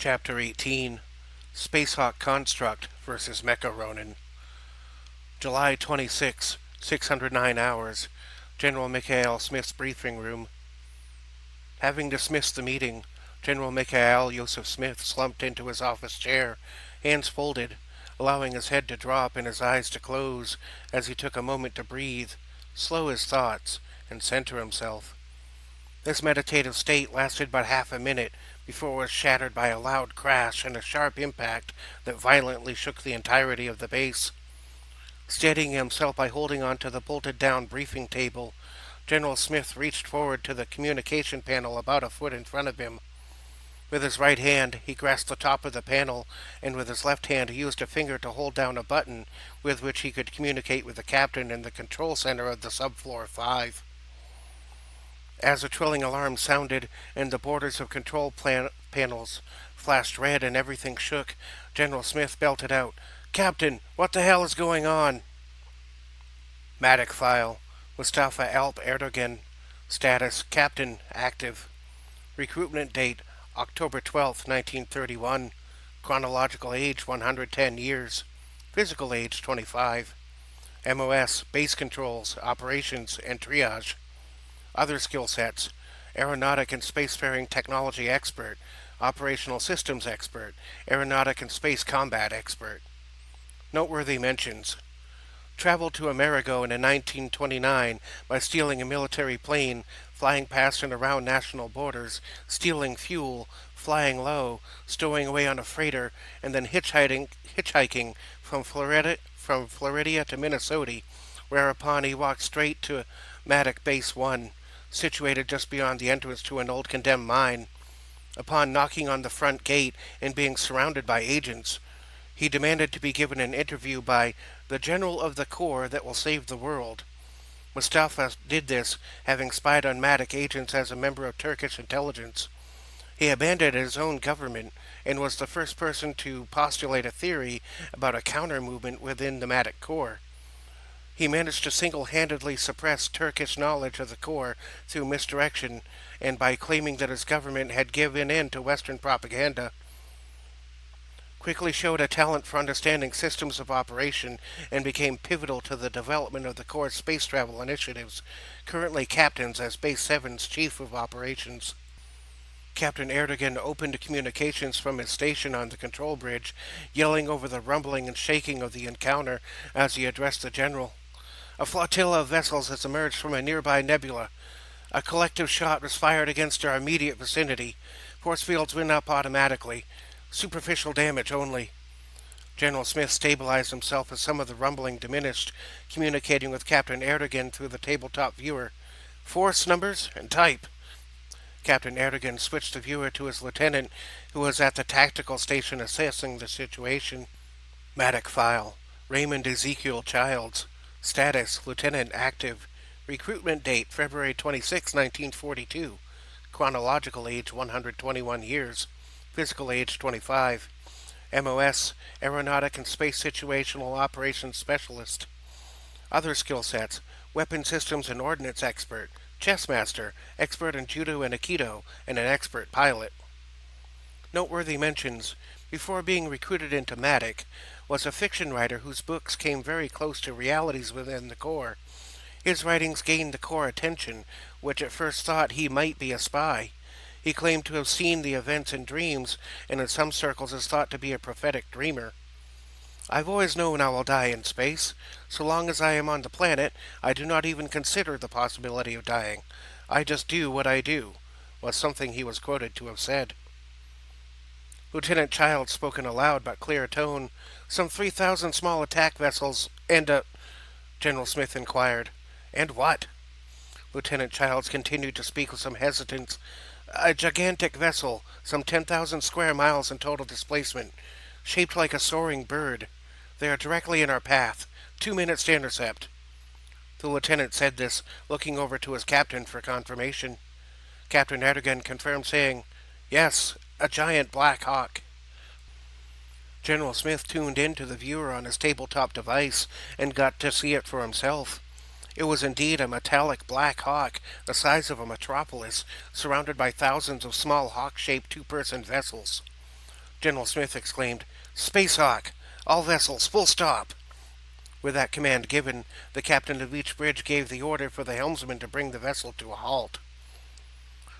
Chapter 18 Spacehawk Construct vs. Mecha Ronin. July 26, 609 hours. General Michael Smith's briefing room. Having dismissed the meeting, General Michael Joseph Smith slumped into his office chair, hands folded, allowing his head to drop and his eyes to close as he took a moment to breathe, slow his thoughts, and center himself. This meditative state lasted but half a minute before it was shattered by a loud crash and a sharp impact that violently shook the entirety of the base. Steadying himself by holding on to the bolted-down briefing table, General Smith reached forward to the communication panel about a foot in front of him. With his right hand, he grasped the top of the panel, and with his left hand he used a finger to hold down a button with which he could communicate with the captain in the control center of the subfloor 5. As a trilling alarm sounded and the borders of control panels flashed red and everything shook, General Smith belted out, "Captain, what the hell is going on?" Matic file. Mustafa Alp Erdogan. Status, Captain, active. Recruitment date, October 12th, 1931. Chronological age, 110 years. Physical age, 25. MOS, base controls, operations, and triage. Other skill sets: aeronautic and spacefaring technology expert, operational systems expert, aeronautic and space combat expert. Noteworthy mentions: traveled to Amerigo in 1929 by stealing a military plane, flying past and around national borders, stealing fuel, flying low, stowing away on a freighter, and then hitchhiking from Florida to Minnesota, whereupon he walked straight to Matic Base 1, situated just beyond the entrance to an old condemned mine. Upon knocking on the front gate and being surrounded by agents, he demanded to be given an interview by the General of the Corps that will save the world. Mustafa did this, having spied on Matic agents as a member of Turkish intelligence. He abandoned his own government and was the first person to postulate a theory about a counter-movement within the Matic Corps. He managed to single-handedly suppress Turkish knowledge of the Corps through misdirection and by claiming that his government had given in to Western propaganda. Quickly showed a talent for understanding systems of operation and became pivotal to the development of the Corps' space travel initiatives, currently captains as Base 7's Chief of Operations. Captain Erdogan opened communications from his station on the control bridge, yelling over the rumbling and shaking of the encounter as he addressed the general. "A flotilla of vessels has emerged from a nearby nebula. A collective shot was fired against our immediate vicinity. Force fields went up automatically. Superficial damage only." General Smith stabilized himself as some of the rumbling diminished, communicating with Captain Erdogan through the tabletop viewer. "Force numbers and type." Captain Erdogan switched the viewer to his lieutenant, who was at the tactical station assessing the situation. Matic file. Raymond Ezekiel Childs. Status, Lieutenant active. Recruitment date, February 26, 1942. Chronological age, 121 years. Physical age, 25. MOS, Aeronautic and Space Situational Operations Specialist. Other skill sets: weapon systems and ordnance expert, chess master, expert in judo and aikido, and an expert pilot. Noteworthy mentions: before being recruited into Matic, was a fiction writer whose books came very close to realities within the Corps. His writings gained the Corps attention, which at first thought he might be a spy. He claimed to have seen the events in dreams, and in some circles is thought to be a prophetic dreamer. "I've always known I will die in space. So long as I am on the planet, I do not even consider the possibility of dying. I just do what I do," was something he was quoted to have said. Lieutenant Childs spoke in a loud but clear tone. "Some 3,000 small attack vessels and General Smith inquired. "And what?" Lieutenant Childs continued to speak with some hesitance. "A gigantic vessel, some 10,000 square miles in total displacement, shaped like a soaring bird. They are directly in our path. 2 minutes to intercept." The lieutenant said this, looking over to his captain for confirmation. Captain Erdogan confirmed, saying, "Yes, a giant Black Hawk." General Smith tuned into the viewer on his tabletop device and got to see it for himself. It was indeed a metallic Black Hawk, the size of a metropolis, surrounded by thousands of small hawk-shaped two-person vessels. General Smith exclaimed, "Space Hawk! All vessels, full stop!" With that command given, the captain of each bridge gave the order for the helmsman to bring the vessel to a halt.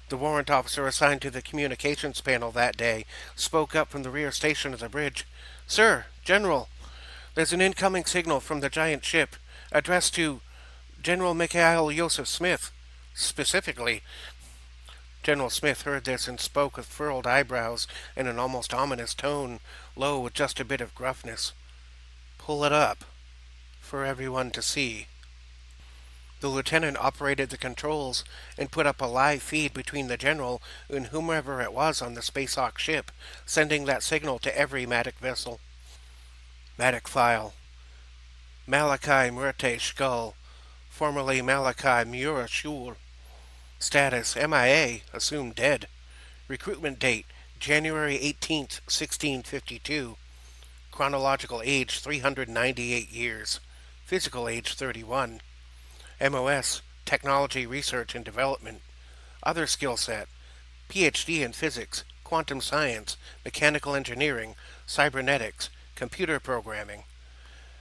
The warrant officer assigned to the communications panel that day spoke up from the rear station of the bridge. "Sir, General, there's an incoming signal from the giant ship, addressed to General Mikhail Yosef Smith, specifically." General Smith heard this and spoke with furrowed eyebrows in an almost ominous tone, low with just a bit of gruffness. "Pull it up, for everyone to see." The lieutenant operated the controls and put up a live feed between the general and whomever it was on the Space Hawk ship, sending that signal to every Matic vessel. Matic file. Malachi Murte Skull, formerly Malachi Mura Shul. Status MIA, assumed dead. Recruitment date January 18th, 1652. Chronological age 398 years. Physical age 31. MOS, Technology Research and Development. Other skill set, PhD in Physics, Quantum Science, Mechanical Engineering, Cybernetics, Computer Programming.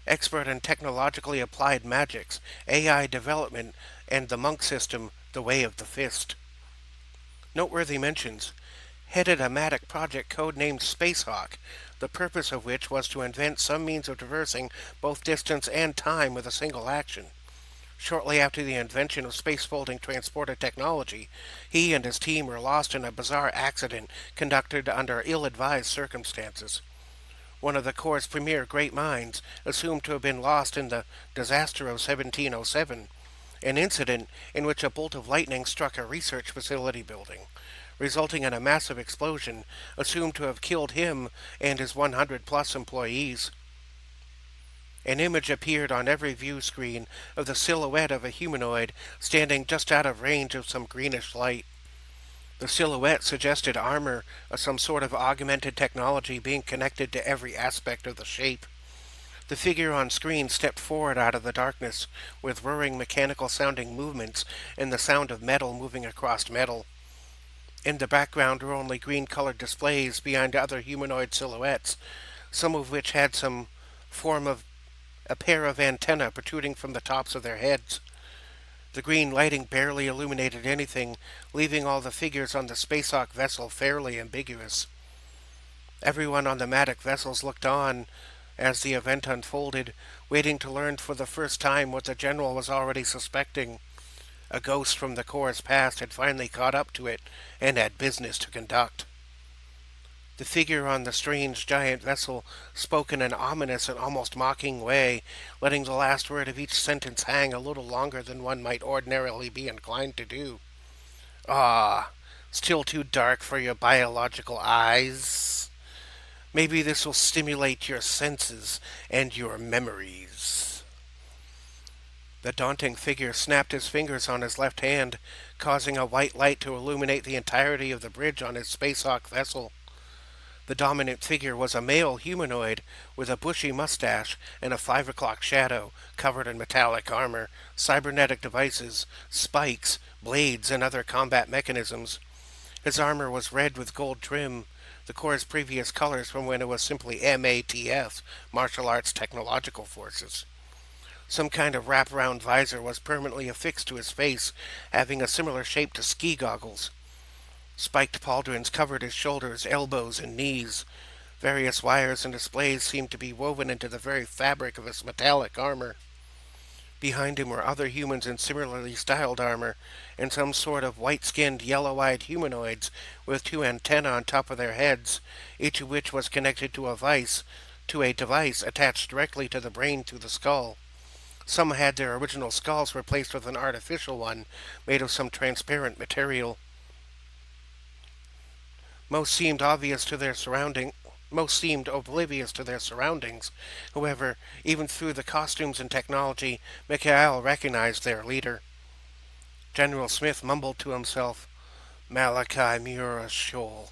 Expert in technologically applied magics, AI development, and the monk system, the Way of the Fist. Noteworthy mentions. Headed a Matic project codenamed Spacehawk, the purpose of which was to invent some means of traversing both distance and time with a single action. Shortly after the invention of space-folding transporter technology, he and his team were lost in a bizarre accident conducted under ill-advised circumstances. One of the Corps' premier great minds, assumed to have been lost in the disaster of 1707, an incident in which a bolt of lightning struck a research facility building, resulting in a massive explosion assumed to have killed him and his 100-plus employees. An image appeared on every view screen of the silhouette of a humanoid standing just out of range of some greenish light. The silhouette suggested armor or some sort of augmented technology being connected to every aspect of the shape. The figure on screen stepped forward out of the darkness, with whirring mechanical-sounding movements and the sound of metal moving across metal. In the background were only green-colored displays behind other humanoid silhouettes, some of which had some form of a pair of antennae protruding from the tops of their heads. The green lighting barely illuminated anything, leaving all the figures on the Spacehawk vessel fairly ambiguous. Everyone on the Matic vessels looked on as the event unfolded, waiting to learn for the first time what the general was already suspecting. A ghost from the Corps' past had finally caught up to it and had business to conduct. The figure on the strange giant vessel spoke in an ominous and almost mocking way, letting the last word of each sentence hang a little longer than one might ordinarily be inclined to do. "Ah, still too dark for your biological eyes? Maybe this will stimulate your senses and your memories." The daunting figure snapped his fingers on his left hand, causing a white light to illuminate the entirety of the bridge on his Spacehawk vessel. The dominant figure was a male humanoid with a bushy mustache and a 5 o'clock shadow, covered in metallic armor, cybernetic devices, spikes, blades, and other combat mechanisms. His armor was red with gold trim, the Corps' previous colors from when it was simply MATF, Martial Arts Technological Forces. Some kind of wraparound visor was permanently affixed to his face, having a similar shape to ski goggles. Spiked pauldrons covered his shoulders, elbows, and knees. Various wires and displays seemed to be woven into the very fabric of his metallic armor. Behind him were other humans in similarly styled armor, and some sort of white-skinned, yellow-eyed humanoids with 2 antennae on top of their heads, each of which was connected to a device attached directly to the brain through the skull. Some had their original skulls replaced with an artificial one made of some transparent material. Most seemed oblivious to their surroundings. However, even through the costumes and technology, Mikhail recognized their leader. General Smith mumbled to himself, "Malachi Mura Shoal."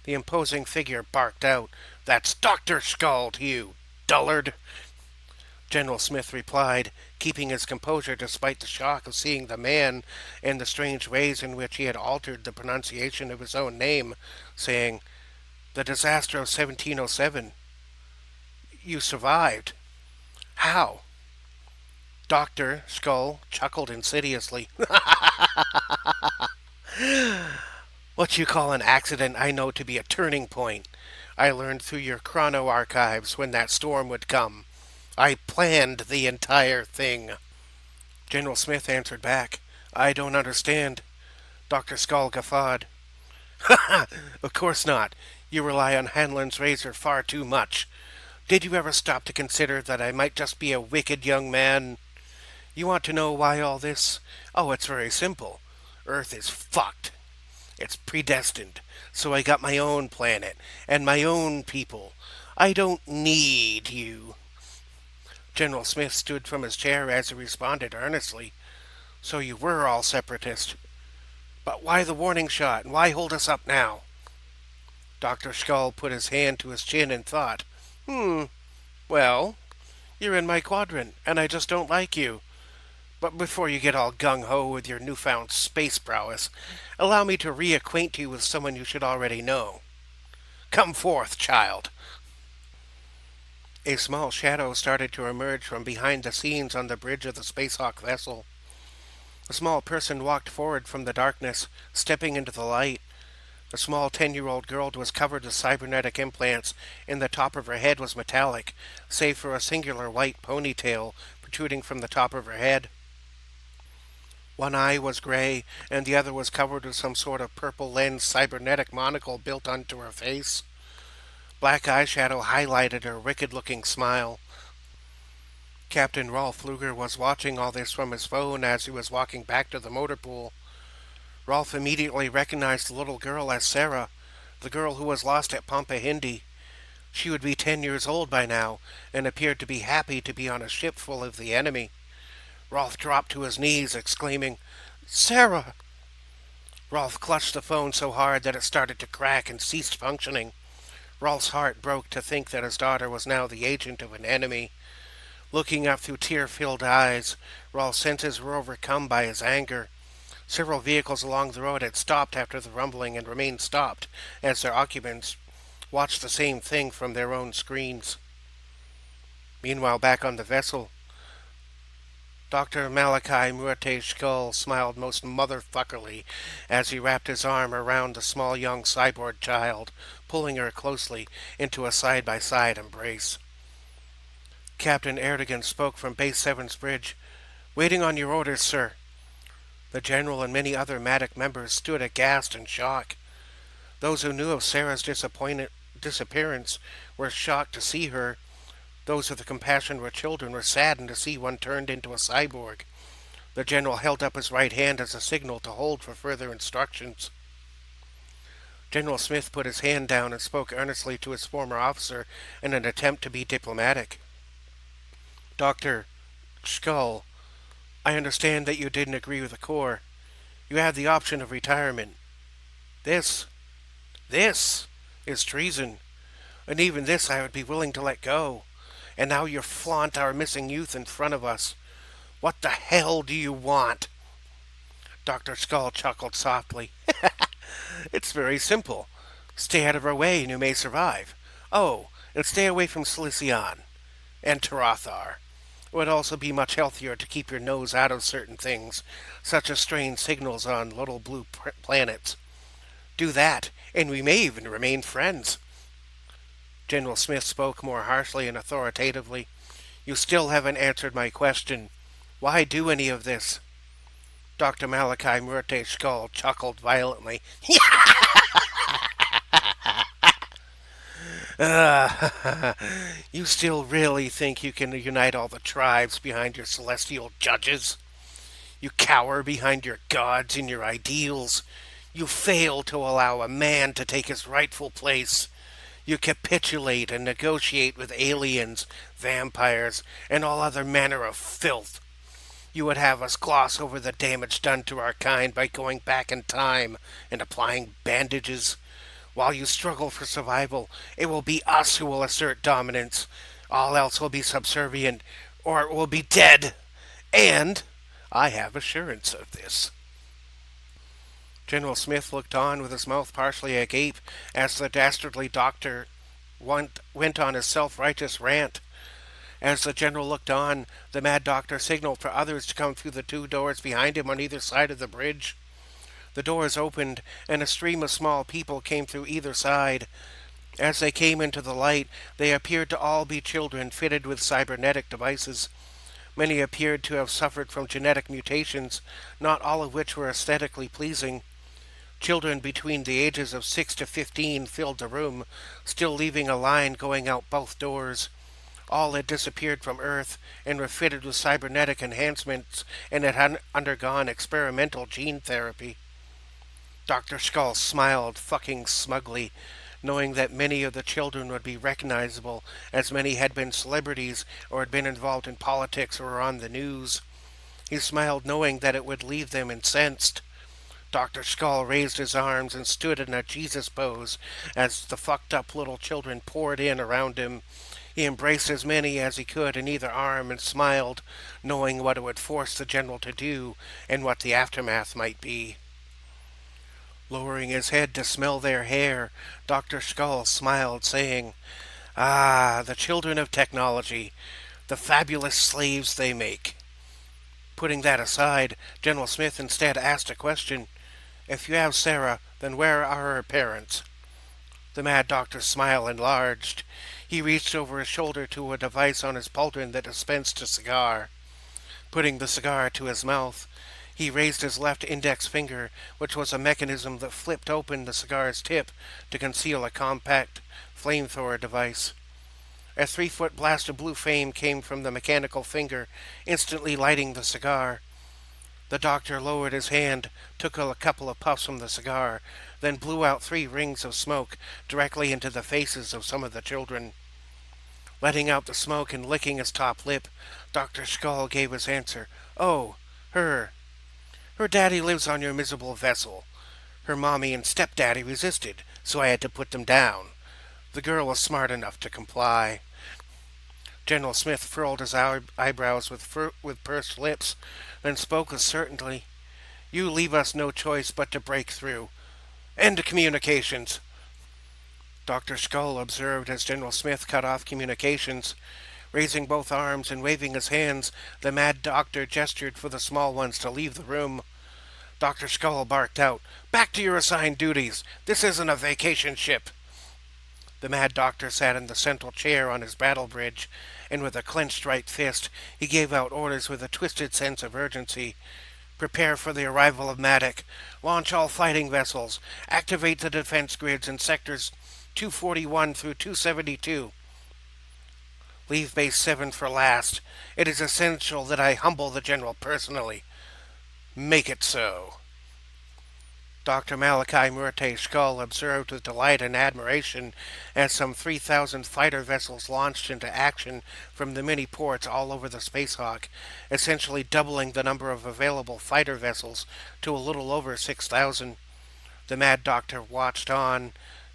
The imposing figure barked out, "That's Dr. Scald, you dullard!" General Smith replied, keeping his composure despite the shock of seeing the man and the strange ways in which he had altered the pronunciation of his own name, saying, The disaster of 1707. You survived. How? Dr. Skull chuckled insidiously. What you call an accident I know to be a turning point. I learned through your chrono archives when that storm would come. I planned the entire thing. General Smith answered back. I don't understand. Dr. Skull guffawed. Of course not. You rely on Hanlon's razor far too much. Did you ever stop to consider that I might just be a wicked young man? You want to know why all this? Oh, it's very simple. Earth is fucked. It's predestined. So I got my own planet and my own people. I don't need you. General Smith stood from his chair as he responded earnestly. So you were all separatist. But why the warning shot, and why hold us up now? Dr. Skull put his hand to his chin and thought. Well, you're in my quadrant, and I just don't like you. But before you get all gung-ho with your newfound space prowess, allow me to reacquaint you with someone you should already know. Come forth, child. A small shadow started to emerge from behind the scenes on the bridge of the Spacehawk vessel. A small person walked forward from the darkness, stepping into the light. The small 10-year-old girl was covered with cybernetic implants, and the top of her head was metallic, save for a singular white ponytail protruding from the top of her head. One eye was gray, and the other was covered with some sort of purple lens cybernetic monocle built onto her face. Black eyeshadow highlighted her wicked-looking smile. Captain Rolf Luger was watching all this from his phone as he was walking back to the motor pool. Rolf immediately recognized the little girl as Sarah, the girl who was lost at Pampahindi. She would be 10 years old by now, and appeared to be happy to be on a ship full of the enemy. Rolf dropped to his knees, exclaiming, Sarah! Rolf clutched the phone so hard that it started to crack and ceased functioning. Rolf's heart broke to think that his daughter was now the agent of an enemy. Looking up through tear-filled eyes, Rolf's senses were overcome by his anger. Several vehicles along the road had stopped after the rumbling and remained stopped as their occupants watched the same thing from their own screens. Meanwhile, back on the vessel, Dr. Malachi Muerte Skull smiled most motherfuckerly as he wrapped his arm around the small young cyborg child, pulling her closely into a side-by-side embrace. Captain Erdogan spoke from Base 7's bridge. Waiting on your orders, sir. The general and many other MADIC members stood aghast in shock. Those who knew of Sarah's disappearance were shocked to see her. Those with the compassion for children were saddened to see one turned into a cyborg. The general held up his right hand as a signal to hold for further instructions. General Smith put his hand down and spoke earnestly to his former officer in an attempt to be diplomatic. Dr. Skull, I understand that you didn't agree with the Corps. You had the option of retirement. This is treason. And even this I would be willing to let go. And now you flaunt our missing youth in front of us. What the hell do you want? Dr. Skull chuckled softly. It's very simple. Stay out of our way and you may survive. Oh, and stay away from Silicion and Tarathar. It would also be much healthier to keep your nose out of certain things, such as strange signals on little blue planets. Do that, and we may even remain friends. General Smith spoke more harshly and authoritatively. You still haven't answered my question. Why do any of this? Dr. Malachi Muerte Skull chuckled violently. You still really think you can unite all the tribes behind your celestial judges? You cower behind your gods and your ideals. You fail to allow a man to take his rightful place. You capitulate and negotiate with aliens, vampires, and all other manner of filth. You would have us gloss over the damage done to our kind by going back in time and applying bandages. While you struggle for survival, it will be us who will assert dominance. All else will be subservient, or it will be dead. And I have assurance of this. General Smith looked on with his mouth partially agape as the dastardly doctor went on his self-righteous rant. As the general looked on, the mad doctor signaled for others to come through the two doors behind him on either side of the bridge. The doors opened, and a stream of small people came through either side. As they came into the light, they appeared to all be children fitted with cybernetic devices. Many appeared to have suffered from genetic mutations, not all of which were aesthetically pleasing. Children between the ages of 6 to 15 filled the room, still leaving a line going out both doors. All had disappeared from Earth and were fitted with cybernetic enhancements and had undergone experimental gene therapy. Dr. Skull smiled fucking smugly, knowing that many of the children would be recognizable, as many had been celebrities or had been involved in politics or on the news. He smiled knowing that it would leave them incensed. Dr. Skull raised his arms and stood in a Jesus pose as the fucked up little children poured in around him. He embraced as many as he could in either arm and smiled, knowing what it would force the general to do and what the aftermath might be. Lowering his head to smell their hair, Dr. Skull smiled, saying, "Ah, the children of technology, the fabulous slaves they make." Putting that aside, General Smith instead asked a question. "If you have Sarah, then where are her parents?" The mad doctor's smile enlarged. He reached over his shoulder to a device on his pauldron that dispensed a cigar. Putting the cigar to his mouth, he raised his left index finger, which was a mechanism that flipped open the cigar's tip to conceal a compact flamethrower device. A 3-foot blast of blue flame came from the mechanical finger, instantly lighting the cigar. The doctor lowered his hand, took a couple of puffs from the cigar, then blew out 3 rings of smoke directly into the faces of some of the children. Letting out the smoke and licking his top lip, Dr. Skull gave his answer. "Oh, her. Her daddy lives on your miserable vessel. Her mommy and stepdaddy resisted, so I had to put them down. The girl was smart enough to comply." General Smith furrowed his eyebrows with pursed lips, then spoke with certainty. "You leave us no choice but to break through. End communications." Dr. Skull observed as General Smith cut off communications. Raising both arms and waving his hands, the mad doctor gestured for the small ones to leave the room. Dr. Skull barked out, "Back to your assigned duties. This isn't a vacation ship." The mad doctor sat in the central chair on his battle bridge, and with a clenched right fist, he gave out orders with a twisted sense of urgency. "Prepare for the arrival of Matic. Launch all fighting vessels. Activate the defense grids in sectors 241 through 272. Leave Base 7 for last. It is essential that I humble the general personally. Make it so." Dr. Malachi Murte Skull observed with delight and admiration as some 3,000 fighter vessels launched into action from the many ports all over the Spacehawk, essentially doubling the number of available fighter vessels to a little over 6,000. The Mad Doctor watched on,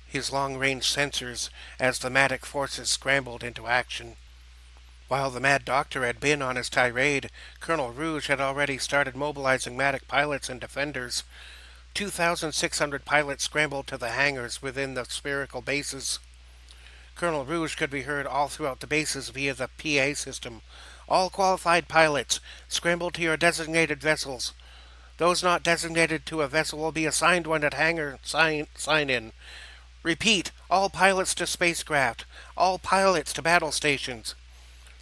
his long-range sensors, as the Matic forces scrambled into action. While the Mad Doctor had been on his tirade, Colonel Rouge had already started mobilizing Matic pilots and defenders. 2,600 pilots scrambled to the hangars within the spherical bases. Colonel Rouge could be heard all throughout the bases via the PA system. "All qualified pilots, scramble to your designated vessels. Those not designated to a vessel will be assigned one at hangar sign-in. Repeat, all pilots to spacecraft. All pilots to battle stations."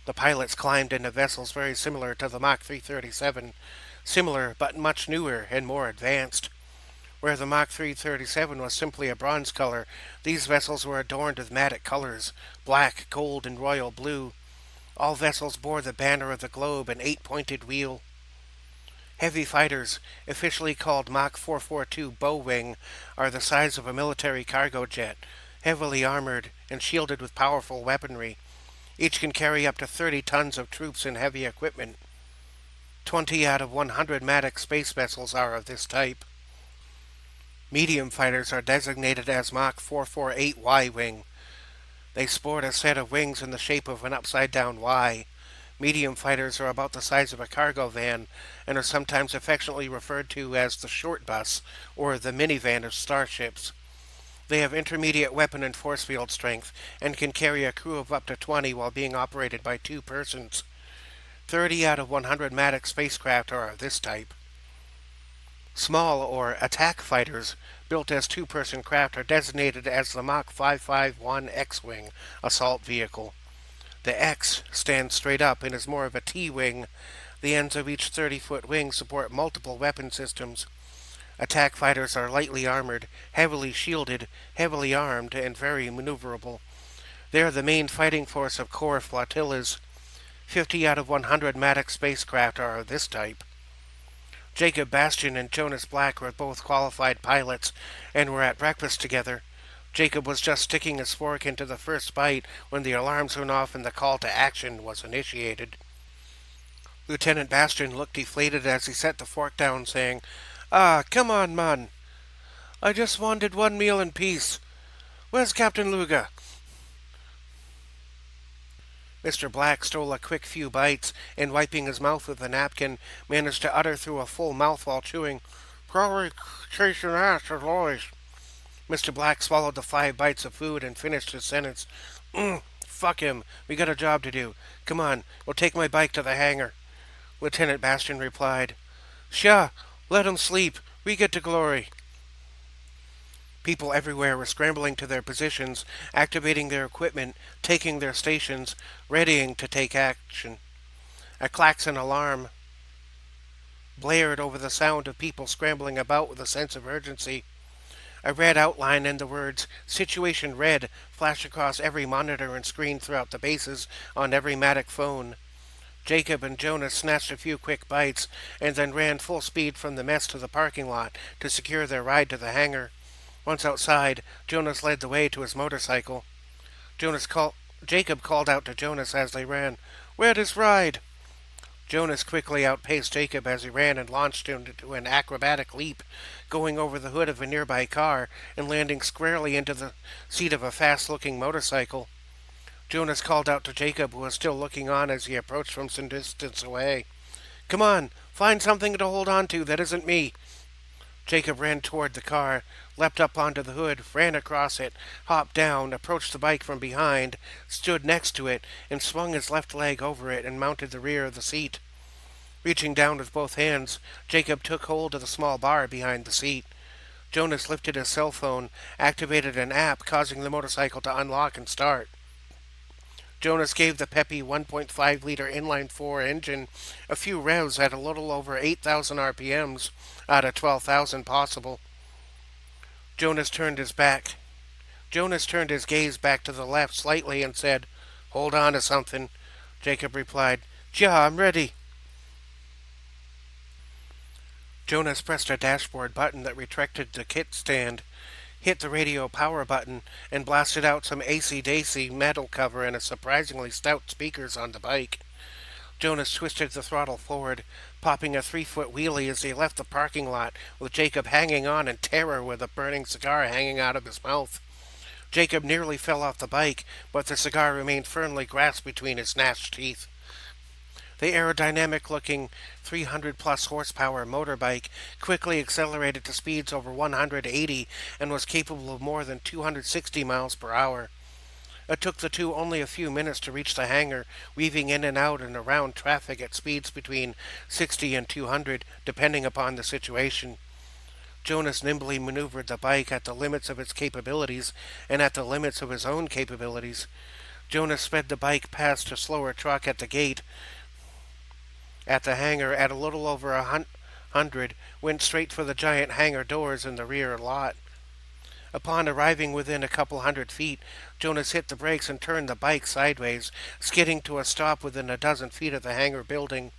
The pilots climbed into vessels very similar to the Mach 337, similar but much newer and more advanced. Where the Mach 337 was simply a bronze color, these vessels were adorned with Matic colors, black, gold, and royal blue. All vessels bore the banner of the globe and 8-pointed wheel. Heavy fighters, officially called Mach 442 Bow Wing, are the size of a military cargo jet, heavily armored and shielded with powerful weaponry. Each can carry up to 30 tons of troops and heavy equipment. 20 out of 100 Matic space vessels are of this type. Medium fighters are designated as Mach 448 Y-Wing. They sport a set of wings in the shape of an upside-down Y. Medium fighters are about the size of a cargo van and are sometimes affectionately referred to as the short bus or the minivan of starships. They have intermediate weapon and force field strength and can carry a crew of up to 20 while being operated by two persons. 30 out of 100 Matic spacecraft are of this type. Small or attack fighters built as two-person craft are designated as the Mach 551 X-Wing assault vehicle. The X stands straight up and is more of a T-wing. The ends of each 30-foot wing support multiple weapon systems. Attack fighters are lightly armored, heavily shielded, heavily armed, and very maneuverable. They are the main fighting force of core flotillas. 50 out of 100 Matic spacecraft are of this type. Jacob Bastian and Jonas Black were both qualified pilots and were at breakfast together. Jacob was just sticking his fork into the first bite when the alarms went off and the call to action was initiated. Lieutenant Bastian looked deflated as he set the fork down, saying, "Ah, come on, man. I just wanted one meal in peace. Where's Captain Luga?" Mr. Black stole a quick few bites and, wiping his mouth with a napkin, managed to utter through a full mouth while chewing, "Probably chasing ass as always." Mr. Black swallowed the 5 bites of food and finished his sentence. Fuck him. We got a job to do. Come on, we'll take my bike to the hangar." Lieutenant Bastian replied, "Sha, let him sleep. We get to glory." People everywhere were scrambling to their positions, activating their equipment, taking their stations, readying to take action. A klaxon alarm blared over the sound of people scrambling about with a sense of urgency. A red outline and the words "Situation Red" flashed across every monitor and screen throughout the bases on every Matic phone. Jacob and Jonas snatched a few quick bites and then ran full speed from the mess to the parking lot to secure their ride to the hangar. Once outside, Jonas led the way to his motorcycle. Jacob called out to Jonas as they ran, "Where this ride?" Jonas quickly outpaced Jacob as he ran and launched into an acrobatic leap, going over the hood of a nearby car and landing squarely into the seat of a fast-looking motorcycle. Jonas called out to Jacob, who was still looking on as he approached from some distance away, "Come on, find something to hold on to that isn't me." Jacob ran toward the car, leapt up onto the hood, ran across it, hopped down, approached the bike from behind, stood next to it, and swung his left leg over it and mounted the rear of the seat. Reaching down with both hands, Jacob took hold of the small bar behind the seat. Jonas lifted his cell phone, activated an app, causing the motorcycle to unlock and start. Jonas gave the peppy 1.5-liter inline-4 engine a few revs at a little over 8,000 RPMs out of 12,000 possible. Jonas turned his gaze back to the left slightly and said, "Hold on to something." Jacob replied, "Yeah, I'm ready." Jonas pressed a dashboard button that retracted the kit stand, hit the radio power button, and blasted out some AC/DC metal cover and a surprisingly stout speakers on the bike. Jonas twisted the throttle forward, popping a 3-foot wheelie as he left the parking lot, with Jacob hanging on in terror with a burning cigar hanging out of his mouth. Jacob nearly fell off the bike, but the cigar remained firmly grasped between his gnashed teeth. The aerodynamic-looking 300-plus horsepower motorbike quickly accelerated to speeds over 180 and was capable of more than 260 miles per hour. It took the two only a few minutes to reach the hangar, weaving in and out and around traffic at speeds between 60 and 200, depending upon the situation. Jonas nimbly maneuvered the bike at the limits of its capabilities and at the limits of his own capabilities. Jonas sped the bike past a slower truck at the gate at the hangar at a little over 100, went straight for the giant hangar doors in the rear lot. Upon arriving within a couple 100 feet, Jonas hit the brakes and turned the bike sideways, skidding to a stop within a dozen feet of the hangar building.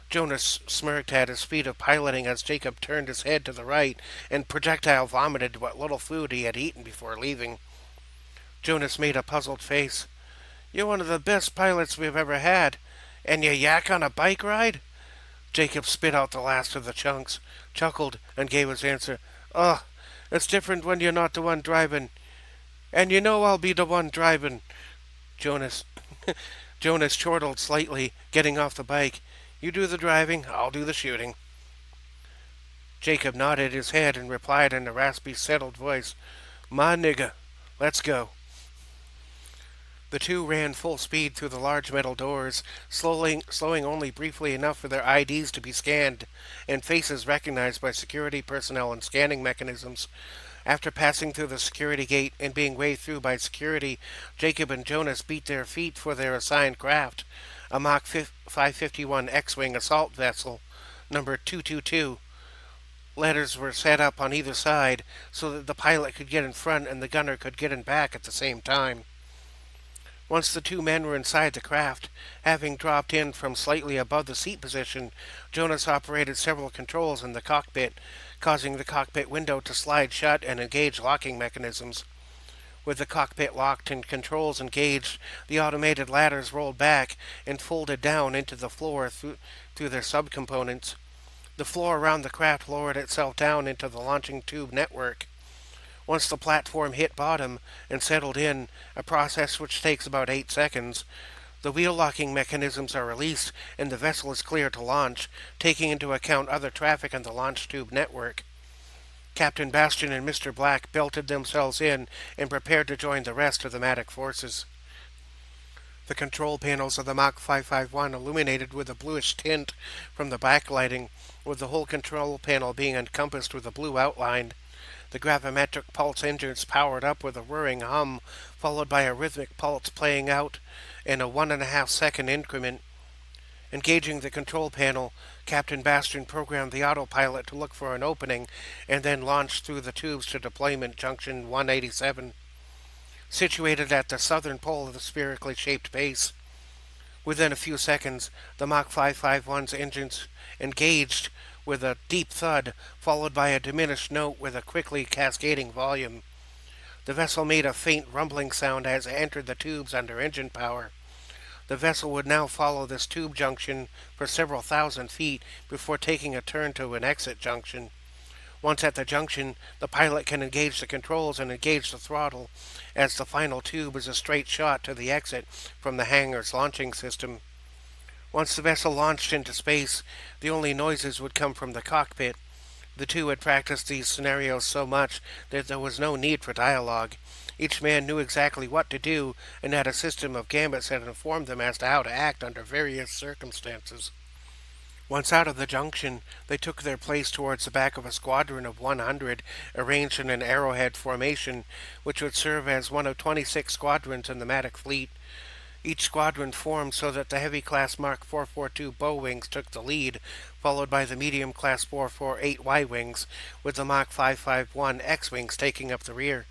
Jonas smirked at his feat of piloting as Jacob turned his head to the right and projectile vomited what little food he had eaten before leaving. Jonas made a puzzled face. "You're one of the best pilots we've ever had. And you yak on a bike ride?" Jacob spit out the last of the chunks, chuckled, and gave his answer. "Ugh, it's different when you're not the one driving. And you know I'll be the one driving." Jonas Jonas chortled slightly, getting off the bike. You do the driving, I'll do the shooting. Jacob nodded his head and replied in a raspy, settled voice, "Ma nigga, let's go." The two ran full speed through the large metal doors, slowing only briefly enough for their IDs to be scanned and faces recognized by security personnel and scanning mechanisms. After passing through the security gate and being waved through by security, Jacob and Jonas beat their feet for their assigned craft, a Mach 551 X-Wing assault vessel, number 222. Ladders were set up on either side so that the pilot could get in front and the gunner could get in back at the same time. Once the two men were inside the craft, having dropped in from slightly above the seat position, Jonas operated several controls in the cockpit, causing the cockpit window to slide shut and engage locking mechanisms. With the cockpit locked and controls engaged, the automated ladders rolled back and folded down into the floor through their subcomponents. The floor around the craft lowered itself down into the launching tube network. Once the platform hit bottom and settled in, a process which takes about 8 seconds, the wheel locking mechanisms are released and the vessel is clear to launch, taking into account other traffic in the launch tube network. Captain Bastian and Mr. Black belted themselves in and prepared to join the rest of the Matic forces. The control panels of the Mach 551 illuminated with a bluish tint from the backlighting, with the whole control panel being encompassed with a blue outline. The gravimetric pulse engines powered up with a whirring hum, followed by a rhythmic pulse playing out in a 1.5 second increment. Engaging the control panel, Captain Bastian programmed the autopilot to look for an opening and then launched through the tubes to deployment junction 187, situated at the southern pole of the spherically shaped base. Within a few seconds, the Mach 551's engines engaged with a deep thud, followed by a diminished note with a quickly cascading volume. The vessel made a faint rumbling sound as it entered the tubes under engine power. The vessel would now follow this tube junction for several thousand feet before taking a turn to an exit junction. Once at the junction, the pilot can engage the controls and engage the throttle, as the final tube is a straight shot to the exit from the hangar's launching system. Once the vessel launched into space, the only noises would come from the cockpit. The two had practiced these scenarios so much that there was no need for dialogue. Each man knew exactly what to do and had a system of gambits that informed them as to how to act under various circumstances. Once out of the junction, they took their place towards the back of a squadron of 100 arranged in an arrowhead formation, which would serve as one of 26 squadrons in the Matic fleet. Each squadron formed so that the heavy-class Mark 442 bow wings took the lead, followed by the medium-class 448 Y-wings, with the Mach 551 X-wings taking up the rear.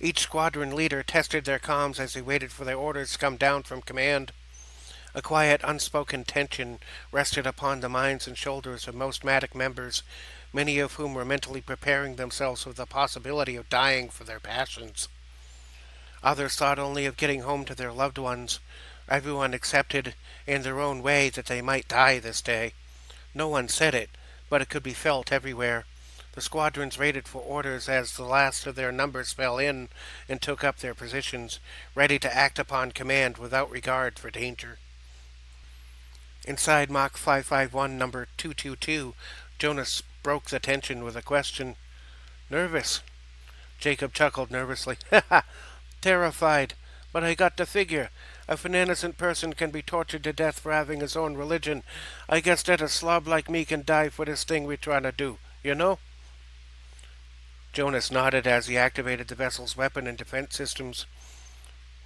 Each squadron leader tested their comms as they waited for their orders to come down from command. A quiet, unspoken tension rested upon the minds and shoulders of most Matic members, many of whom were mentally preparing themselves for the possibility of dying for their passions. Others thought only of getting home to their loved ones. Everyone accepted, in their own way, that they might die this day. No one said it, but it could be felt everywhere. The squadrons waited for orders as the last of their numbers fell in and took up their positions, ready to act upon command without regard for danger. Inside Mach 551 number 222, Jonas broke the tension with a question. "Nervous?" Jacob chuckled nervously. "Ha! Terrified. But I got to figure. If an innocent person can be tortured to death for having his own religion, I guess that a slob like me can die for this thing we're trying to do. You know?" Jonas nodded as he activated the vessel's weapon and defense systems.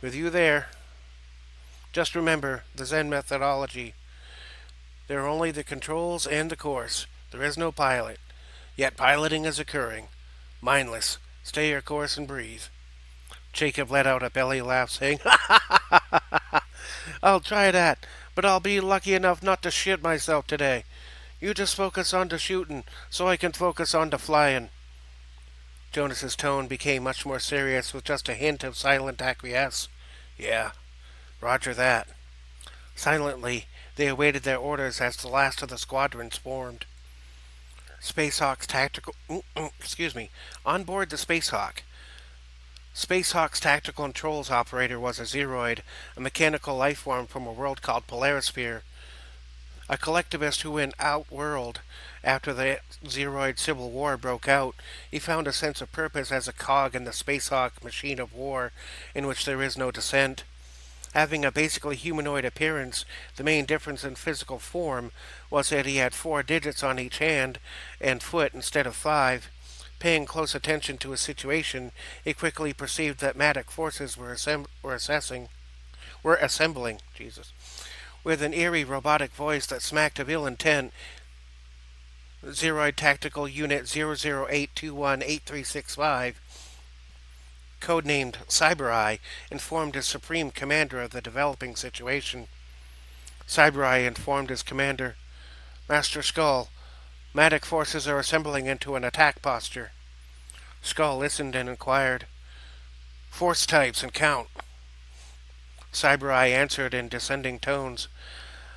"With you there. Just remember the Zen methodology. There are only the controls and the course. There is no pilot. Yet piloting is occurring. Mindless. Stay your course and breathe." Jacob let out a belly laugh, saying, "I'll try that, but I'll be lucky enough not to shit myself today. You just focus on the shooting, so I can focus on the flying." Jonas's tone became much more serious with just a hint of silent acquiesce. "Yeah, roger that." Silently, they awaited their orders as the last of the squadrons formed. Spacehawk's tactical... On board the Spacehawk, Spacehawk's tactical controls operator was a Zeroid, a mechanical life form from a world called Polarisphere. A collectivist who went outworld after the Zeroid Civil War broke out, he found a sense of purpose as a cog in the Spacehawk machine of war in which there is no dissent. Having a basically humanoid appearance, the main difference in physical form was that he had 4 digits on each hand and foot instead of 5. Paying close attention to his situation, he quickly perceived that Matic forces were assembling. Jesus. With an eerie robotic voice that smacked of ill intent, Zeroid Tactical Unit 008218365, codenamed CyberEye, informed his supreme commander of the developing situation. CyberEye informed his commander, Master Skull, Matic forces are assembling into an attack posture. Skull listened and inquired, Force types and count. CyberEye answered in descending tones,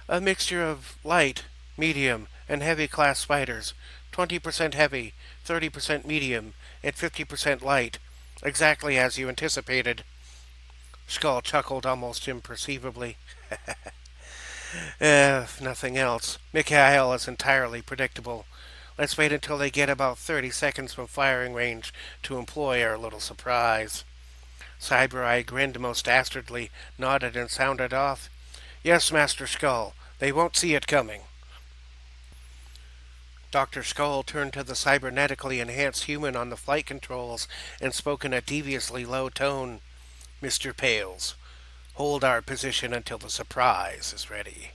a mixture of light, medium, and heavy class fighters, 20% heavy, 30% medium, and 50% light, exactly as you anticipated. Skull chuckled almost imperceptibly. If nothing else, Mikhail is entirely predictable. Let's wait until they get about 30 seconds from firing range to employ our little surprise. CyberEye grinned most dastardly, nodded and sounded off. Yes, Master Skull, they won't see it coming. Dr. Skull turned to the cybernetically enhanced human on the flight controls and spoke in a deviously low tone. Mr. Pales, hold our position until the surprise is ready.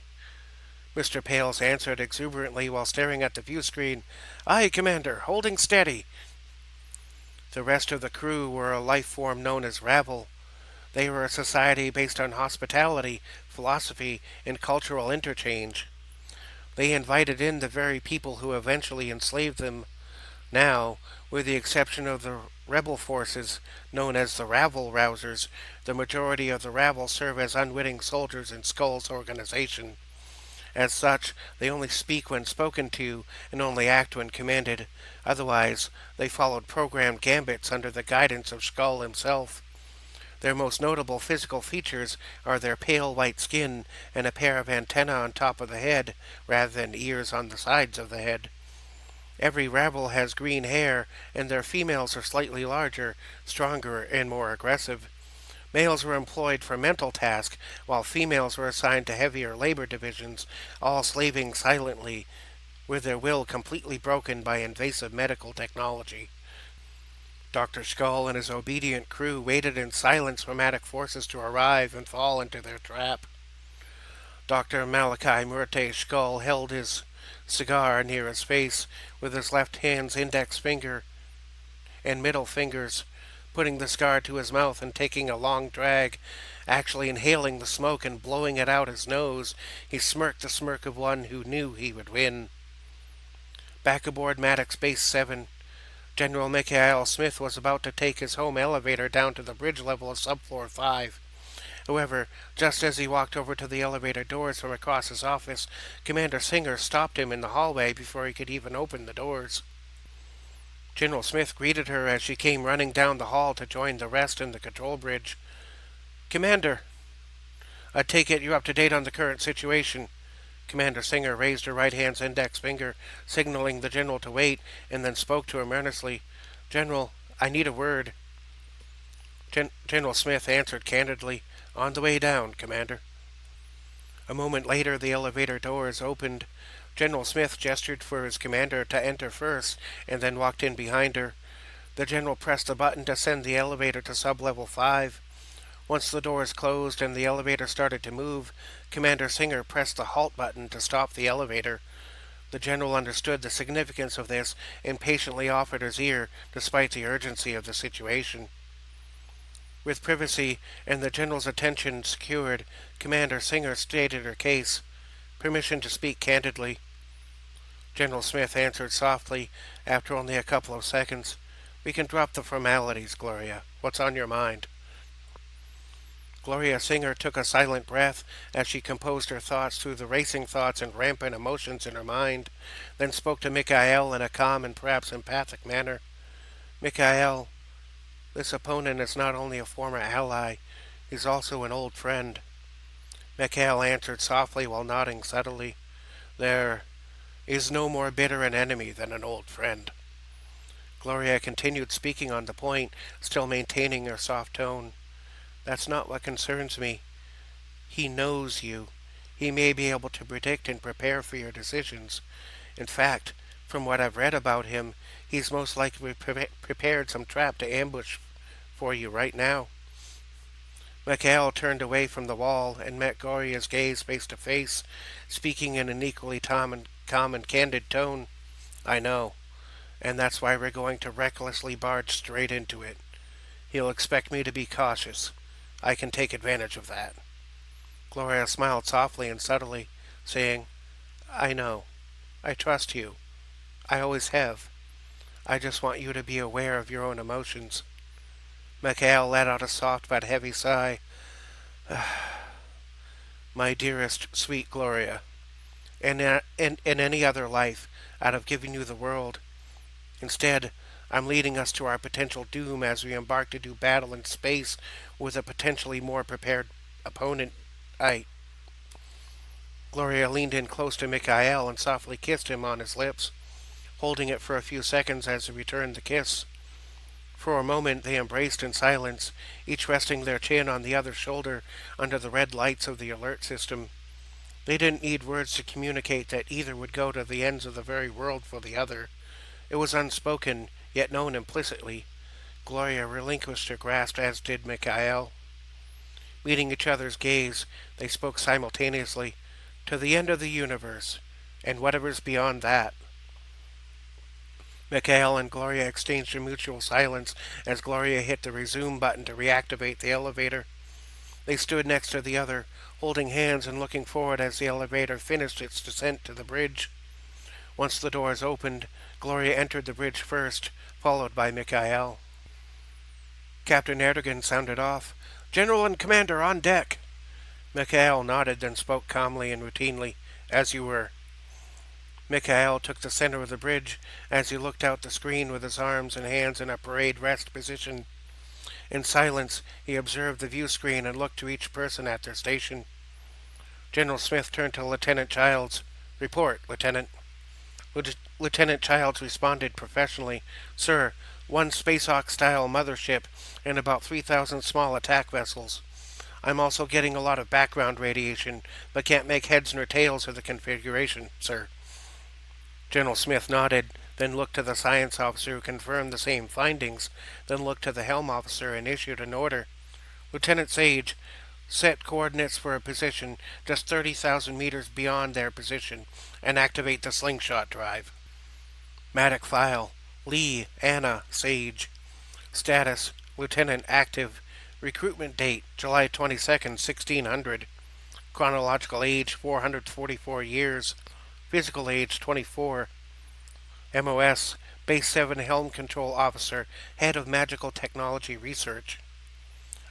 Mr. Pales answered exuberantly while staring at the view screen. Aye, Commander, holding steady. The rest of the crew were a life form known as Ravel. They were a society based on hospitality, philosophy, and cultural interchange. They invited in the very people who eventually enslaved them. Now, with the exception of the rebel forces known as the Ravel Rousers, the majority of the Ravel serve as unwitting soldiers in Skull's organization. As such, they only speak when spoken to and only act when commanded. Otherwise, they followed programmed gambits under the guidance of Skull himself. Their most notable physical features are their pale white skin and a pair of antennae on top of the head, rather than ears on the sides of the head. Every Ravel has green hair, and their females are slightly larger, stronger, and more aggressive. Males were employed for mental tasks, while females were assigned to heavier labor divisions, all slaving silently, with their will completely broken by invasive medical technology. Dr. Skull and his obedient crew waited in silence for Matic forces to arrive and fall into their trap. Dr. Malachi Murte Skull held his cigar near his face with his left hand's index finger and middle fingers, putting the cigar to his mouth and taking a long drag, actually inhaling the smoke and blowing it out his nose. He smirked the smirk of one who knew he would win. Back aboard Maddox Base 7, General Michael Smith was about to take his home elevator down to the bridge level of subfloor 5. However, just as he walked over to the elevator doors from across his office, Commander Singer stopped him in the hallway before he could even open the doors. General Smith greeted her as she came running down the hall to join the rest in the control bridge. Commander, I take it you're up to date on the current situation. Commander Singer raised her right hand's index finger, signaling the general to wait, and then spoke to him earnestly. General, I need a word. General Smith answered candidly, On the way down, Commander. A moment later, the elevator doors opened. General Smith gestured for his commander to enter first, and then walked in behind her. The general pressed a button to send the elevator to sub-level 5. Once the doors closed and the elevator started to move, Commander Singer pressed the halt button to stop the elevator. The general understood the significance of this and patiently offered his ear, despite the urgency of the situation. With privacy and the general's attention secured, Commander Singer stated her case. Permission to speak candidly. General Smith answered softly, after only a couple of seconds. We can drop the formalities, Gloria. What's on your mind? Gloria Singer took a silent breath as she composed her thoughts through the racing thoughts and rampant emotions in her mind, then spoke to Mikhail in a calm and perhaps emphatic manner. Mikhail, This opponent is not only a former ally, he's also an old friend. Mikhail answered softly while nodding subtly. There is no more bitter an enemy than an old friend. Gloria continued speaking on the point, still maintaining her soft tone. That's not what concerns me. He knows you. He may be able to predict and prepare for your decisions. In fact, from what I've read about him, he's most likely prepared some trap to ambush for you right now. Mikhail turned away from the wall and met Gloria's gaze face to face, speaking in an equally calm and candid tone. I know, and that's why we're going to recklessly barge straight into it. He'll expect me to be cautious. I can take advantage of that. Gloria smiled softly and subtly, saying, I know. I trust you. I always have. I just want you to be aware of your own emotions. Mikhail let out a soft but heavy sigh. My dearest, sweet Gloria, in any other life, I'd have given you the world. Instead, I'm leading us to our potential doom as we embark to do battle in space with a potentially more prepared opponent. I. Gloria leaned in close to Mikhail and softly kissed him on his lips, holding it for a few seconds as he returned the kiss. For a moment they embraced in silence, each resting their chin on the other's shoulder under the red lights of the alert system. They didn't need words to communicate that either would go to the ends of the very world for the other. It was unspoken, yet known implicitly. Gloria relinquished her grasp, as did Mikhail. Meeting each other's gaze, they spoke simultaneously. To the end of the universe, and whatever's beyond that. Mikhail and Gloria exchanged a mutual silence as Gloria hit the resume button to reactivate the elevator. They stood next to the other, holding hands and looking forward as the elevator finished its descent to the bridge. Once the doors opened, Gloria entered the bridge first, followed by Mikhail. Captain Erdogan sounded off. General and Commander on deck. Mikhail nodded, then spoke calmly and routinely. As you were. Mikhail took the center of the bridge as he looked out the screen with his arms and hands in a parade rest position. In silence, he observed the view screen and looked to each person at their station. General Smith turned to Lieutenant Childs. Report, Lieutenant. Lieutenant Childs responded professionally. Sir, one Spacehawk-style mothership and about 3,000 small attack vessels. I'm also getting a lot of background radiation, but can't make heads nor tails of the configuration, sir. General Smith nodded, then looked to the science officer who confirmed the same findings, then looked to the helm officer and issued an order. Lieutenant Sage, set coordinates for a position just 30,000 meters beyond their position and activate the slingshot drive. Matic file. Lee, Anna, Sage. Status, Lieutenant active. Recruitment date, July 22nd, 1600. Chronological age, 444 years. Physical age, 24. MOS, Base 7 Helm Control Officer, Head of Magical Technology Research.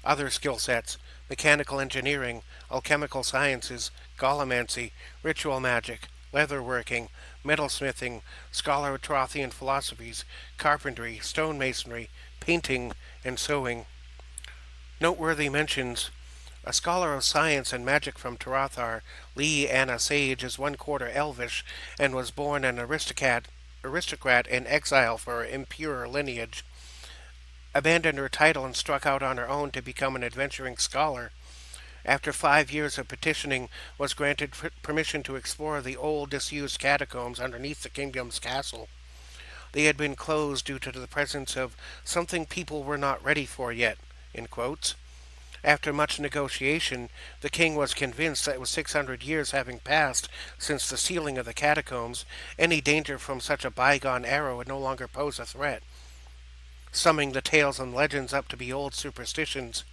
Other skill sets, Mechanical Engineering, Alchemical Sciences, Golomancy, Ritual Magic, Leatherworking, Metalsmithing, Scholar of Trothian Philosophies, Carpentry, Stonemasonry, Painting, and Sewing. Noteworthy mentions: a scholar of science and magic from Tarathar, Lee Anna Sage is 1/4 Elvish and was born an aristocrat in exile for her impure lineage. Abandoned her title and struck out on her own to become an adventuring scholar. After 5 years of petitioning, was granted permission to explore the old disused catacombs underneath the kingdom's castle. They had been closed due to the presence of something people were not ready for yet, in quotes. After much negotiation, the king was convinced that with 600 years having passed since the sealing of the catacombs, any danger from such a bygone era would no longer pose a threat, summing the tales and legends up to be old superstitions.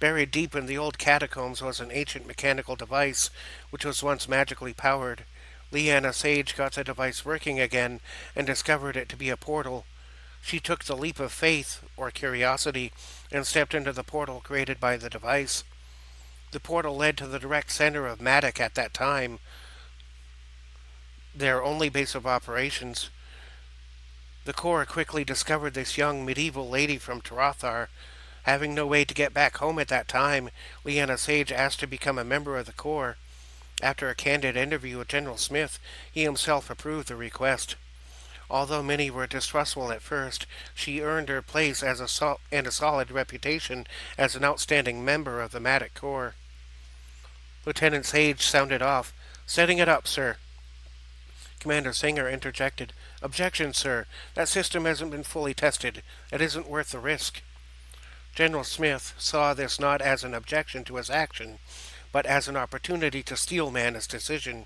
Buried deep in the old catacombs was an ancient mechanical device, which was once magically powered. Leanna Sage got the device working again and discovered it to be a portal. She took the leap of faith, or curiosity, and stepped into the portal created by the device. The portal led to the direct center of Matic at that time, their only base of operations. The Corps quickly discovered this young medieval lady from Tarathar. Having no way to get back home at that time, Leanna Sage asked to become a member of the Corps. After a candid interview with General Smith, he himself approved the request. Although many were distrustful at first, she earned her place as and a solid reputation as an outstanding member of the Matic Corps. Lieutenant Sage sounded off. "Setting it up, sir." Commander Singer interjected. "Objection, sir. That system hasn't been fully tested. It isn't worth the risk." General Smith saw this not as an objection to his action, but as an opportunity to steelman his decision.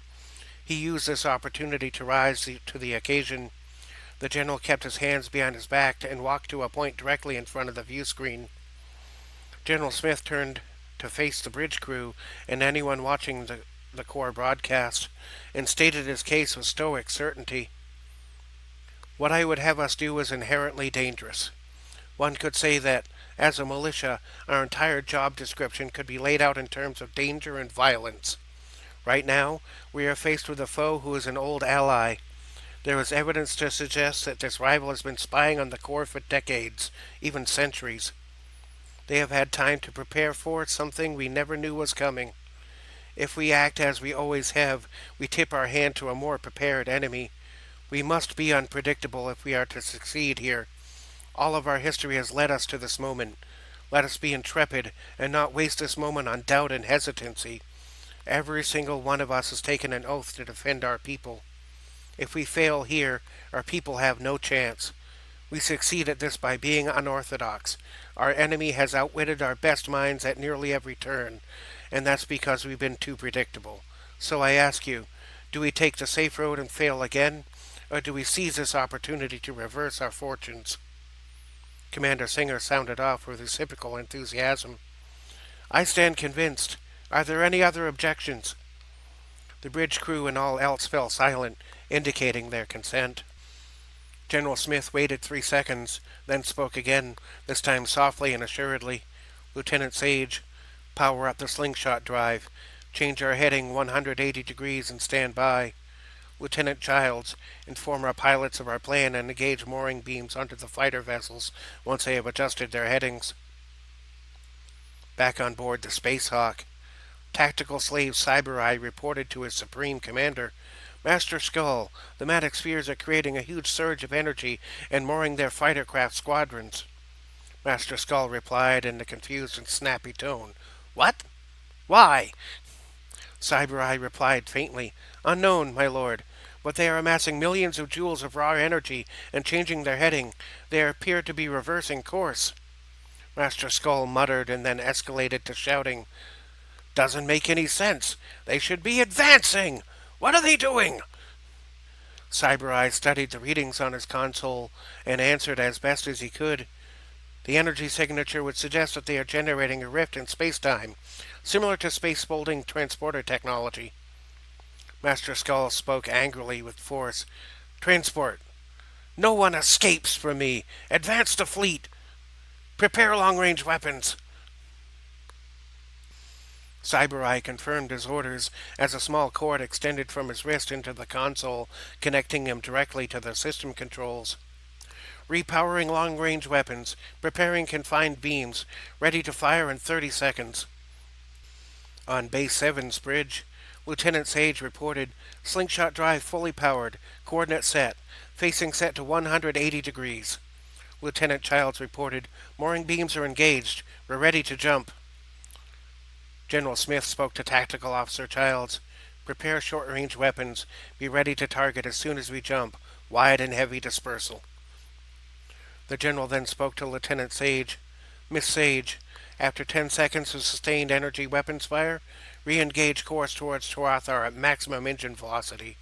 He used this opportunity to rise to the occasion. The general kept his hands behind his back and walked to a point directly in front of the view screen. General Smith turned to face the bridge crew and anyone watching the Corps broadcast, and stated his case with stoic certainty. "What I would have us do is inherently dangerous. One could say that, as a militia, our entire job description could be laid out in terms of danger and violence. Right now, we are faced with a foe who is an old ally. There is evidence to suggest that this rival has been spying on the Corps for decades, even centuries. They have had time to prepare for something we never knew was coming. If we act as we always have, we tip our hand to a more prepared enemy. We must be unpredictable if we are to succeed here. All of our history has led us to this moment. Let us be intrepid and not waste this moment on doubt and hesitancy. Every single one of us has taken an oath to defend our people. If we fail here, our people have no chance. We succeed at this by being unorthodox. Our enemy has outwitted our best minds at nearly every turn, and that's because we've been too predictable. So I ask you, do we take the safe road and fail again, or do we seize this opportunity to reverse our fortunes?" Commander Singer sounded off with reciprocal enthusiasm. "I stand convinced. Are there any other objections?" The bridge crew and all else fell silent, indicating their consent. General Smith waited 3 seconds, then spoke again, this time softly and assuredly. "Lieutenant Sage, power up the slingshot drive. Change our heading 180 degrees and stand by. Lieutenant Childs, inform our pilots of our plan and engage mooring beams onto the fighter vessels once they have adjusted their headings." Back on board the Space Hawk, tactical slave Cyber Eye reported to his supreme commander, "Master Skull, the Matic spheres are creating a huge surge of energy and mooring their fighter craft squadrons." Master Skull replied in a confused and snappy tone. "What? Why?" Cyber Eye replied faintly, "Unknown, my lord, but they are amassing millions of joules of raw energy and changing their heading. They appear to be reversing course." Master Skull muttered and then escalated to shouting, "Doesn't make any sense. They should be advancing! What are they doing?" Cyber Eye studied the readings on his console and answered as best as he could. The energy signature would suggest that they are generating a rift in space-time, similar to space-folding transporter technology. Master Skull spoke angrily with force. "Transport! No one escapes from me! Advance the fleet! Prepare long-range weapons!" Cyber Eye confirmed his orders as a small cord extended from his wrist into the console, connecting him directly to the system controls. "Repowering long-range weapons, preparing confined beams, ready to fire in 30 seconds. On Base 7's bridge, Lieutenant Sage reported, "Slingshot drive fully powered, coordinate set, facing set to 180 degrees. Lieutenant Childs reported, "Mooring beams are engaged, we're ready to jump." General Smith spoke to Tactical Officer Childs, "Prepare short-range weapons, be ready to target as soon as we jump, wide and heavy dispersal." The general then spoke to Lieutenant Sage. "Miss Sage, after 10 seconds of sustained energy weapons fire, re-engage course towards Tarathar at maximum engine velocity."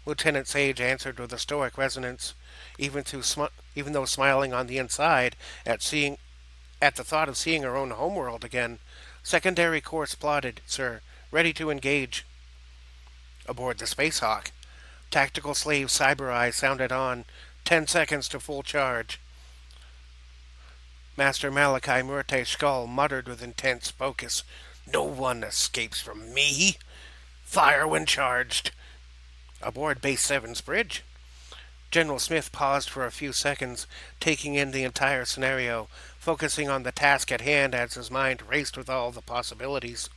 Lieutenant Sage answered with a stoic resonance, even though smiling on the inside at the thought of seeing her own homeworld again. "Secondary course plotted, sir. Ready to engage." Aboard the Space Hawk, tactical slave Cyber Eye sounded on. 10 seconds to full charge. Master Malachi Murte Skull muttered with intense focus, "No one escapes from me. Fire when charged." Aboard Base 7's bridge, General Smith paused for a few seconds, taking in the entire scenario, focusing on the task at hand as his mind raced with all the possibilities.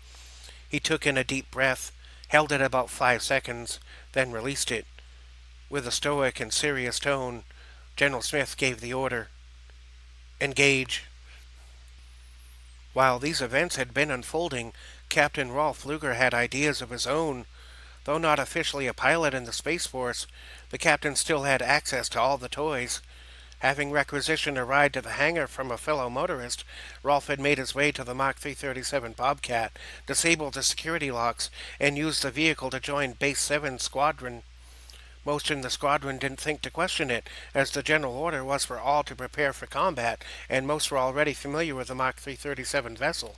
He took in a deep breath, held it about 5 seconds, then released it. With a stoic and serious tone, General Smith gave the order, "Engage." While these events had been unfolding, Captain Rolf Luger had ideas of his own. Though not officially a pilot in the Space Force, the captain still had access to all the toys. Having requisitioned a ride to the hangar from a fellow motorist, Rolf had made his way to the Mach 337 Bobcat, disabled the security locks, and used the vehicle to join Base 7 Squadron. Most in the squadron didn't think to question it, as the general order was for all to prepare for combat, and most were already familiar with the Mach 337 vessel.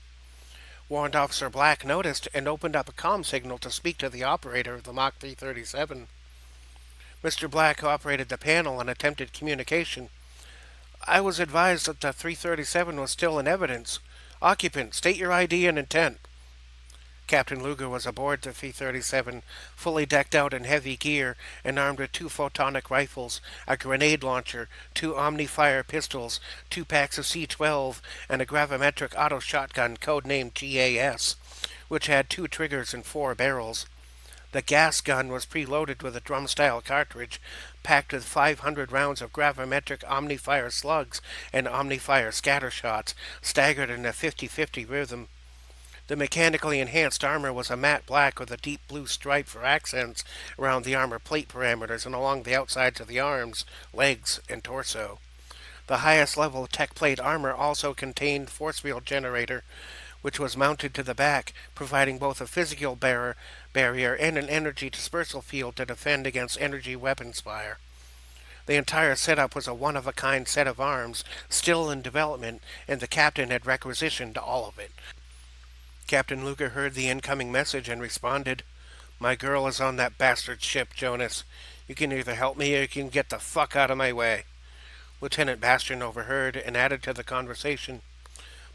Warrant Officer Black noticed and opened up a comm signal to speak to the operator of the Mach 337. Mr. Black operated the panel and attempted communication. "I was advised that the 337 was still in evidence. Occupant, state your ID and intent." Captain Luger was aboard the 337, fully decked out in heavy gear and armed with 2 photonic rifles, a grenade launcher, 2 Omni-Fire pistols, 2 packs of C-12, and a gravimetric auto shotgun codenamed GAS, which had 2 triggers and 4 barrels. The gas gun was preloaded with a drum-style cartridge, packed with 500 rounds of gravimetric Omni-Fire slugs and Omni-Fire scatter shots, staggered in a 50-50 rhythm. The mechanically enhanced armor was a matte black with a deep blue stripe for accents around the armor plate parameters and along the outsides of the arms, legs, and torso. The highest level tech plate armor also contained force field generator, which was mounted to the back, providing both a physical barrier and an energy dispersal field to defend against energy weapons fire. The entire setup was a one-of-a-kind set of arms, still in development, and the captain had requisitioned all of it. Captain Luger heard the incoming message and responded, "My girl is on that bastard ship, Jonas. You can either help me or you can get the fuck out of my way." Lieutenant Bastian overheard and added to the conversation,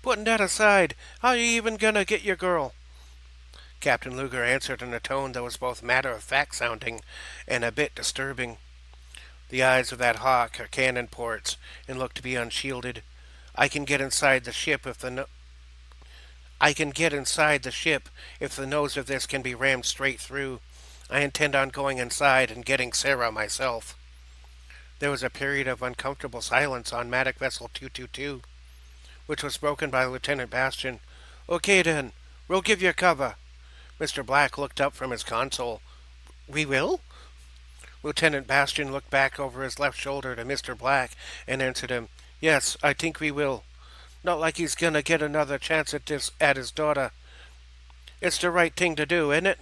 "Putting that aside, how are you even gonna get your girl?" Captain Luger answered in a tone that was both matter-of-fact sounding and a bit disturbing. "The eyes of that hawk are cannon ports and look to be unshielded. I can get inside the ship if the nose of this can be rammed straight through. I intend on going inside and getting Sarah myself." There was a period of uncomfortable silence on Matic Vessel 222, which was broken by Lieutenant Bastian. "Okay then, we'll give you cover." Mr. Black looked up from his console. "We will?" Lieutenant Bastian looked back over his left shoulder to Mr. Black and answered him, "Yes, I think we will. Not like he's gonna get another chance at his daughter. It's the right thing to do, isn't it?"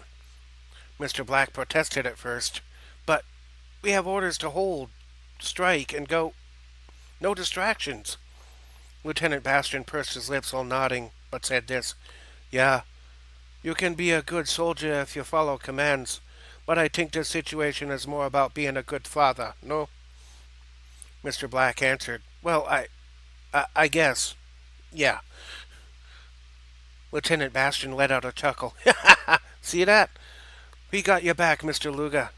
Mr. Black protested at first. "But we have orders to hold, strike, and go. No distractions." Lieutenant Bastian pursed his lips while nodding, but said this, "Yeah, you can be a good soldier if you follow commands, but I think this situation is more about being a good father, no?" Mr. Black answered, "Well, I guess. Yeah." Lieutenant Bastian let out a chuckle. "See that? We got your back, Mr. Luger."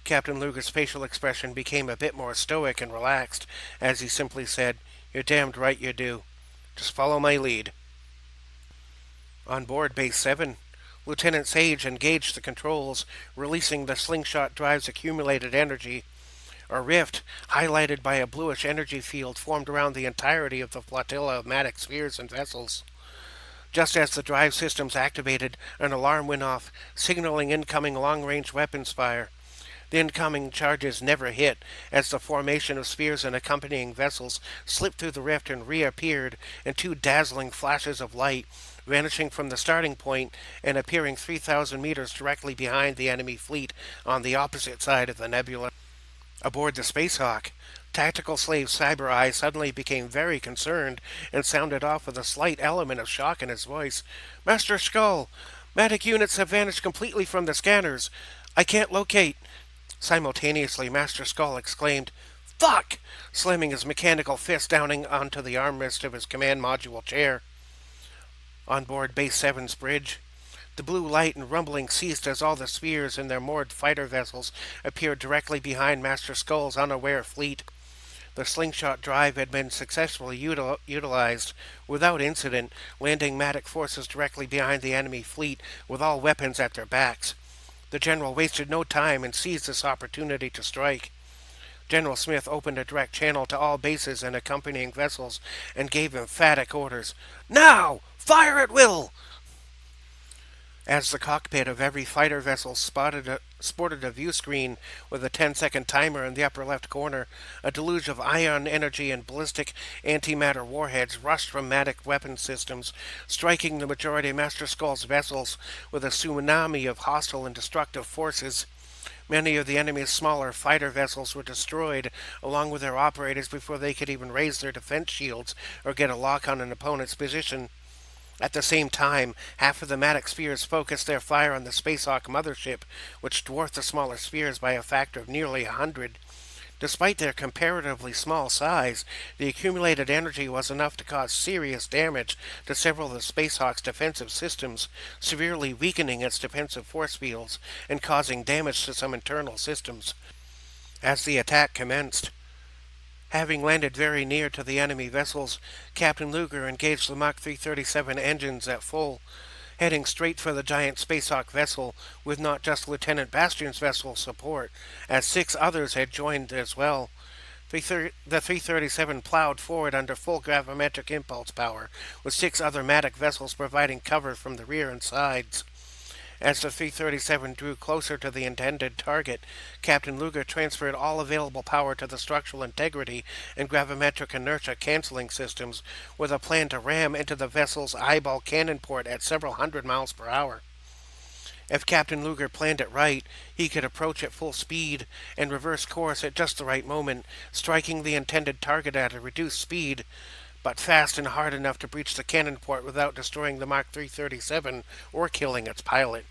Captain Luger's facial expression became a bit more stoic and relaxed as he simply said, "You're damned right you do. Just follow my lead." On board Base 7, Lieutenant Sage engaged the controls, releasing the slingshot drive's accumulated energy. A rift, highlighted by a bluish energy field, formed around the entirety of the flotilla of Matic spheres and vessels. Just as the drive systems activated, an alarm went off, signaling incoming long-range weapons fire. The incoming charges never hit, as the formation of spheres and accompanying vessels slipped through the rift and reappeared in 2 dazzling flashes of light, vanishing from the starting point and appearing 3,000 meters directly behind the enemy fleet on the opposite side of the nebula. Aboard the Spacehawk, tactical slave Cyber Eye suddenly became very concerned and sounded off with a slight element of shock in his voice. "Master Skull, Matic units have vanished completely from the scanners. I can't locate." Simultaneously, Master Skull exclaimed, "Fuck!" slamming his mechanical fist down onto the armrest of his command module chair. On board Base 7's bridge, The blue light and rumbling ceased as all the spheres in their moored fighter vessels appeared directly behind Master Skull's unaware fleet. The slingshot drive had been successfully utilized without incident, landing Matic forces directly behind the enemy fleet with all weapons at their backs. The general wasted no time and seized this opportunity to strike. General Smith opened a direct channel to all bases and accompanying vessels and gave emphatic orders. Now! Fire at will! As the cockpit of every fighter vessel sported a view screen with a 10-second timer in the upper left corner, a deluge of ion energy and ballistic antimatter warheads rushed from Matic weapon systems, striking the majority of Master Skull's vessels with a tsunami of hostile and destructive forces. Many of the enemy's smaller fighter vessels were destroyed, along with their operators, before they could even raise their defense shields or get a lock on an opponent's position. At the same time, half of the Matic spheres focused their fire on the Spacehawk mothership, which dwarfed the smaller spheres by a factor of nearly 100. Despite their comparatively small size, the accumulated energy was enough to cause serious damage to several of the Spacehawk's defensive systems, severely weakening its defensive force fields and causing damage to some internal systems. As the attack commenced, having landed very near to the enemy vessels, Captain Luger engaged the Mach 337 engines at full, heading straight for the giant Spacehawk vessel with not just Lieutenant Bastion's vessel support, as 6 others had joined as well. The 337 plowed forward under full gravimetric impulse power, with 6 other Matic vessels providing cover from the rear and sides. As the 337 drew closer to the intended target, Captain Luger transferred all available power to the structural integrity and gravimetric inertia canceling systems, with a plan to ram into the vessel's eyeball cannon port at several hundred miles per hour. If Captain Luger planned it right, he could approach at full speed and reverse course at just the right moment, striking the intended target at a reduced speed, but fast and hard enough to breach the cannon port without destroying the Mach 337 or killing its pilot.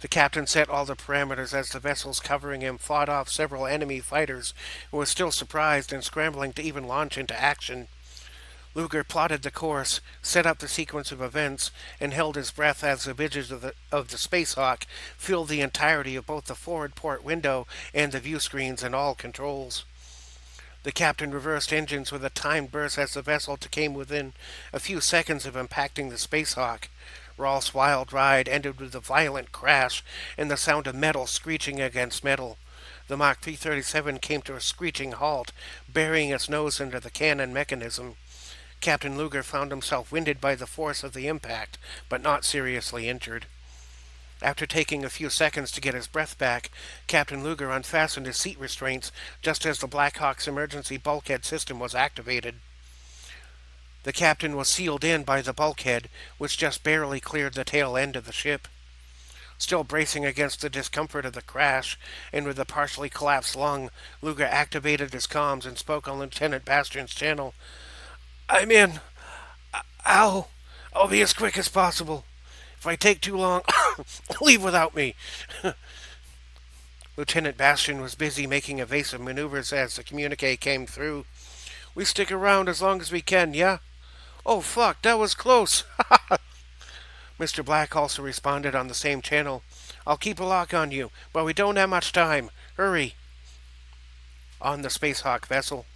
The captain set all the parameters as the vessels covering him fought off several enemy fighters who were still surprised and scrambling to even launch into action. Luger plotted the course, set up the sequence of events, and held his breath as the visions of the Spacehawk filled the entirety of both the forward port window and the view screens and all controls. The captain reversed engines with a timed burst as the vessel came within a few seconds of impacting the Spacehawk. Rolf's wild ride ended with a violent crash and the sound of metal screeching against metal. The Mach 337 came to a screeching halt, burying its nose into the cannon mechanism. Captain Luger found himself winded by the force of the impact, but not seriously injured. After taking a few seconds to get his breath back, Captain Luger unfastened his seat restraints just as the Black Hawk's emergency bulkhead system was activated. The captain was sealed in by the bulkhead, which just barely cleared the tail end of the ship. Still bracing against the discomfort of the crash, and with a partially collapsed lung, Luger activated his comms and spoke on Lieutenant Bastion's channel. "I'm in. I'll be as quick as possible. If I take too long, leave without me." Lieutenant Bastion was busy making evasive maneuvers as the communique came through. "We stick around as long as we can, yeah? Oh, fuck, that was close." Mr. Black also responded on the same channel. "I'll keep a lock on you, but we don't have much time. Hurry." On the Spacehawk vessel,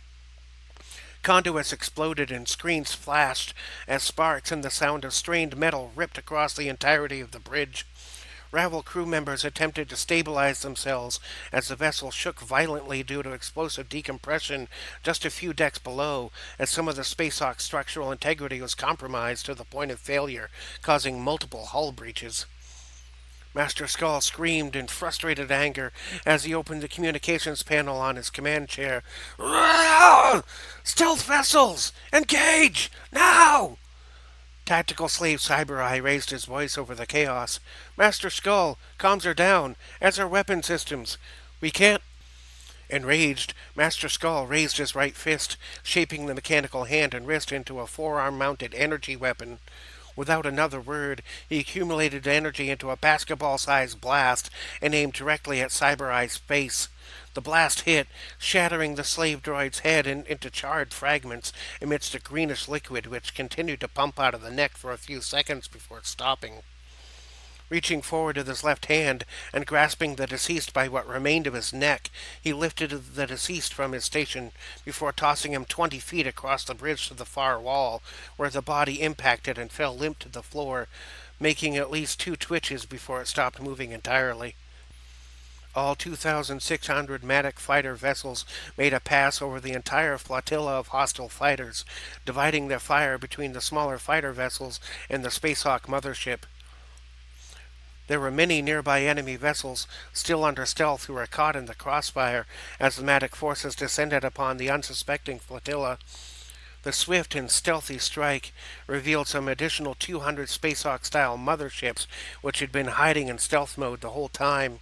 conduits exploded and screens flashed as sparks and the sound of strained metal ripped across the entirety of the bridge. Ravel crew members attempted to stabilize themselves as the vessel shook violently due to explosive decompression just a few decks below, as some of the Spacehawk's structural integrity was compromised to the point of failure, causing multiple hull breaches. Master Skull screamed in frustrated anger as he opened the communications panel on his command chair. "Stealth vessels! Engage! Now!" Tactical slave Cyber-Eye raised his voice over the chaos. "Master Skull, comms are down, as are weapon systems. We can't—" Enraged, Master Skull raised his right fist, shaping the mechanical hand and wrist into a forearm-mounted energy weapon. Without another word, he accumulated energy into a basketball-sized blast and aimed directly at Cyber-Eye's face. The blast hit, shattering the slave droid's head into charred fragments amidst a greenish liquid which continued to pump out of the neck for a few seconds before stopping. Reaching forward with his left hand and grasping the deceased by what remained of his neck, he lifted the deceased from his station before tossing him 20 feet across the bridge to the far wall, where the body impacted and fell limp to the floor, making at least 2 twitches before it stopped moving entirely. All 2,600 Matic fighter vessels made a pass over the entire flotilla of hostile fighters, dividing their fire between the smaller fighter vessels and the Spacehawk mothership. There were many nearby enemy vessels still under stealth who were caught in the crossfire as the Matic forces descended upon the unsuspecting flotilla. The swift and stealthy strike revealed some additional 200 Spacehawk-style motherships which had been hiding in stealth mode the whole time.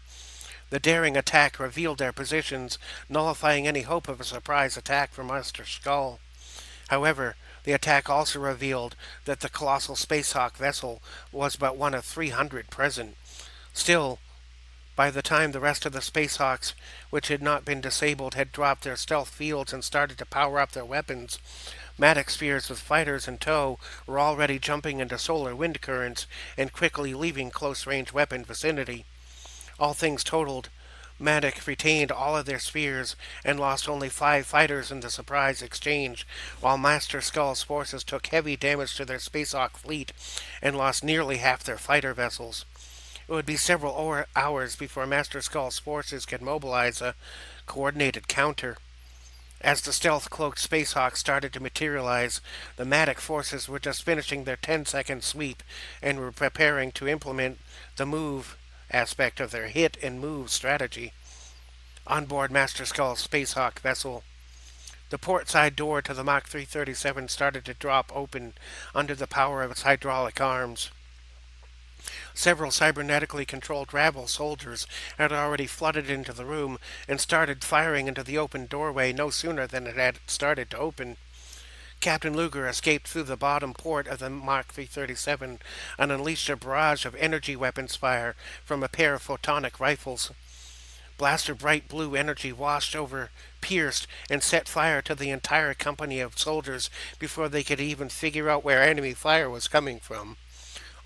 The daring attack revealed their positions, nullifying any hope of a surprise attack from Master Skull. However, the attack also revealed that the colossal Spacehawk vessel was but one of 300 present. Still, by the time the rest of the Spacehawks, which had not been disabled, had dropped their stealth fields and started to power up their weapons, Maddox spheres with fighters in tow were already jumping into solar wind currents and quickly leaving close-range weapon vicinity. All things totaled, Matic retained all of their spheres and lost only 5 fighters in the surprise exchange, while Master Skull's forces took heavy damage to their Spacehawk fleet and lost nearly half their fighter vessels. It would be several hours before Master Skull's forces could mobilize a coordinated counter. As the stealth-cloaked Spacehawks started to materialize, the Matic forces were just finishing their 10-second sweep and were preparing to implement the move aspect of their hit and move strategy. On board Master Skull's Spacehawk vessel, the port side door to the Mach 337 started to drop open under the power of its hydraulic arms. Several cybernetically controlled rabble soldiers had already flooded into the room and started firing into the open doorway no sooner than it had started to open. Captain Luger escaped through the bottom port of the Mach 337 and unleashed a barrage of energy weapons fire from a pair of photonic rifles. Blaster bright blue energy washed over, pierced, and set fire to the entire company of soldiers before they could even figure out where enemy fire was coming from.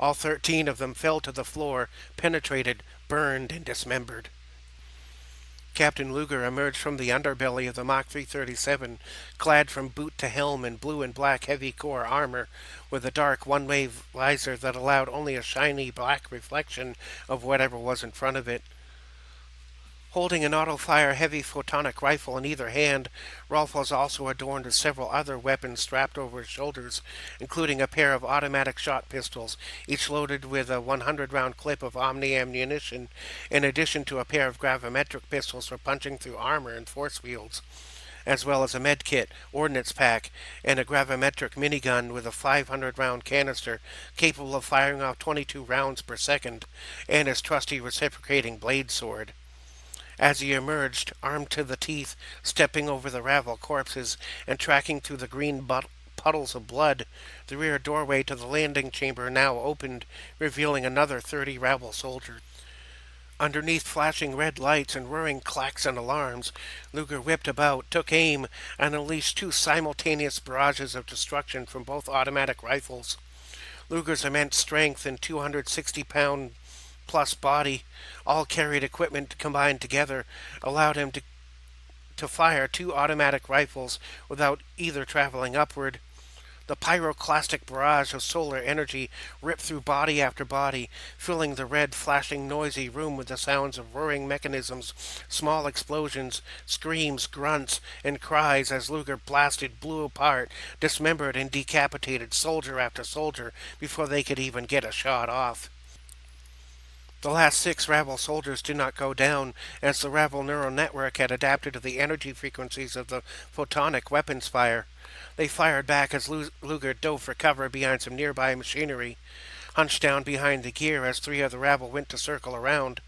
All 13 of them fell to the floor, penetrated, burned, and dismembered. Captain Luger emerged from the underbelly of the Mach 337, clad from boot to helm in blue and black heavy core armor, with a dark one-way visor that allowed only a shiny black reflection of whatever was in front of it. Holding an auto-fire heavy photonic rifle in either hand, Rolf was also adorned with several other weapons strapped over his shoulders, including a pair of automatic shot pistols, each loaded with a 100-round clip of Omninium ammunition, in addition to a pair of gravimetric pistols for punching through armor and force fields, as well as a medkit, ordnance pack, and a gravimetric minigun with a 500-round canister capable of firing off 22 rounds per second, and his trusty reciprocating blade sword. As he emerged, armed to the teeth, stepping over the rabble corpses and tracking through the green puddles of blood, the rear doorway to the landing chamber now opened, revealing another 30 rabble soldiers. Underneath flashing red lights and whirring clacks and alarms, Luger whipped about, took aim, and unleashed 2 simultaneous barrages of destruction from both automatic rifles. Luger's immense strength and 260-pound plus body, all carried equipment combined together, allowed him to fire 2 automatic rifles without either traveling upward. The pyroclastic barrage of solar energy ripped through body after body, filling the red, flashing, noisy room with the sounds of whirring mechanisms, small explosions, screams, grunts, and cries as Luger blasted, blew apart, dismembered, and decapitated soldier after soldier before they could even get a shot off. The last 6 rabble soldiers did not go down, as the rabble neural network had adapted to the energy frequencies of the photonic weapons fire. They fired back as Luger dove for cover behind some nearby machinery, hunched down behind the gear as 3 of the rabble went to circle around.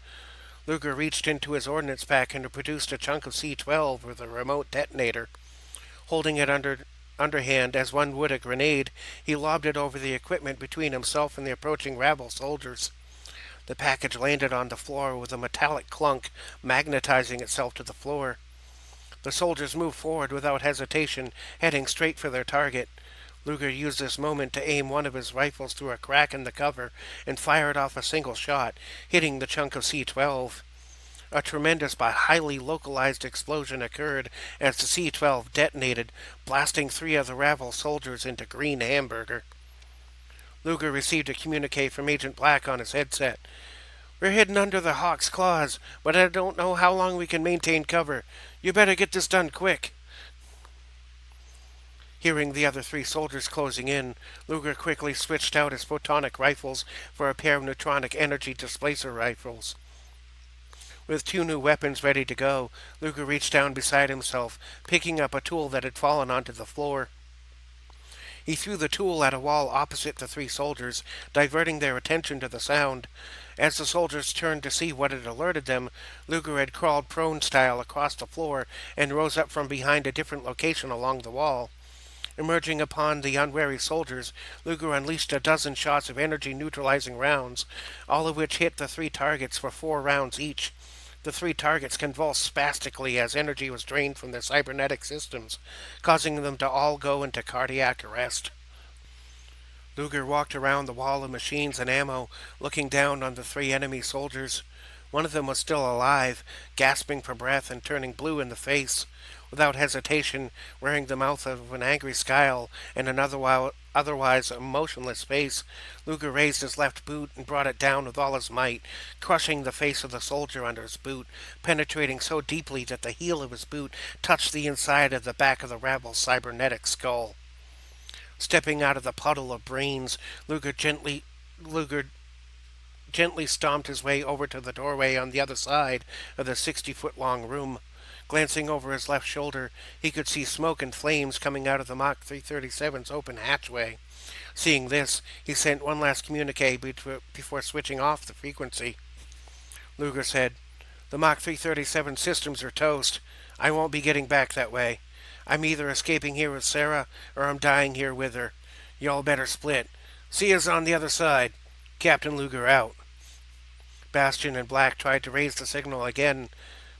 Luger reached into his ordnance pack and produced a chunk of C-12 with a remote detonator. Holding it underhand as one would a grenade, he lobbed it over the equipment between himself and the approaching rabble soldiers. The package landed on the floor with a metallic clunk, magnetizing itself to the floor. The soldiers moved forward without hesitation, heading straight for their target. Luger used this moment to aim one of his rifles through a crack in the cover and fired off a single shot, hitting the chunk of C-12. A tremendous but highly localized explosion occurred as the C-12 detonated, blasting three of the Ravel soldiers into green hamburger. Luger received a communique from Agent Black on his headset. "We're hidden under the Hawk's claws, but I don't know how long we can maintain cover. You better get this done quick." Hearing the other three soldiers closing in, Luger quickly switched out his photonic rifles for a pair of neutronic energy displacer rifles. With two new weapons ready to go, Luger reached down beside himself, picking up a tool that had fallen onto the floor. He threw the tool at a wall opposite the three soldiers, diverting their attention to the sound. As the soldiers turned to see what had alerted them, Luger had crawled prone-style across the floor and rose up from behind a different location along the wall. Emerging upon the unwary soldiers, Luger unleashed a dozen shots of energy-neutralizing rounds, all of which hit the three targets for 4 rounds each. The three targets convulsed spastically as energy was drained from their cybernetic systems, causing them to all go into cardiac arrest. Luger walked around the wall of machines and ammo, looking down on the three enemy soldiers. One of them was still alive, gasping for breath and turning blue in the face. Without hesitation, wearing the mouth of an angry scowl and an otherwise emotionless face, Luger raised his left boot and brought it down with all his might, crushing the face of the soldier under his boot, penetrating so deeply that the heel of his boot touched the inside of the back of the rebel's cybernetic skull. Stepping out of the puddle of brains, Luger gently stomped his way over to the doorway on the other side of the 60-foot-long room. Glancing over his left shoulder, he could see smoke and flames coming out of the Mach 337's open hatchway. Seeing this, he sent one last communique before switching off the frequency. Luger said, "The Mach 337 systems are toast. I won't be getting back that way. I'm either escaping here with Sarah, or I'm dying here with her. Y'all better split. See us on the other side. Captain Luger out." Bastion and Black tried to raise the signal again,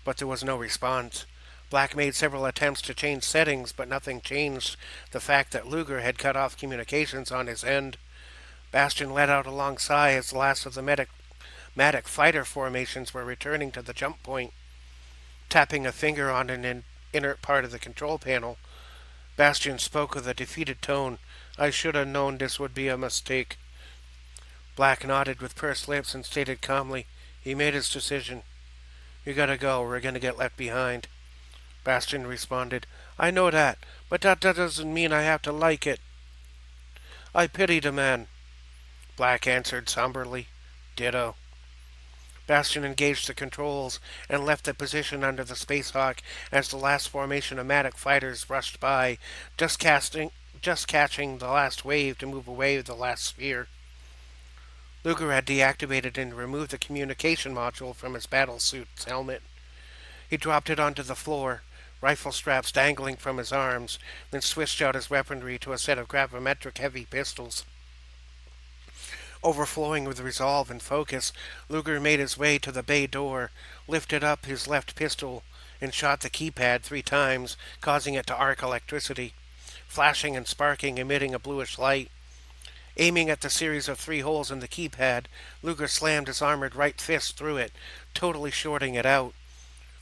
but there was no response. Black made several attempts to change settings, but nothing changed the fact that Luger had cut off communications on his end. Bastion let out a long sigh as the last of the Matic fighter formations were returning to the jump point. Tapping a finger on an inert part of the control panel, Bastion spoke with a defeated tone. "I should have known this would be a mistake." Black nodded with pursed lips and stated calmly, "He made his decision. You gotta go, we're gonna get left behind." Bastion responded, "I know that, but that doesn't mean I have to like it. I pity the man." Black answered somberly, "Ditto." Bastion engaged the controls and left the position under the Space Hawk as the last formation of Matic fighters rushed by, just catching the last wave to move away with the last sphere. Luger had deactivated and removed the communication module from his battlesuit's helmet. He dropped it onto the floor, rifle straps dangling from his arms, then switched out his weaponry to a set of gravimetric heavy pistols. Overflowing with resolve and focus, Luger made his way to the bay door, lifted up his left pistol, and shot the keypad 3 times, causing it to arc electricity, flashing and sparking, emitting a bluish light. Aiming at the series of 3 holes in the keypad, Luger slammed his armored right fist through it, totally shorting it out.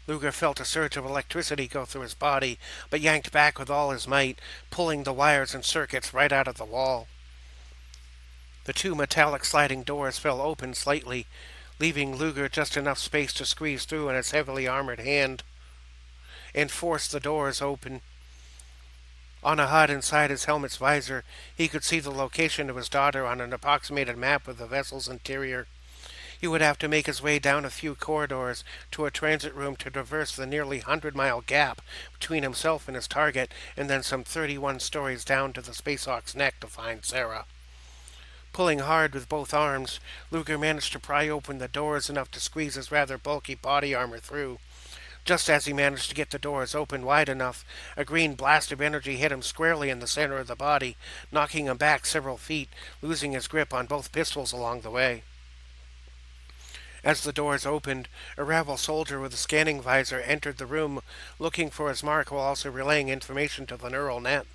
Luger felt a surge of electricity go through his body, but yanked back with all his might, pulling the wires and circuits right out of the wall. The 2 metallic sliding doors fell open slightly, leaving Luger just enough space to squeeze through in his heavily armored hand, and force the doors open. On a HUD inside his helmet's visor, he could see the location of his daughter on an approximated map of the vessel's interior. He would have to make his way down a few corridors to a transit room to traverse the nearly 100-mile gap between himself and his target, and then some 31 stories down to the Spacehawk's neck to find Sarah. Pulling hard with both arms, Luger managed to pry open the doors enough to squeeze his rather bulky body armor through. Just as he managed to get the doors open wide enough, a green blast of energy hit him squarely in the center of the body, knocking him back several feet, losing his grip on both pistols along the way. As the doors opened, a Ravel soldier with a scanning visor entered the room, looking for his mark while also relaying information to the neural net.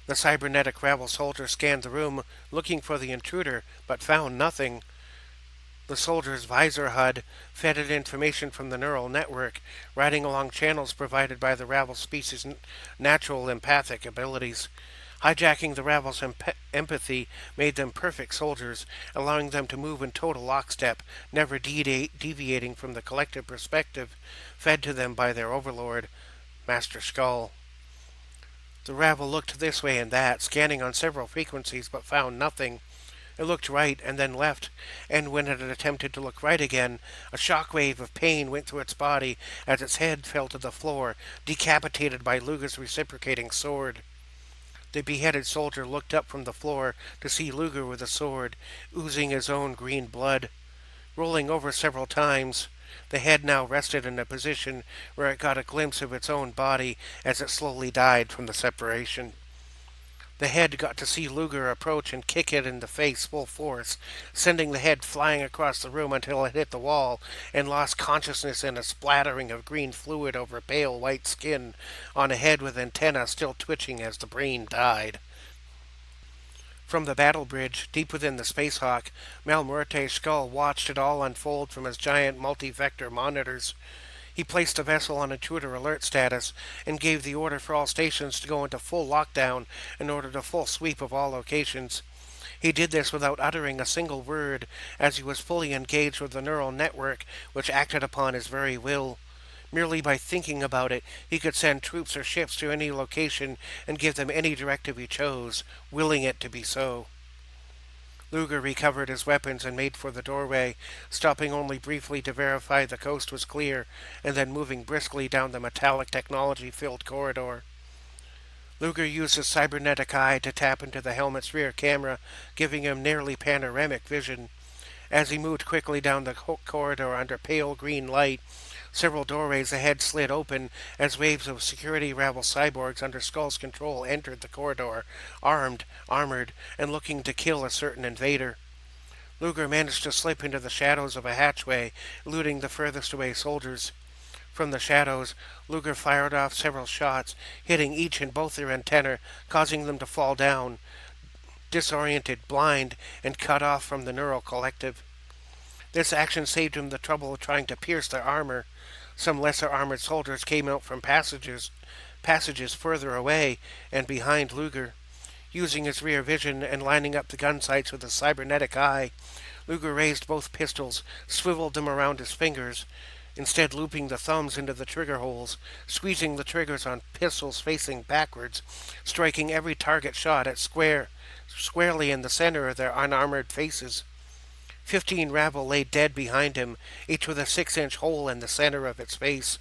The cybernetic rebel soldier scanned the room, looking for the intruder, but found nothing. The soldier's visor HUD fed it information from the neural network, riding along channels provided by the rabble species' natural empathic abilities. Hijacking the rabble's empathy made them perfect soldiers, allowing them to move in total lockstep, never deviating from the collective perspective fed to them by their overlord, Master Skull. The rabble looked this way and that, scanning on several frequencies, but found nothing. It looked right and then left, and when it attempted to look right again, a shock wave of pain went through its body as its head fell to the floor, decapitated by Luger's reciprocating sword. The beheaded soldier looked up from the floor to see Luger with a sword, oozing his own green blood. Rolling over several times, the head now rested in a position where it got a glimpse of its own body as it slowly died from the separation. The head got to see Luger approach and kick it in the face full force, sending the head flying across the room until it hit the wall and lost consciousness in a splattering of green fluid over pale white skin on a head with antennae still twitching as the brain died. From the battle bridge, deep within the Space Hawk, Malmuerte's skull watched it all unfold from his giant multi-vector monitors. He placed the vessel on intruder alert status and gave the order for all stations to go into full lockdown and ordered a full sweep of all locations. He did this without uttering a single word, as he was fully engaged with the neural network which acted upon his very will. Merely by thinking about it, he could send troops or ships to any location and give them any directive he chose, willing it to be so. Luger recovered his weapons and made for the doorway, stopping only briefly to verify the coast was clear, and then moving briskly down the metallic technology-filled corridor. Luger used his cybernetic eye to tap into the helmet's rear camera, giving him nearly panoramic vision. As he moved quickly down the corridor under pale green light, several doorways ahead slid open as waves of security rabble cyborgs under Skull's control entered the corridor, armed, armored, and looking to kill a certain invader. Luger managed to slip into the shadows of a hatchway, eluding the furthest away soldiers. From the shadows, Luger fired off several shots, hitting each in both their antennae, causing them to fall down, disoriented, blind, and cut off from the neural collective. This action saved him the trouble of trying to pierce their armor. Some lesser armored soldiers came out from passages further away and behind Luger. Using his rear vision and lining up the gun sights with a cybernetic eye, Luger raised both pistols, swiveled them around his fingers, instead looping the thumbs into the trigger holes, squeezing the triggers on pistols facing backwards, striking every target shot at squarely in the center of their unarmored faces. 15 rabble lay dead behind him, each with a 6-inch hole in the center of its face.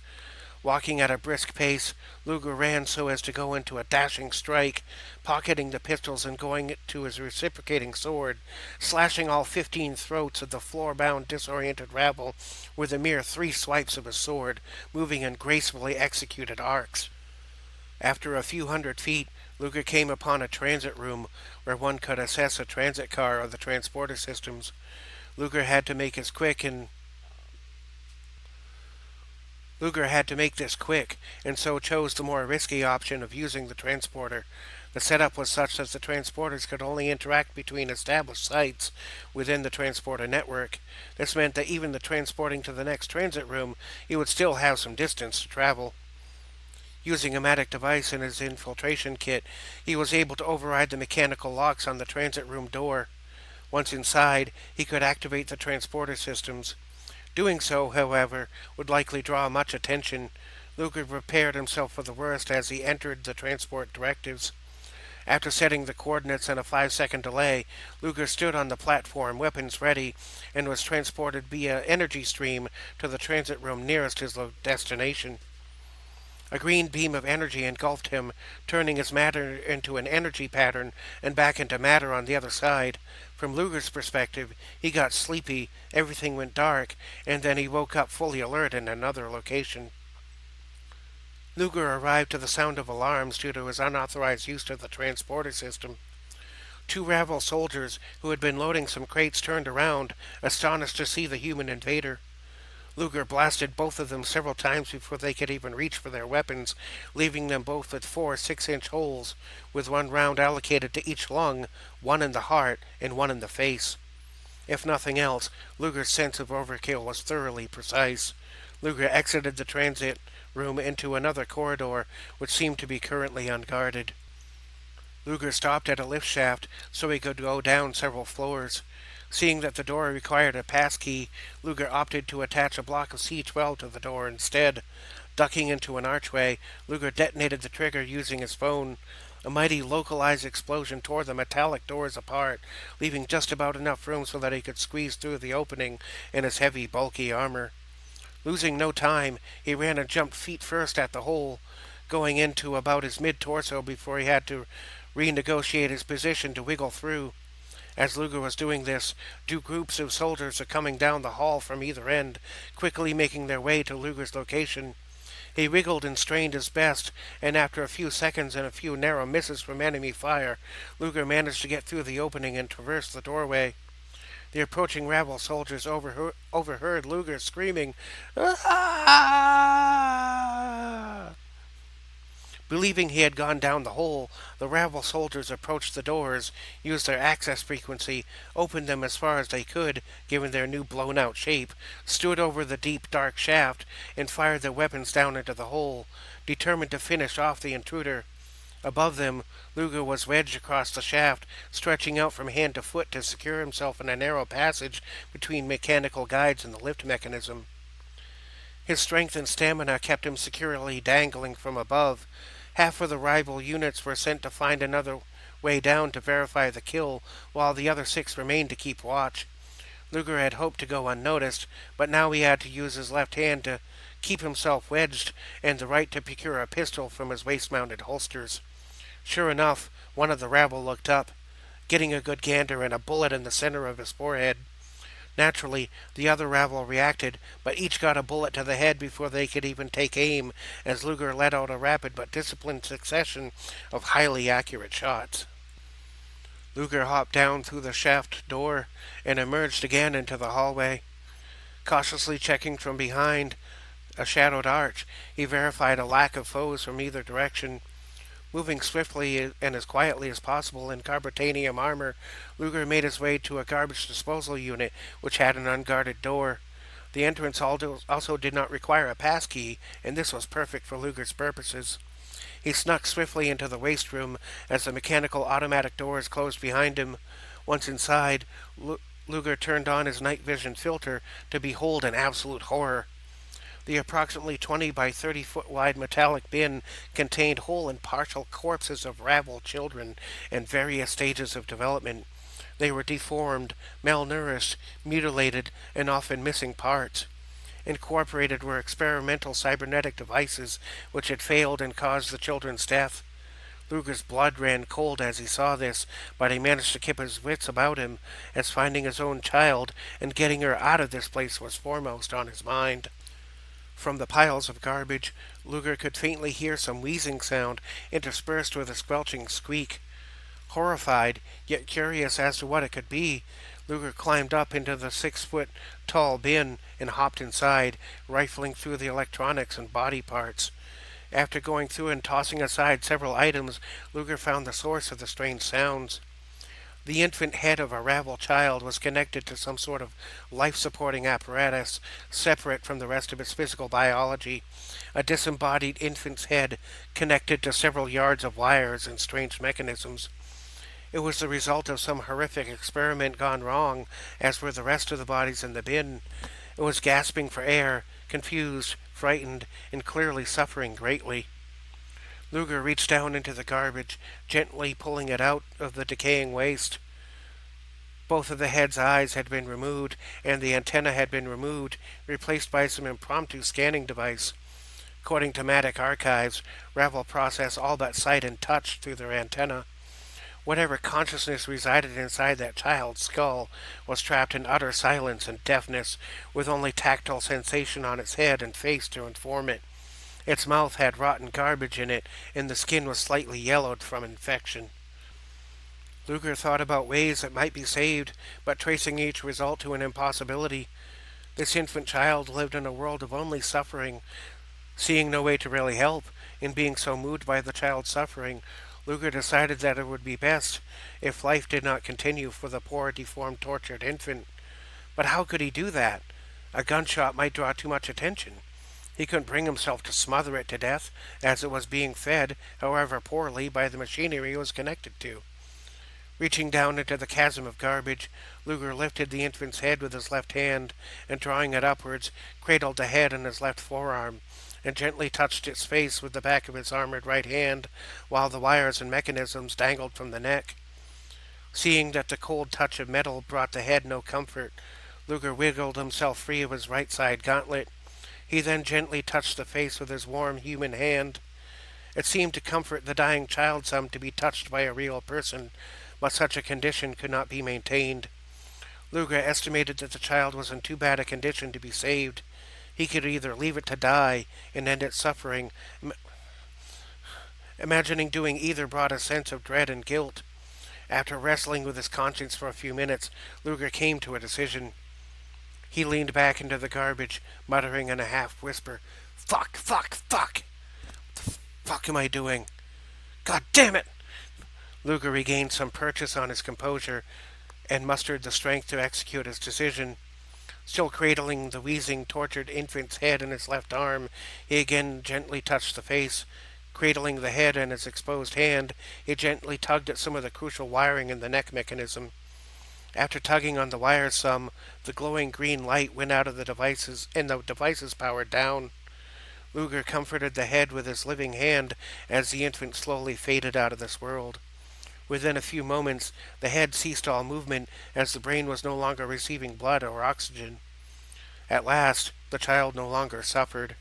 Walking at a brisk pace, Luger ran so as to go into a dashing strike, pocketing the pistols and going to his reciprocating sword, slashing all 15 throats of the floor-bound, disoriented rabble with a mere 3 swipes of his sword, moving in gracefully executed arcs. After a few hundred feet, Luger came upon a transit room where one could assess a transit car or the transporter systems. Luger had to make this quick, and so chose the more risky option of using the transporter. The setup was such that the transporters could only interact between established sites within the transporter network. This meant that even the transporting to the next transit room, he would still have some distance to travel. Using a Matic device in his infiltration kit, he was able to override the mechanical locks on the transit room door. Once inside, he could activate the transporter systems. Doing so, however, would likely draw much attention. Luger prepared himself for the worst as he entered the transport directives. After setting the coordinates and a 5-second delay, Luger stood on the platform, weapons ready, and was transported via energy stream to the transit room nearest his destination. A green beam of energy engulfed him, turning his matter into an energy pattern and back into matter on the other side. From Luger's perspective, he got sleepy, everything went dark, and then he woke up fully alert in another location. Luger arrived to the sound of alarms due to his unauthorized use of the transporter system. 2 rabble soldiers who had been loading some crates turned around, astonished to see the human invader. Luger blasted both of them several times before they could even reach for their weapons, leaving them both with 4 6-inch holes, with one round allocated to each lung, one in the heart and one in the face. If nothing else, Luger's sense of overkill was thoroughly precise. Luger exited the transit room into another corridor, which seemed to be currently unguarded. Luger stopped at a lift shaft so he could go down several floors. Seeing that the door required a passkey, Luger opted to attach a block of C-12 to the door instead. Ducking into an archway, Luger detonated the trigger using his phone. A mighty localized explosion tore the metallic doors apart, leaving just about enough room so that he could squeeze through the opening in his heavy, bulky armor. Losing no time, he ran and jumped feet first at the hole, going into about his mid-torso before he had to renegotiate his position to wiggle through. As Luger was doing this, 2 groups of soldiers were coming down the hall from either end, quickly making their way to Luger's location. He wriggled and strained his best, and after a few seconds and a few narrow misses from enemy fire, Luger managed to get through the opening and traverse the doorway. The approaching rabble soldiers overheard Luger screaming, "Ah!" Believing he had gone down the hole, the rabble soldiers approached the doors, used their access frequency, opened them as far as they could, given their new blown-out shape, stood over the deep, dark shaft, and fired their weapons down into the hole, determined to finish off the intruder. Above them, Luger was wedged across the shaft, stretching out from hand to foot to secure himself in a narrow passage between mechanical guides and the lift mechanism. His strength and stamina kept him securely dangling from above. Half of the rival units were sent to find another way down to verify the kill, while the other 6 remained to keep watch. Luger had hoped to go unnoticed, but now he had to use his left hand to keep himself wedged and the right to procure a pistol from his waist-mounted holsters. Sure enough, one of the rabble looked up, getting a good gander and a bullet in the center of his forehead. Naturally, the other rabble reacted, but each got a bullet to the head before they could even take aim, as Luger let out a rapid but disciplined succession of highly accurate shots. Luger hopped down through the shaft door and emerged again into the hallway. Cautiously checking from behind a shadowed arch, he verified a lack of foes from either direction. Moving swiftly and as quietly as possible in carbotanium armor, Luger made his way to a garbage disposal unit which had an unguarded door. The entrance also did not require a passkey, and this was perfect for Luger's purposes. He snuck swiftly into the waste room as the mechanical automatic doors closed behind him. Once inside, Luger turned on his night vision filter to behold an absolute horror. The approximately 20 by 30 foot wide metallic bin contained whole and partial corpses of rabble children in various stages of development. They were deformed, malnourished, mutilated, and often missing parts. Incorporated were experimental cybernetic devices which had failed and caused the children's death. Luger's blood ran cold as he saw this, but he managed to keep his wits about him, as finding his own child and getting her out of this place was foremost on his mind. From the piles of garbage, Luger could faintly hear some wheezing sound interspersed with a squelching squeak. Horrified, yet curious as to what it could be, Luger climbed up into the 6-foot-tall bin and hopped inside, rifling through the electronics and body parts. After going through and tossing aside several items, Luger found the source of the strange sounds. The infant head of a rabble child was connected to some sort of life-supporting apparatus, separate from the rest of its physical biology. A disembodied infant's head connected to several yards of wires and strange mechanisms. It was the result of some horrific experiment gone wrong, as were the rest of the bodies in the bin. It was gasping for air, confused, frightened, and clearly suffering greatly. Luger reached down into the garbage, gently pulling it out of the decaying waste. Both of the head's eyes had been removed, and the antenna had been removed, replaced by some impromptu scanning device. According to Matic archives, Ravel process all but sight and touch through their antenna. Whatever consciousness resided inside that child's skull was trapped in utter silence and deafness, with only tactile sensation on its head and face to inform it. Its mouth had rotten garbage in it, and the skin was slightly yellowed from infection. Luger thought about ways that might be saved, but tracing each result to an impossibility. This infant child lived in a world of only suffering, seeing no way to really help. In being so moved by the child's suffering, Luger decided that it would be best if life did not continue for the poor, deformed, tortured infant. But how could he do that? A gunshot might draw too much attention. He couldn't bring himself to smother it to death as it was being fed, however poorly, by the machinery it was connected to. Reaching down into the chasm of garbage, Luger lifted the infant's head with his left hand and, drawing it upwards, cradled the head in his left forearm and gently touched its face with the back of his armored right hand while the wires and mechanisms dangled from the neck. Seeing that the cold touch of metal brought the head no comfort, Luger wiggled himself free of his right side gauntlet. He then gently touched the face with his warm human hand. It seemed to comfort the dying child some to be touched by a real person, but such a condition could not be maintained. Luger estimated that the child was in too bad a condition to be saved. He could either leave it to die and end its suffering. Imagining doing either brought a sense of dread and guilt. After wrestling with his conscience for a few minutes, Luger came to a decision. He leaned back into the garbage, muttering in a half-whisper, "Fuck, fuck, fuck! What the fuck am I doing? God damn it!" Luger regained some purchase on his composure and mustered the strength to execute his decision. Still cradling the wheezing, tortured infant's head in his left arm, he again gently touched the face. Cradling the head in his exposed hand, he gently tugged at some of the crucial wiring in the neck mechanism. After tugging on the wires some, the glowing green light went out of the devices, and the devices powered down. Luger comforted the head with his living hand as the infant slowly faded out of this world. Within a few moments, the head ceased all movement as the brain was no longer receiving blood or oxygen. At last, the child no longer suffered.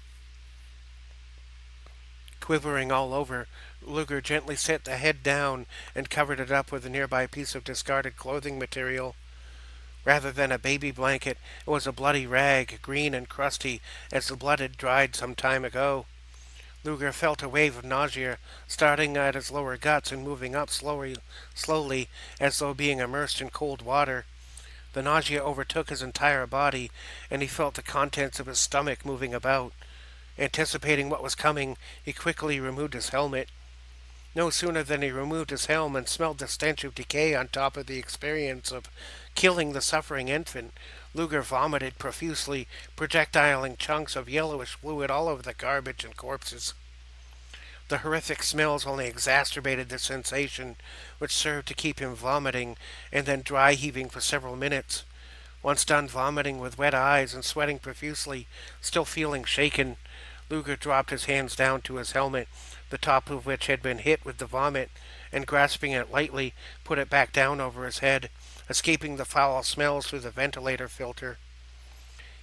Quivering all over, Luger gently set the head down and covered it up with a nearby piece of discarded clothing material. Rather than a baby blanket, it was a bloody rag, green and crusty, as the blood had dried some time ago. Luger felt a wave of nausea, starting at his lower guts and moving up slowly, as though being immersed in cold water. The nausea overtook his entire body, and he felt the contents of his stomach moving about. Anticipating what was coming, he quickly removed his helmet. No sooner than he removed his helm and smelled the stench of decay on top of the experience of killing the suffering infant, Luger vomited profusely, projectiling chunks of yellowish fluid all over the garbage and corpses. The horrific smells only exacerbated the sensation, which served to keep him vomiting and then dry heaving for several minutes. Once done vomiting with wet eyes and sweating profusely, still feeling shaken, Luger dropped his hands down to his helmet, the top of which had been hit with the vomit, and grasping it lightly, put it back down over his head, escaping the foul smells through the ventilator filter.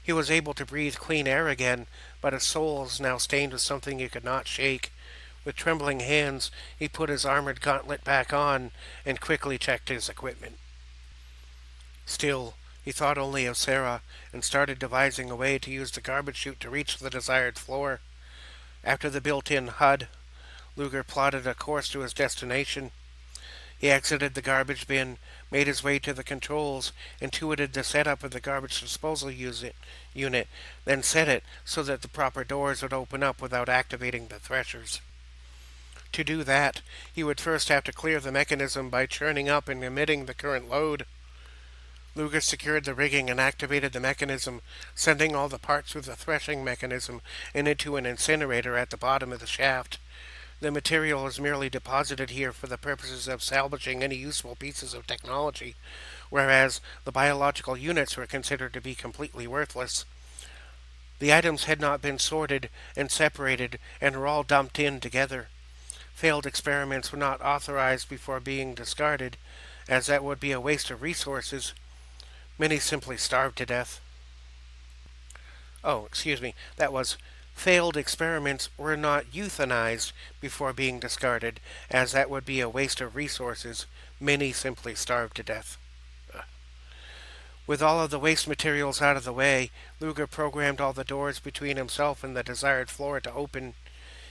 He was able to breathe clean air again, but his soul was now stained with something he could not shake. With trembling hands, he put his armored gauntlet back on and quickly checked his equipment. Still, he thought only of Sarah and started devising a way to use the garbage chute to reach the desired floor. After the built-in HUD, Luger plotted a course to his destination. He exited the garbage bin, made his way to the controls, intuited the setup of the garbage disposal unit, then set it so that the proper doors would open up without activating the threshers. To do that, he would first have to clear the mechanism by churning up and emitting the current load. Luger secured the rigging and activated the mechanism, sending all the parts through the threshing mechanism and into an incinerator at the bottom of the shaft. The material was merely deposited here for the purposes of salvaging any useful pieces of technology, whereas the biological units were considered to be completely worthless. The items had not been sorted and separated and were all dumped in together. Failed experiments were not authorized before being discarded, as that would be a waste of resources. Many simply starved to death. That was, failed experiments were not euthanized before being discarded, as that would be a waste of resources. Many simply starved to death. With all of the waste materials out of the way, Luger programmed all the doors between himself and the desired floor to open.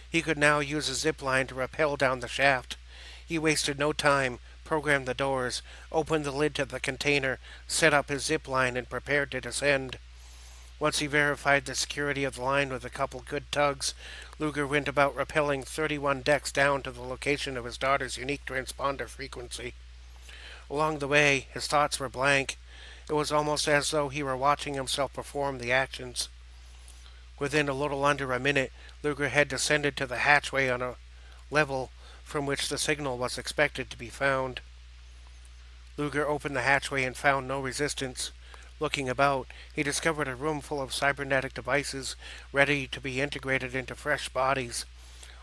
He could now use a zip line to rappel down the shaft. He wasted no time, programmed the doors, opened the lid to the container, set up his zip line, and prepared to descend. Once he verified the security of the line with a couple good tugs, Luger went about rappelling 31 decks down to the location of his daughter's unique transponder frequency. Along the way, his thoughts were blank. It was almost as though he were watching himself perform the actions. Within a little under a minute, Luger had descended to the hatchway on a level from which the signal was expected to be found. Luger opened the hatchway and found no resistance. Looking about, he discovered a room full of cybernetic devices ready to be integrated into fresh bodies.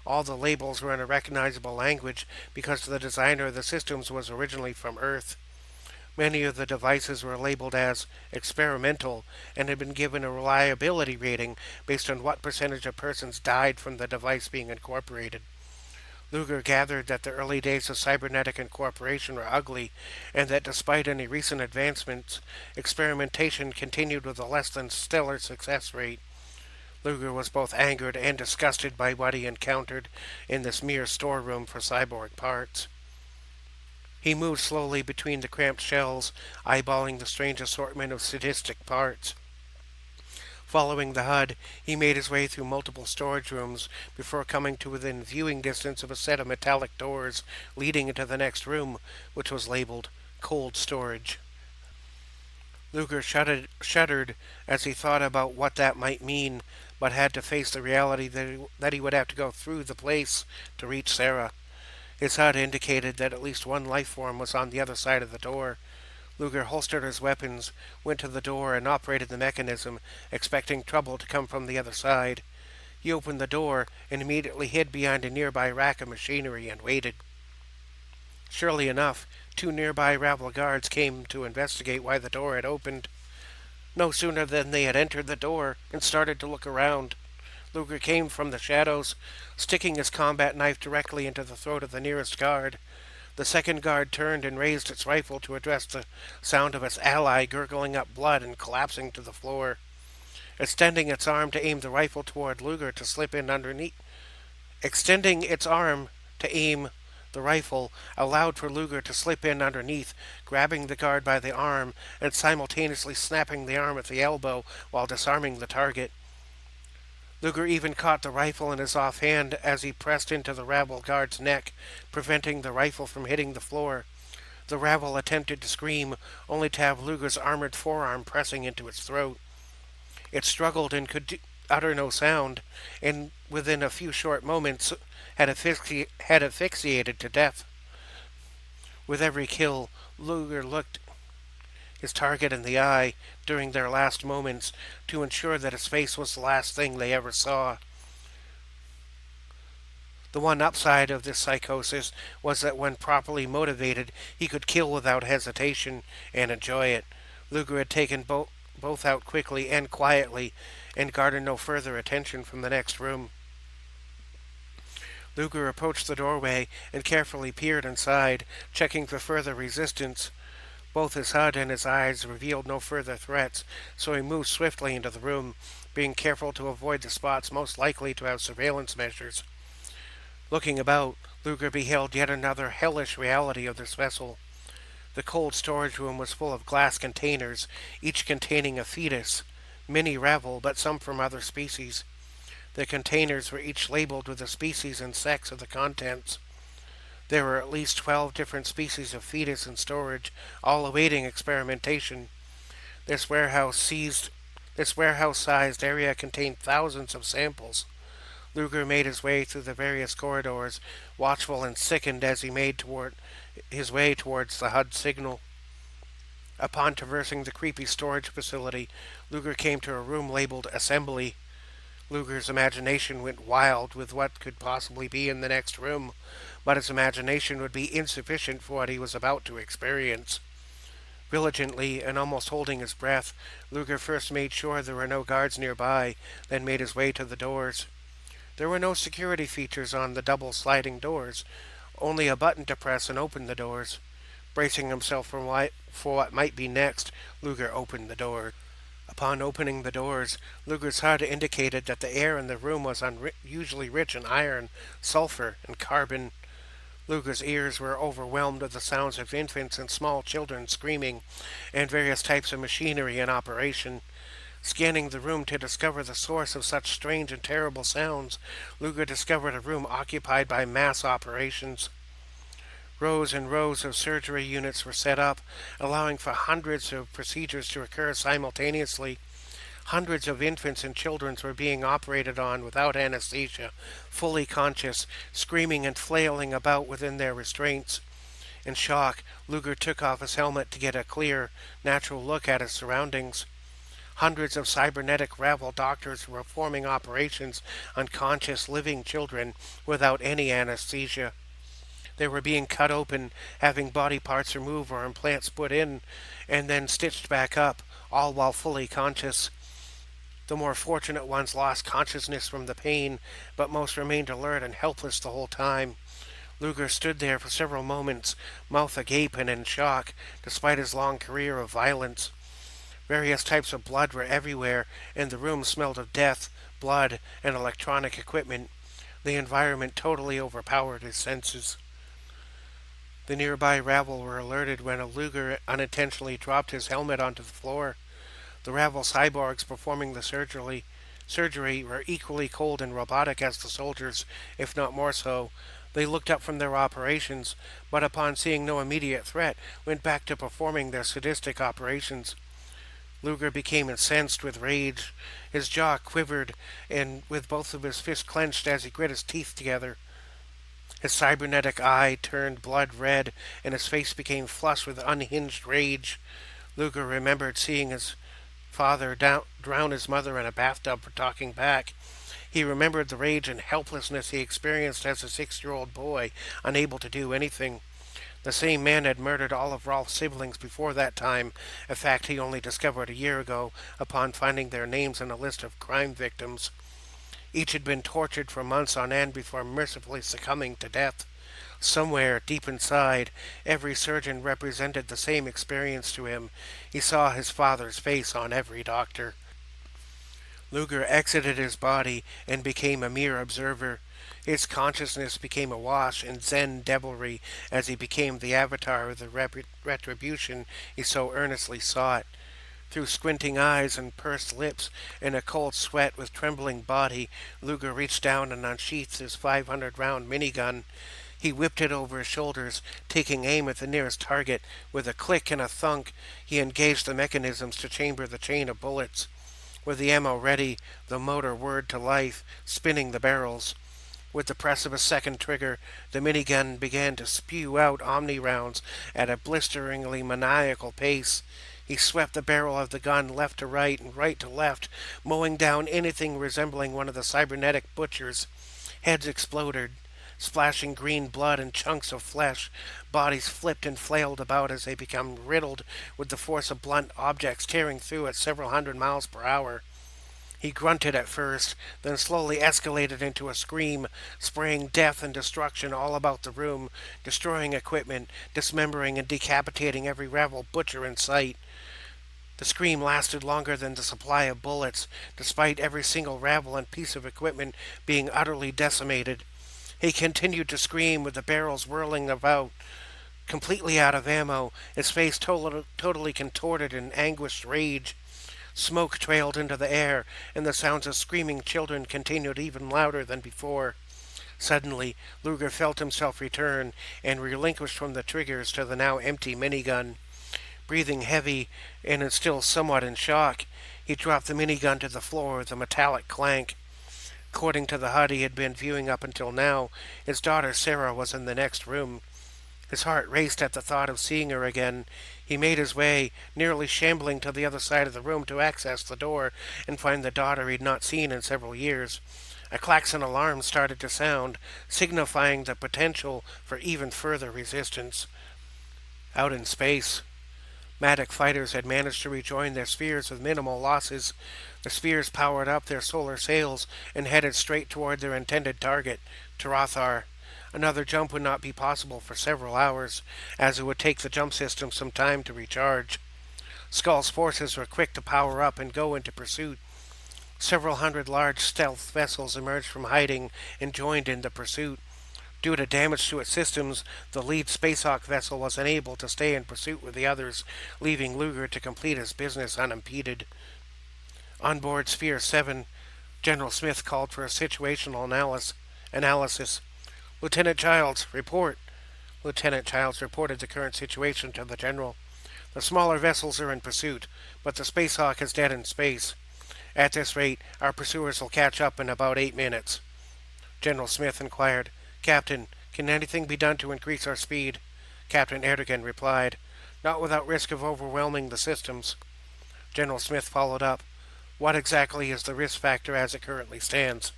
All the labels were in a recognizable language because the designer of the systems was originally from Earth. Many of the devices were labeled as experimental and had been given a reliability rating based on what percentage of persons died from the device being incorporated. Luger gathered that the early days of cybernetic incorporation were ugly, and that despite any recent advancements, experimentation continued with a less than stellar success rate. Luger was both angered and disgusted by what he encountered in this mere storeroom for cyborg parts. He moved slowly between the cramped shelves, eyeballing the strange assortment of sadistic parts. Following the HUD, he made his way through multiple storage rooms before coming to within viewing distance of a set of metallic doors leading into the next room, which was labeled Cold Storage. Luger shuddered as he thought about what that might mean, but had to face the reality that he would have to go through the place to reach Sarah. His HUD indicated that at least one life form was on the other side of the door. Luger holstered his weapons, went to the door, and operated the mechanism, expecting trouble to come from the other side. He opened the door and immediately hid behind a nearby rack of machinery and waited. Surely enough, two nearby rabble guards came to investigate why the door had opened. No sooner than they had entered the door and started to look around, Luger came from the shadows, sticking his combat knife directly into the throat of the nearest guard. The second guard turned and raised its rifle to address the sound of its ally gurgling up blood and collapsing to the floor. Extending its arm to aim the rifle toward Luger to slip in underneath. Extending its arm to aim the rifle allowed for Luger to slip in underneath, grabbing the guard by the arm and simultaneously snapping the arm at the elbow while disarming the target. Luger even caught the rifle in his offhand as he pressed into the rabble guard's neck, preventing the rifle from hitting the floor. The rabble attempted to scream, only to have Luger's armored forearm pressing into its throat. It struggled and could utter no sound, and within a few short moments had asphyxiated to death. With every kill, Luger looked his target in the eye during their last moments to ensure that his face was the last thing they ever saw. The one upside of this psychosis was that when properly motivated, he could kill without hesitation and enjoy it. Luger had taken both out quickly and quietly and garnered no further attention from the next room. Luger approached the doorway and carefully peered inside, checking for further resistance. Both his HUD and his eyes revealed no further threats, so he moved swiftly into the room, being careful to avoid the spots most likely to have surveillance measures. Looking about, Luger beheld yet another hellish reality of this vessel. The cold storage room was full of glass containers, each containing a fetus, many Ravel, but some from other species. The containers were each labeled with the species and sex of the contents. There were at least 12 different species of fetus in storage, all awaiting experimentation. This warehouse-sized area contained thousands of samples. Luger made his way through the various corridors, watchful and sickened as he made his way towards the HUD signal. Upon traversing the creepy storage facility, Luger came to a room labeled Assembly. Luger's imagination went wild with what could possibly be in the next room, but his imagination would be insufficient for what he was about to experience. Vigilantly, and almost holding his breath, Luger first made sure there were no guards nearby, then made his way to the doors. There were no security features on the double sliding doors, only a button to press and open the doors. Bracing himself for what might be next, Luger opened the door. Upon opening the doors, Luger's HUD indicated that the air in the room was unusually rich in iron, sulfur, and carbon. Luger's ears were overwhelmed with the sounds of infants and small children screaming, and various types of machinery in operation. Scanning the room to discover the source of such strange and terrible sounds, Luger discovered a room occupied by mass operations. Rows and rows of surgery units were set up, allowing for hundreds of procedures to occur simultaneously. Hundreds of infants and children were being operated on without anesthesia, fully conscious, screaming and flailing about within their restraints. In shock, Luger took off his helmet to get a clear, natural look at his surroundings. Hundreds of cybernetic rabble doctors were performing operations on conscious living children without any anesthesia. They were being cut open, having body parts removed or implants put in, and then stitched back up, all while fully conscious. The more fortunate ones lost consciousness from the pain, but most remained alert and helpless the whole time. Luger stood there for several moments, mouth agape and in shock, despite his long career of violence. Various types of blood were everywhere, and the room smelled of death, blood, and electronic equipment. The environment totally overpowered his senses. The nearby rabble were alerted when Luger unintentionally dropped his helmet onto the floor. The rabble cyborgs performing the surgery were equally cold and robotic as the soldiers, if not more so. They looked up from their operations, but upon seeing no immediate threat, went back to performing their sadistic operations. Luger became incensed with rage. His jaw quivered, and with both of his fists clenched as he grit his teeth together. His cybernetic eye turned blood red, and his face became flushed with unhinged rage. Luger remembered seeing his father drown his mother in a bathtub for talking back. He remembered the rage and helplessness he experienced as a 6-year-old boy, unable to do anything. The same man had murdered all of Rolf's siblings before that time, a fact he only discovered a year ago upon finding their names in a list of crime victims. Each had been tortured for months on end before mercifully succumbing to death. Somewhere, deep inside, every surgeon represented the same experience to him. He saw his father's face on every doctor. Luger exited his body and became a mere observer. His consciousness became awash in Zen devilry as he became the avatar of the retribution he so earnestly sought. Through squinting eyes and pursed lips and a cold sweat with trembling body, Luger reached down and unsheathed his 500-round minigun. He whipped it over his shoulders, taking aim at the nearest target. With a click and a thunk, he engaged the mechanisms to chamber the chain of bullets. With the ammo ready, the motor whirred to life, spinning the barrels. With the press of a second trigger, the minigun began to spew out Omni rounds at a blisteringly maniacal pace. He swept the barrel of the gun left to right and right to left, mowing down anything resembling one of the cybernetic butchers. Heads exploded, splashing green blood and chunks of flesh. Bodies flipped and flailed about as they became riddled with the force of blunt objects tearing through at several hundred miles per hour. He grunted at first, then slowly escalated into a scream, spraying death and destruction all about the room, destroying equipment, dismembering and decapitating every rabble butcher in sight. The scream lasted longer than the supply of bullets, despite every single rabble and piece of equipment being utterly decimated. He continued to scream with the barrels whirling about, completely out of ammo, his face totally contorted in anguished rage. Smoke trailed into the air, and the sounds of screaming children continued even louder than before. Suddenly, Luger felt himself return, and relinquished from the triggers to the now empty minigun. Breathing heavy, and still somewhat in shock, he dropped the minigun to the floor with a metallic clank. According to the HUD he had been viewing up until now, his daughter Sarah was in the next room. His heart raced at the thought of seeing her again. He made his way, nearly shambling to the other side of the room to access the door and find the daughter he'd not seen in several years. A klaxon alarm started to sound, signifying the potential for even further resistance. Out in space, Matic fighters had managed to rejoin their spheres with minimal losses. The spheres powered up their solar sails and headed straight toward their intended target, Tarathar. Another jump would not be possible for several hours, as it would take the jump system some time to recharge. Skull's forces were quick to power up and go into pursuit. Several hundred large stealth vessels emerged from hiding and joined in the pursuit. Due to damage to its systems, the lead Spacehawk vessel was unable to stay in pursuit with the others, leaving Luger to complete his business unimpeded. On board Sphere 7, General Smith called for a situational analysis. Lieutenant Childs, report. Lieutenant Childs reported the current situation to the General. The smaller vessels are in pursuit, but the Space Hawk is dead in space. At this rate, our pursuers will catch up in about 8 minutes. General Smith inquired, Captain, can anything be done to increase our speed? Captain Erdogan replied, not without risk of overwhelming the systems. General Smith followed up, what exactly is the risk factor as it currently stands?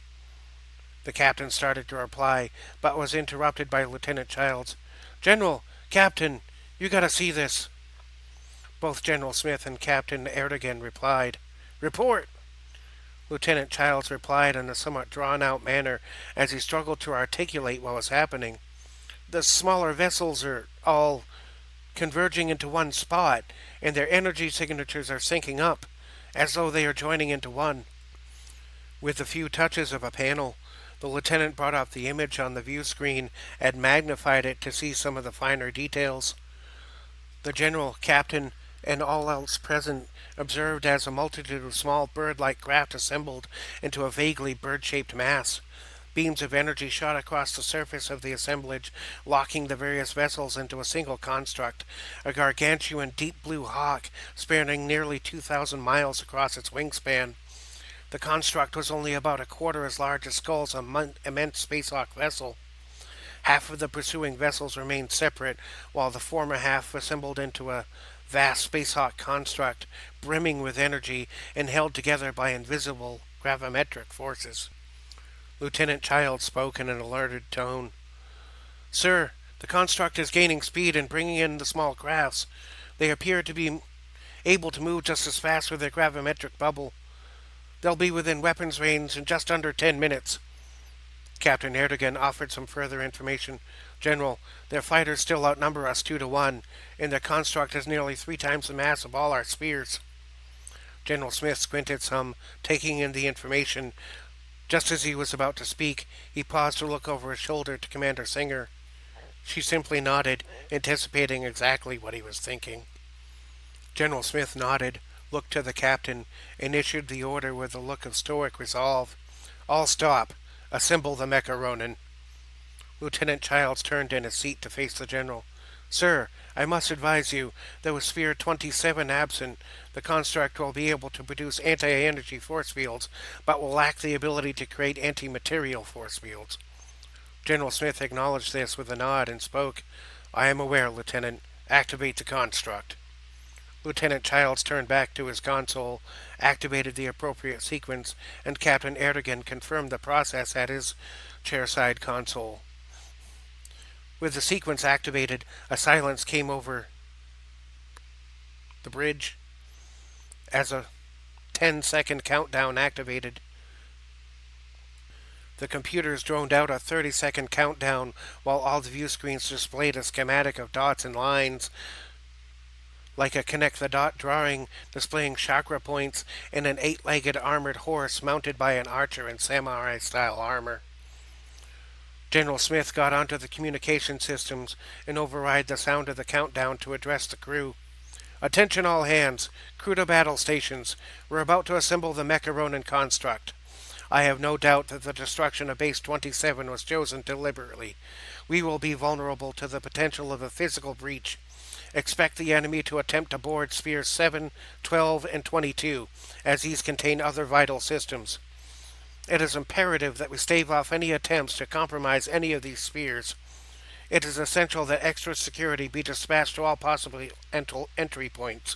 The captain started to reply, but was interrupted by Lieutenant Childs. General, Captain, you gotta see this. Both General Smith and Captain Erdogan replied, report. Lieutenant Childs replied in a somewhat drawn-out manner as he struggled to articulate what was happening. The smaller vessels are all converging into one spot, and their energy signatures are syncing up, as though they are joining into one. With a few touches of a panel, the lieutenant brought up the image on the view screen and magnified it to see some of the finer details. The general, captain, and all else present observed as a multitude of small bird-like craft assembled into a vaguely bird-shaped mass. Beams of energy shot across the surface of the assemblage, locking the various vessels into a single construct, a gargantuan deep blue hawk spanning nearly 2,000 miles across its wingspan. The construct was only about a quarter as large as Skull's immense Spacehawk vessel. Half of the pursuing vessels remained separate, while the former half assembled into a vast Spacehawk construct, brimming with energy and held together by invisible gravimetric forces. Lieutenant Childs spoke in an alerted tone. Sir, the construct is gaining speed and bringing in the small crafts. They appear to be able to move just as fast with their gravimetric bubble. They'll be within weapons range in just under 10 minutes. Captain Erdogan offered some further information. General, their fighters still outnumber us 2-1, and their construct is nearly 3 times the mass of all our spheres. General Smith squinted some, taking in the information. Just as he was about to speak, he paused to look over his shoulder to Commander Singer. She simply nodded, anticipating exactly what he was thinking. General Smith nodded, looked to the captain, and issued the order with a look of stoic resolve. All stop. Assemble the Mecha Ronin. Lieutenant Childs turned in his seat to face the general. Sir, I must advise you, there was Sphere 27 absent. The construct will be able to produce anti-energy force fields, but will lack the ability to create anti-material force fields. General Smith acknowledged this with a nod and spoke. I am aware, Lieutenant. Activate the construct. Lieutenant Childs turned back to his console, activated the appropriate sequence, and Captain Erdogan confirmed the process at his chairside console. With the sequence activated, a silence came over the bridge as a 10-second countdown activated. The computers droned out a 30-second countdown while all the view screens displayed a schematic of dots and lines, like a connect-the-dot drawing displaying chakra points and an 8-legged armored horse mounted by an archer in samurai-style armor. General Smith got onto the communication systems and override the sound of the countdown to address the crew. Attention all hands, crew to battle stations. We're about to assemble the Mecha Ronin construct. I have no doubt that the destruction of Base 27 was chosen deliberately. We will be vulnerable to the potential of a physical breach. Expect the enemy to attempt to board Spheres 7, 12, and 22, as these contain other vital systems. It is imperative that we stave off any attempts to compromise any of these spheres. It is essential that extra security be dispatched to all possible entry points.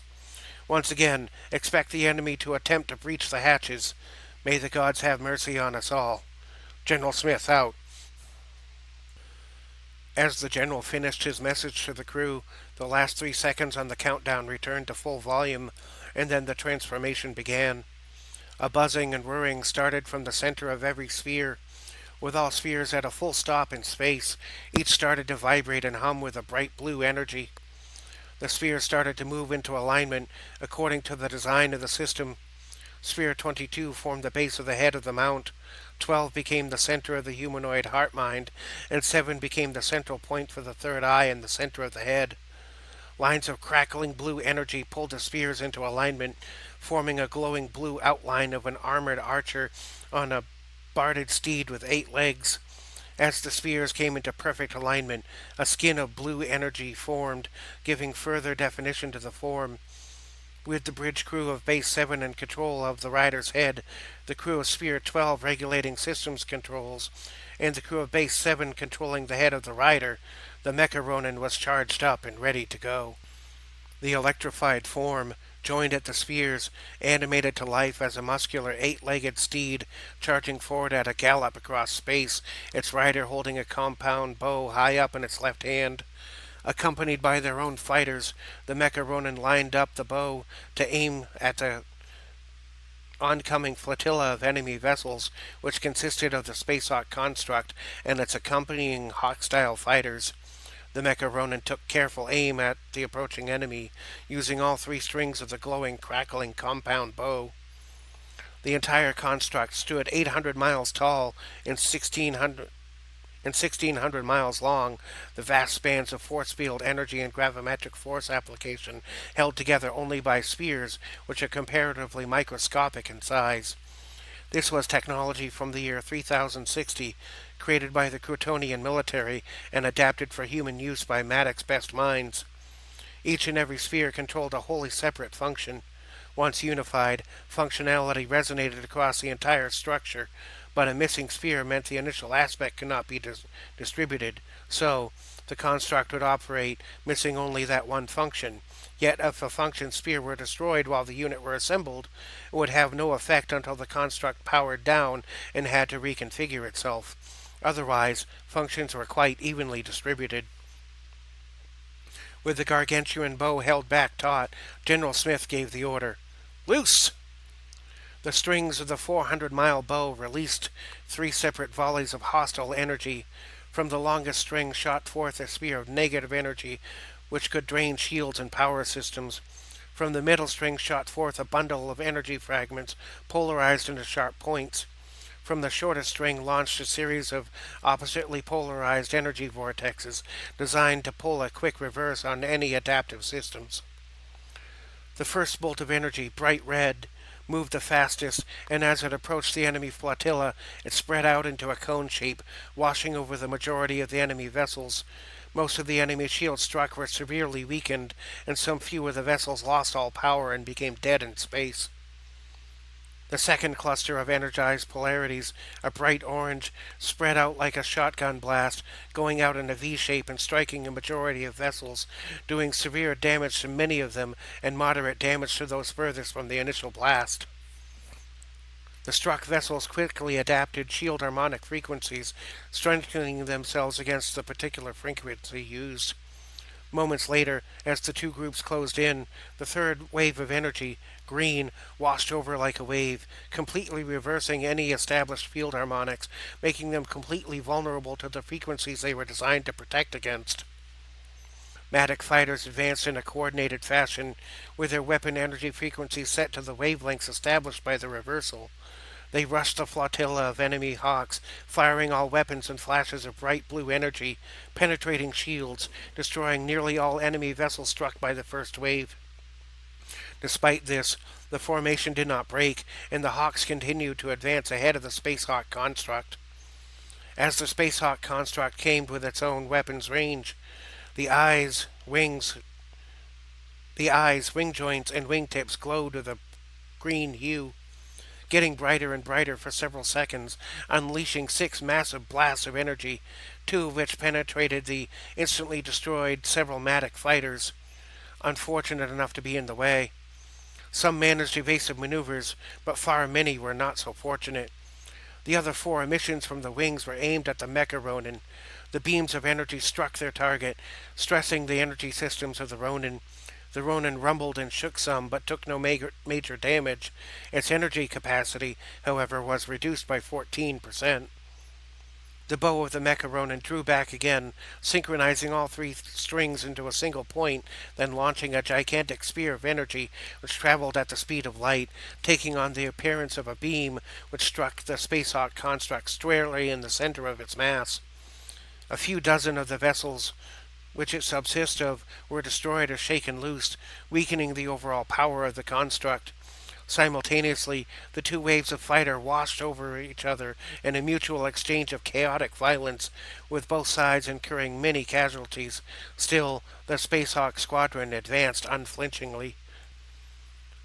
Once again, expect the enemy to attempt to breach the hatches. May the gods have mercy on us all. General Smith out. As the general finished his message to the crew, the last 3 seconds on the countdown returned to full volume, and then the transformation began. A buzzing and whirring started from the center of every sphere. With all spheres at a full stop in space, each started to vibrate and hum with a bright blue energy. The spheres started to move into alignment according to the design of the system. Sphere 22 formed the base of the head of the mount, 12 became the center of the humanoid heart-mind, and 7 became the central point for the third eye in the center of the head. Lines of crackling blue energy pulled the spheres into alignment, forming a glowing blue outline of an armored archer on a barded steed with 8 legs. As the spheres came into perfect alignment, a skin of blue energy formed, giving further definition to the form. With the bridge crew of Base 7 in control of the rider's head, the crew of Sphere 12 regulating systems controls, and the crew of Base 7 controlling the head of the rider, the Mecha Ronin was charged up and ready to go. The electrified form, joined at the spheres, animated to life as a muscular 8 legged steed charging forward at a gallop across space, its rider holding a compound bow high up in its left hand. Accompanied by their own fighters, the Mecha Ronin lined up the bow to aim at the oncoming flotilla of enemy vessels, which consisted of the Space Hawk construct and its accompanying Hawk-style fighters. The Mecha Ronin took careful aim at the approaching enemy, using all 3 strings of the glowing, crackling compound bow. The entire construct stood 800 miles tall and 1,600 miles long. The vast spans of force field energy and gravimetric force application held together only by spheres, which are comparatively microscopic in size. This was technology from the year 3060, created by the Crotonian military and adapted for human use by Maddox's best minds. Each and every sphere controlled a wholly separate function. Once unified, functionality resonated across the entire structure, but a missing sphere meant the initial aspect could not be distributed. So, the construct would operate, missing only that one function. Yet, if a function sphere were destroyed while the unit were assembled, it would have no effect until the construct powered down and had to reconfigure itself. Otherwise, functions were quite evenly distributed. With the gargantuan bow held back taut, General Smith gave the order, "Loose!" The strings of the 400-mile bow released 3 separate volleys of hostile energy. From the longest string shot forth a spear of negative energy, which could drain shields and power systems. From the middle string shot forth a bundle of energy fragments, polarized into sharp points. From the shortest string launched a series of oppositely polarized energy vortexes, designed to pull a quick reverse on any adaptive systems. The first bolt of energy, bright red, moved the fastest, and as it approached the enemy flotilla, it spread out into a cone shape, washing over the majority of the enemy vessels. Most of the enemy shields struck were severely weakened, and some few of the vessels lost all power and became dead in space. The second cluster of energized polarities, a bright orange, spread out like a shotgun blast, going out in a V shape and striking a majority of vessels, doing severe damage to many of them and moderate damage to those furthest from the initial blast. The struck vessels quickly adapted shield harmonic frequencies, strengthening themselves against the particular frequency used. Moments later, as the 2 groups closed in, the third wave of energy, green, washed over like a wave, completely reversing any established field harmonics, making them completely vulnerable to the frequencies they were designed to protect against. Matic fighters advanced in a coordinated fashion, with their weapon energy frequencies set to the wavelengths established by the reversal. They rushed the flotilla of enemy hawks, firing all weapons and flashes of bright blue energy, penetrating shields, destroying nearly all enemy vessels struck by the first wave. Despite this, the formation did not break, and the Hawks continued to advance ahead of the Space Hawk construct. As the Space Hawk construct came with its own weapons range, the eyes, wing joints, and wingtips glowed with a green hue, getting brighter and brighter for several seconds, unleashing 6 massive blasts of energy, 2 of which penetrated the instantly destroyed several Matic fighters, unfortunate enough to be in the way. Some managed evasive maneuvers, but far many were not so fortunate. The other 4 emissions from the wings were aimed at the Mecha Ronin. The beams of energy struck their target, stressing the energy systems of the Ronin. The Ronin rumbled and shook some, but took no major damage. Its energy capacity, however, was reduced by 14%. The bow of the Mecha Ronin drew back again, synchronizing all 3 strings into a single point, then launching a gigantic spear of energy which traveled at the speed of light, taking on the appearance of a beam which struck the Space Hawk construct squarely in the center of its mass. A few dozen of the vessels which it subsists of, were destroyed or shaken loose, weakening the overall power of the construct. Simultaneously, the two waves of fighter washed over each other in a mutual exchange of chaotic violence, with both sides incurring many casualties. Still, the Spacehawk squadron advanced unflinchingly.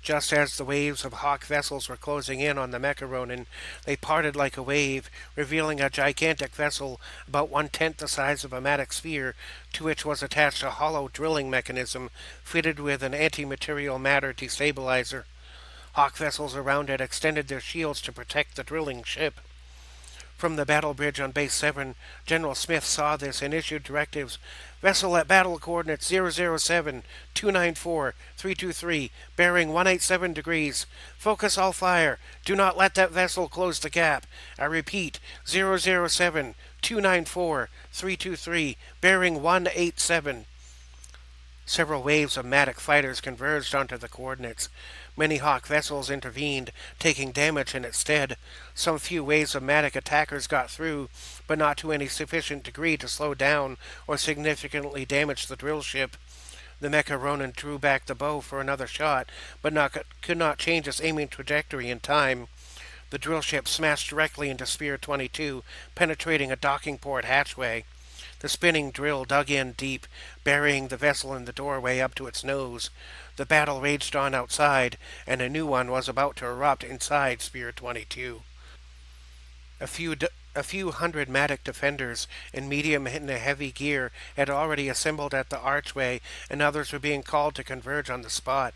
Just as the waves of Hawk vessels were closing in on the Mecha Ronin, they parted like a wave, revealing a gigantic vessel about 1/10 the size of a Matic sphere, to which was attached a hollow drilling mechanism fitted with an anti-material matter destabilizer. Hawk vessels around it extended their shields to protect the drilling ship. From the battle bridge on Base 7, General Smith saw this and issued directives. Vessel at battle coordinates 007, 294, 323, bearing 187 degrees. Focus all fire. Do not let that vessel close the gap. I repeat, 007, 294, 323, bearing 187. Several waves of Matic fighters converged onto the coordinates. Many Hawk vessels intervened, taking damage in its stead. Some few waves of Matic attackers got through, but not to any sufficient degree to slow down or significantly damage the drill ship. The Mecha Ronin drew back the bow for another shot, but could not change its aiming trajectory in time. The drill ship smashed directly into Sphere 22, penetrating a docking port hatchway. The spinning drill dug in deep, burying the vessel in the doorway up to its nose. The battle raged on outside, and a new one was about to erupt inside Sphere 22. A few hundred Matic defenders in medium and heavy gear had already assembled at the archway, and others were being called to converge on the spot.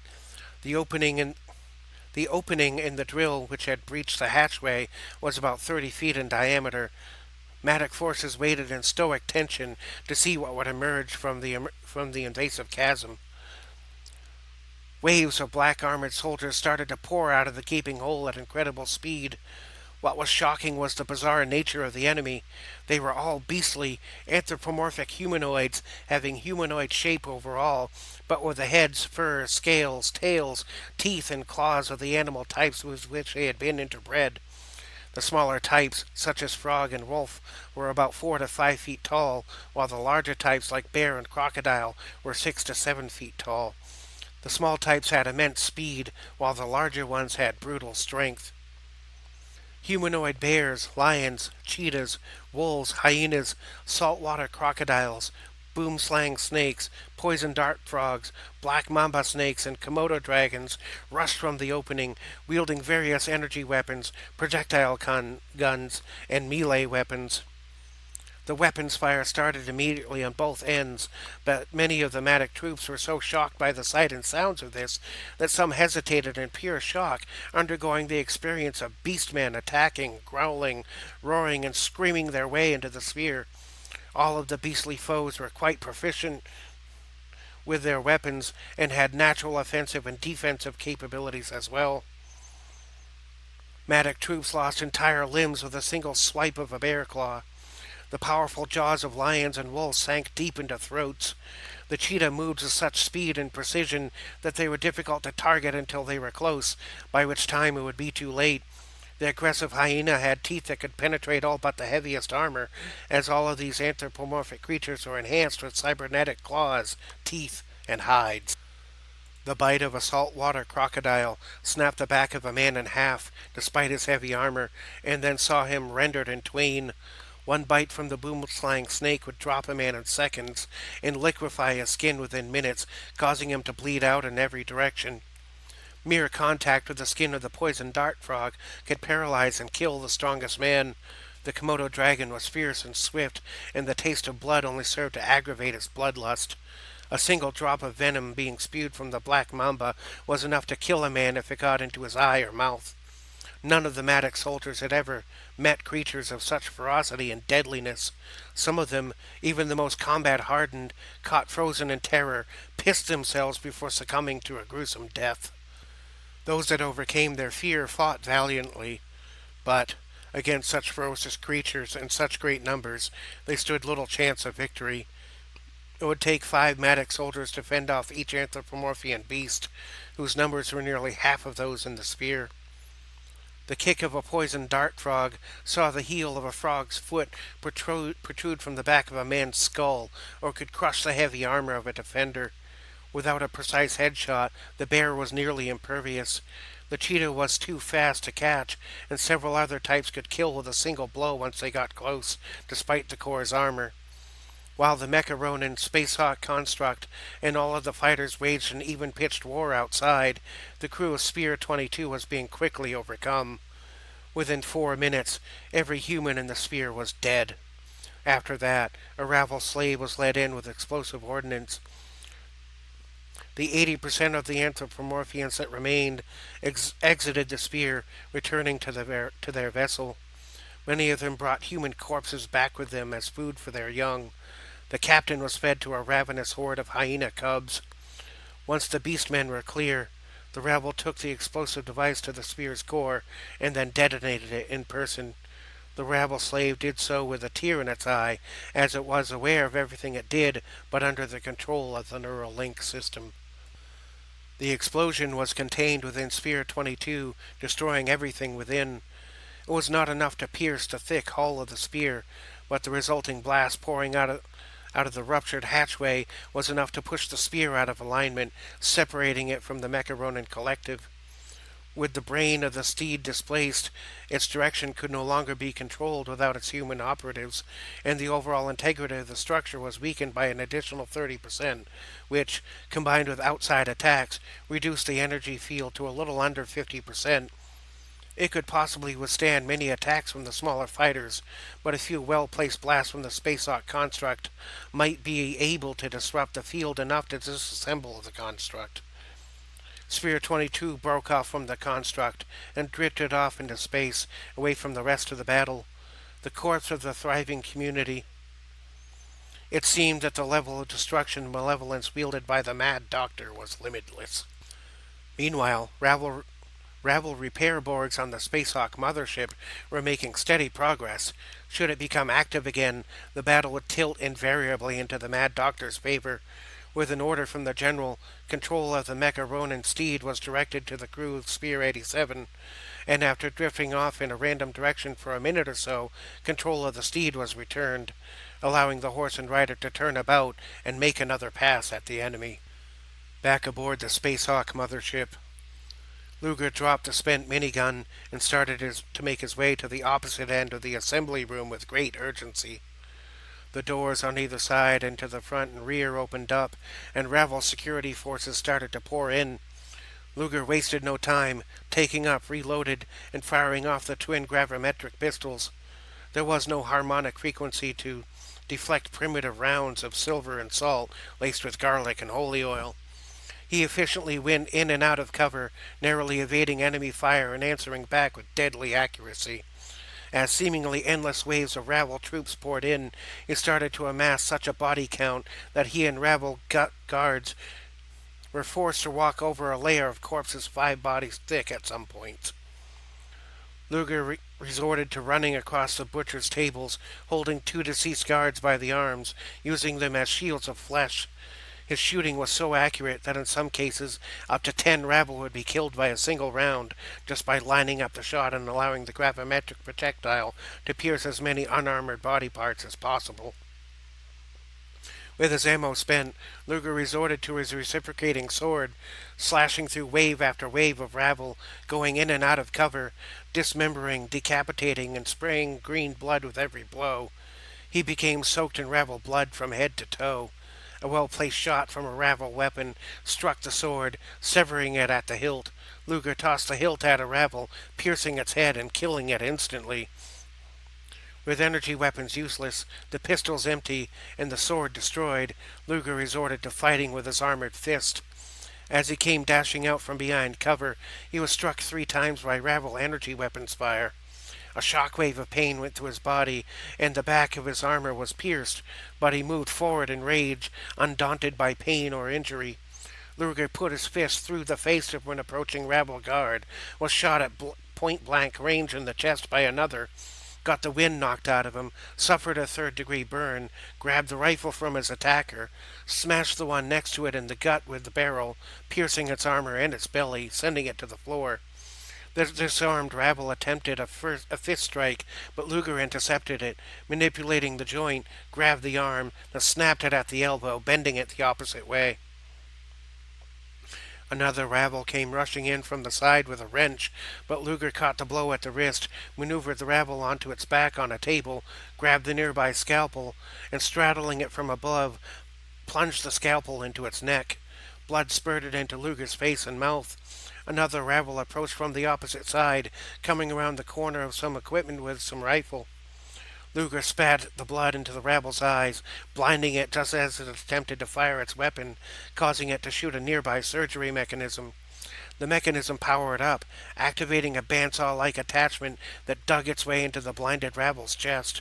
The opening in the drill, which had breached the hatchway, was about 30 feet in diameter. Matic forces waited in stoic tension to see what would emerge from the invasive chasm. Waves of black armored soldiers started to pour out of the gaping hole at incredible speed. What was shocking was the bizarre nature of the enemy. They were all beastly, anthropomorphic humanoids, having humanoid shape overall, but with the heads, fur, scales, tails, teeth, and claws of the animal types with which they had been interbred. The smaller types, such as frog and wolf, were about 4 to 5 feet tall, while the larger types, like bear and crocodile, were 6 to 7 feet tall. The small types had immense speed, while the larger ones had brutal strength. Humanoid bears, lions, cheetahs, wolves, hyenas, saltwater crocodiles, boomslang snakes, poison dart frogs, black mamba snakes, and Komodo dragons rushed from the opening, wielding various energy weapons, projectile guns, and melee weapons. The weapons fire started immediately on both ends, but many of the Matic troops were so shocked by the sight and sounds of this that some hesitated in pure shock, undergoing the experience of beastmen attacking, growling, roaring, and screaming their way into the sphere. All of the beastly foes were quite proficient with their weapons and had natural offensive and defensive capabilities as well. Matic troops lost entire limbs with a single swipe of a bear claw. The powerful jaws of lions and wolves sank deep into throats. The cheetah moved with such speed and precision that they were difficult to target until they were close, by which time it would be too late. The aggressive hyena had teeth that could penetrate all but the heaviest armor, as all of these anthropomorphic creatures were enhanced with cybernetic claws, teeth, and hides. The bite of a saltwater crocodile snapped the back of a man in half, despite his heavy armor, and then saw him rendered in twain. One bite from the boomslang snake would drop a man in seconds and liquefy his skin within minutes, causing him to bleed out in every direction. Mere contact with the skin of the poison dart frog could paralyze and kill the strongest man. The Komodo dragon was fierce and swift, and the taste of blood only served to aggravate its bloodlust. A single drop of venom being spewed from the black mamba was enough to kill a man if it got into his eye or mouth. None of the Matic soldiers had ever met creatures of such ferocity and deadliness. Some of them, even the most combat-hardened, caught frozen in terror, pissed themselves before succumbing to a gruesome death. Those that overcame their fear fought valiantly, but against such ferocious creatures in such great numbers, they stood little chance of victory. It would take 5 Matic soldiers to fend off each anthropomorphian beast, whose numbers were nearly half of those in the sphere. The kick of a poisoned dart frog saw the heel of a frog's foot protrude from the back of a man's skull, or could crush the heavy armor of a defender. Without a precise headshot, the bear was nearly impervious. The cheetah was too fast to catch, and several other types could kill with a single blow once they got close, despite the core's armor. While the Mecha Ronin, Space Hawk construct, and all of the fighters waged an even-pitched war outside, the crew of Spear 22 was being quickly overcome. Within 4 minutes, every human in the sphere was dead. After that, a rabble slave was led in with explosive ordnance. The 80% of the anthropomorphians that remained exited the sphere, returning to their vessel. Many of them brought human corpses back with them as food for their young. The captain was fed to a ravenous horde of hyena cubs. Once the beastmen were clear, the rabble took the explosive device to the sphere's core and then detonated it in person. The rabble slave did so with a tear in its eye, as it was aware of everything it did, but under the control of the neural link system. The explosion was contained within Sphere 22, destroying everything within. It was not enough to pierce the thick hull of the sphere, but the resulting blast pouring out of the ruptured hatchway was enough to push the sphere out of alignment, separating it from the Mecha Ronin collective. With the brain of the steed displaced, its direction could no longer be controlled without its human operatives, and the overall integrity of the structure was weakened by an additional 30%, which, combined with outside attacks, reduced the energy field to a little under 50%. It could possibly withstand many attacks from the smaller fighters, but a few well-placed blasts from the Space Hawk construct might be able to disrupt the field enough to disassemble the construct. Sphere 22 broke off from the construct and drifted off into space, away from the rest of the battle, the corpse of the thriving community. It seemed that the level of destruction and malevolence wielded by the Mad Doctor was limitless. Meanwhile, Ravel repair boards on the Spacehawk mothership were making steady progress. Should it become active again, the battle would tilt invariably into the Mad Doctor's favor. With an order from the General, control of the Mecha Ronin steed was directed to the crew of Spear 87, and after drifting off in a random direction for a minute or so, control of the steed was returned, allowing the horse and rider to turn about and make another pass at the enemy. Back aboard the Spacehawk mothership, Luger dropped the spent minigun and started to make his way to the opposite end of the assembly room with great urgency. The doors on either side and to the front and rear opened up, and Ravel security forces started to pour in. Luger wasted no time, taking up, reloaded, and firing off the twin gravimetric pistols. There was no harmonic frequency to deflect primitive rounds of silver and salt laced with garlic and holy oil. He efficiently went in and out of cover, narrowly evading enemy fire and answering back with deadly accuracy. As seemingly endless waves of Ravel troops poured in, it started to amass such a body count that he and Ravel guards were forced to walk over a layer of corpses 5 bodies thick at some point. Luger resorted to running across the butcher's tables, holding 2 deceased guards by the arms, using them as shields of flesh. His shooting was so accurate that in some cases up to 10 rabble would be killed by a single round, just by lining up the shot and allowing the gravimetric projectile to pierce as many unarmored body parts as possible. With his ammo spent, Luger resorted to his reciprocating sword, slashing through wave after wave of rabble, going in and out of cover, dismembering, decapitating, and spraying green blood with every blow. He became soaked in rabble blood from head to toe. A well-placed shot from a Ravel weapon struck the sword, severing it at the hilt. Luger tossed the hilt at a Ravel, piercing its head and killing it instantly. With energy weapons useless, the pistols empty, and the sword destroyed, Luger resorted to fighting with his armored fist. As he came dashing out from behind cover, he was struck 3 times by Ravel energy weapons fire. A shockwave of pain went through his body, and the back of his armor was pierced, but he moved forward in rage, undaunted by pain or injury. Luger put his fist through the face of an approaching rabble guard, was shot at point-blank range in the chest by another, got the wind knocked out of him, suffered a 3rd-degree burn, grabbed the rifle from his attacker, smashed the one next to it in the gut with the barrel, piercing its armor and its belly, sending it to the floor. The disarmed rabble attempted a fist strike, but Luger intercepted it, manipulating the joint, grabbed the arm, then snapped it at the elbow, bending it the opposite way. Another rabble came rushing in from the side with a wrench, but Luger caught the blow at the wrist, maneuvered the rabble onto its back on a table, grabbed the nearby scalpel, and straddling it from above, plunged the scalpel into its neck. Blood spurted into Luger's face and mouth. Another rabble approached from the opposite side, coming around the corner of some equipment with some rifle. Luger spat the blood into the rabble's eyes, blinding it just as it attempted to fire its weapon, causing it to shoot a nearby surgery mechanism. The mechanism powered up, activating a bandsaw-like attachment that dug its way into the blinded rabble's chest.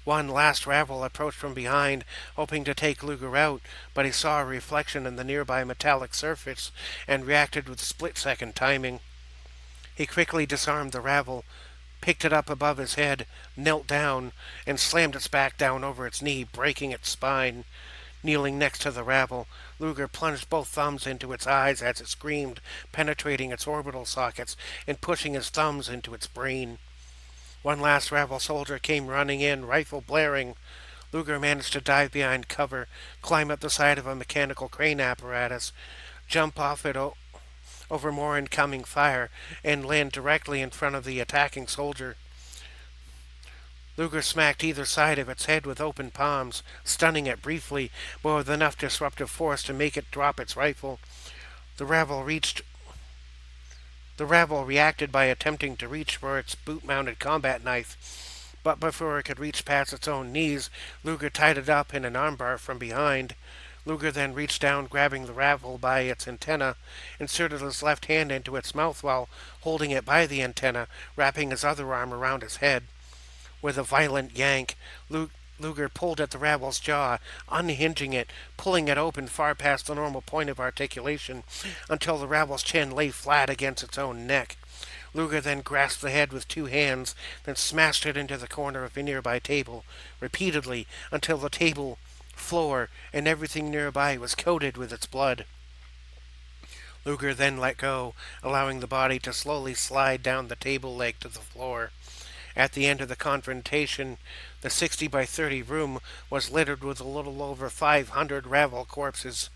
One last rabble approached from behind, hoping to take Luger out, but he saw a reflection in the nearby metallic surface and reacted with split-second timing. He quickly disarmed the rabble, picked it up above his head, knelt down, and slammed its back down over its knee, breaking its spine. Kneeling next to the rabble, Luger plunged both thumbs into its eyes as it screamed, penetrating its orbital sockets and pushing his thumbs into its brain. One last rabble soldier came running in, rifle blaring. Luger managed to dive behind cover, climb up the side of a mechanical crane apparatus, jump off it over more incoming fire, and land directly in front of the attacking soldier. Luger smacked either side of its head with open palms, stunning it briefly, but with enough disruptive force to make it drop its rifle. The rabble reached The rabble reacted by attempting to reach for its boot-mounted combat knife, but before it could reach past its own knees, Luger tied it up in an armbar from behind. Luger then reached down, grabbing the rabble by its antenna, inserted his left hand into its mouth while holding it by the antenna, wrapping his other arm around its head. With a violent yank, Luger pulled at the rabble's jaw, unhinging it, pulling it open far past the normal point of articulation, until the rabble's chin lay flat against its own neck. Luger then grasped the head with two hands, then smashed it into the corner of a nearby table, repeatedly, until the table, floor, and everything nearby was coated with its blood. Luger then let go, allowing the body to slowly slide down the table leg to the floor. At the end of the confrontation, the 60 by 30 room was littered with a little over 500 rabble corpses.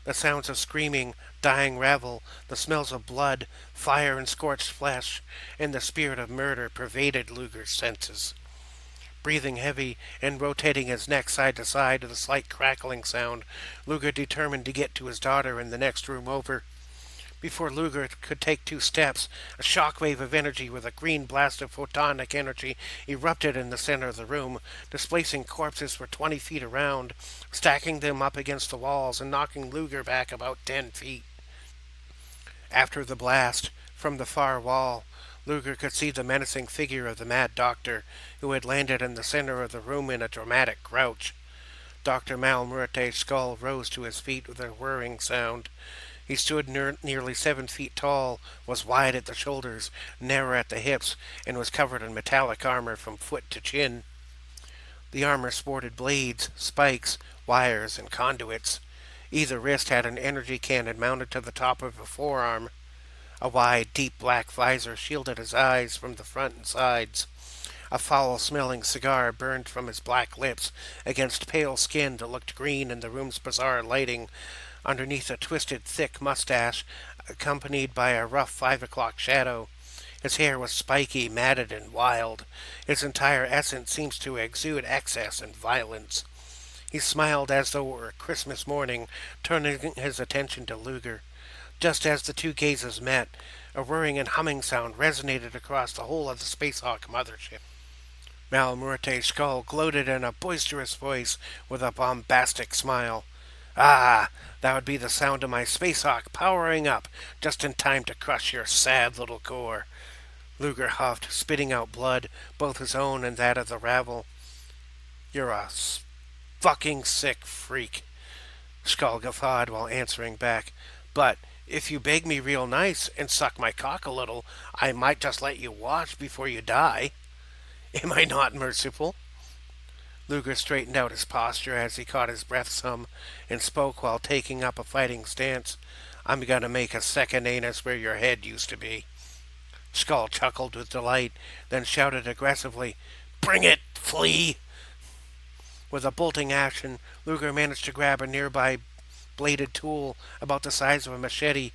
The sounds of screaming, dying rabble, the smells of blood, fire and scorched flesh, and the spirit of murder pervaded Luger's senses. Breathing heavy and rotating his neck side to side with a slight crackling sound, Luger determined to get to his daughter in the next room over. Before Luger could take two steps, a shockwave of energy with a green blast of photonic energy erupted in the center of the room, displacing corpses for 20 feet around, stacking them up against the walls and knocking Luger back about 10 feet. After the blast, from the far wall, Luger could see the menacing figure of the Mad Doctor, who had landed in the center of the room in a dramatic crouch. Dr. Malmuerte's skull rose to his feet with a whirring sound. He stood nearly 7 feet tall, was wide at the shoulders, narrow at the hips, and was covered in metallic armor from foot to chin. The armor sported blades, spikes, wires, and conduits. Either wrist had an energy cannon mounted to the top of a forearm. A wide, deep black visor shielded his eyes from the front and sides. A foul-smelling cigar burned from his black lips against pale skin that looked green in the room's bizarre lighting, underneath a twisted, thick mustache, accompanied by a rough 5 o'clock shadow. His hair was spiky, matted, and wild. His entire essence seems to exude excess and violence. He smiled as though it were Christmas morning, turning his attention to Luger. Just as the two gazes met, a whirring and humming sound resonated across the whole of the Spacehawk mothership. Malmuerte's skull gloated in a boisterous voice with a bombastic smile. Ah, that would be the sound of my Spacehawk powering up, just in time to crush your sad little core. Luger huffed, spitting out blood, both his own and that of the rabble. You're a fucking sick freak, Skull guffawed while answering back. But if you beg me real nice and suck my cock a little, I might just let you watch before you die. Am I not merciful? Luger straightened out his posture as he caught his breath some, and spoke while taking up a fighting stance. I'm gonna make a second anus where your head used to be. Skull chuckled with delight, then shouted aggressively, "Bring it, flea!" With a bolting action, Luger managed to grab a nearby bladed tool about the size of a machete.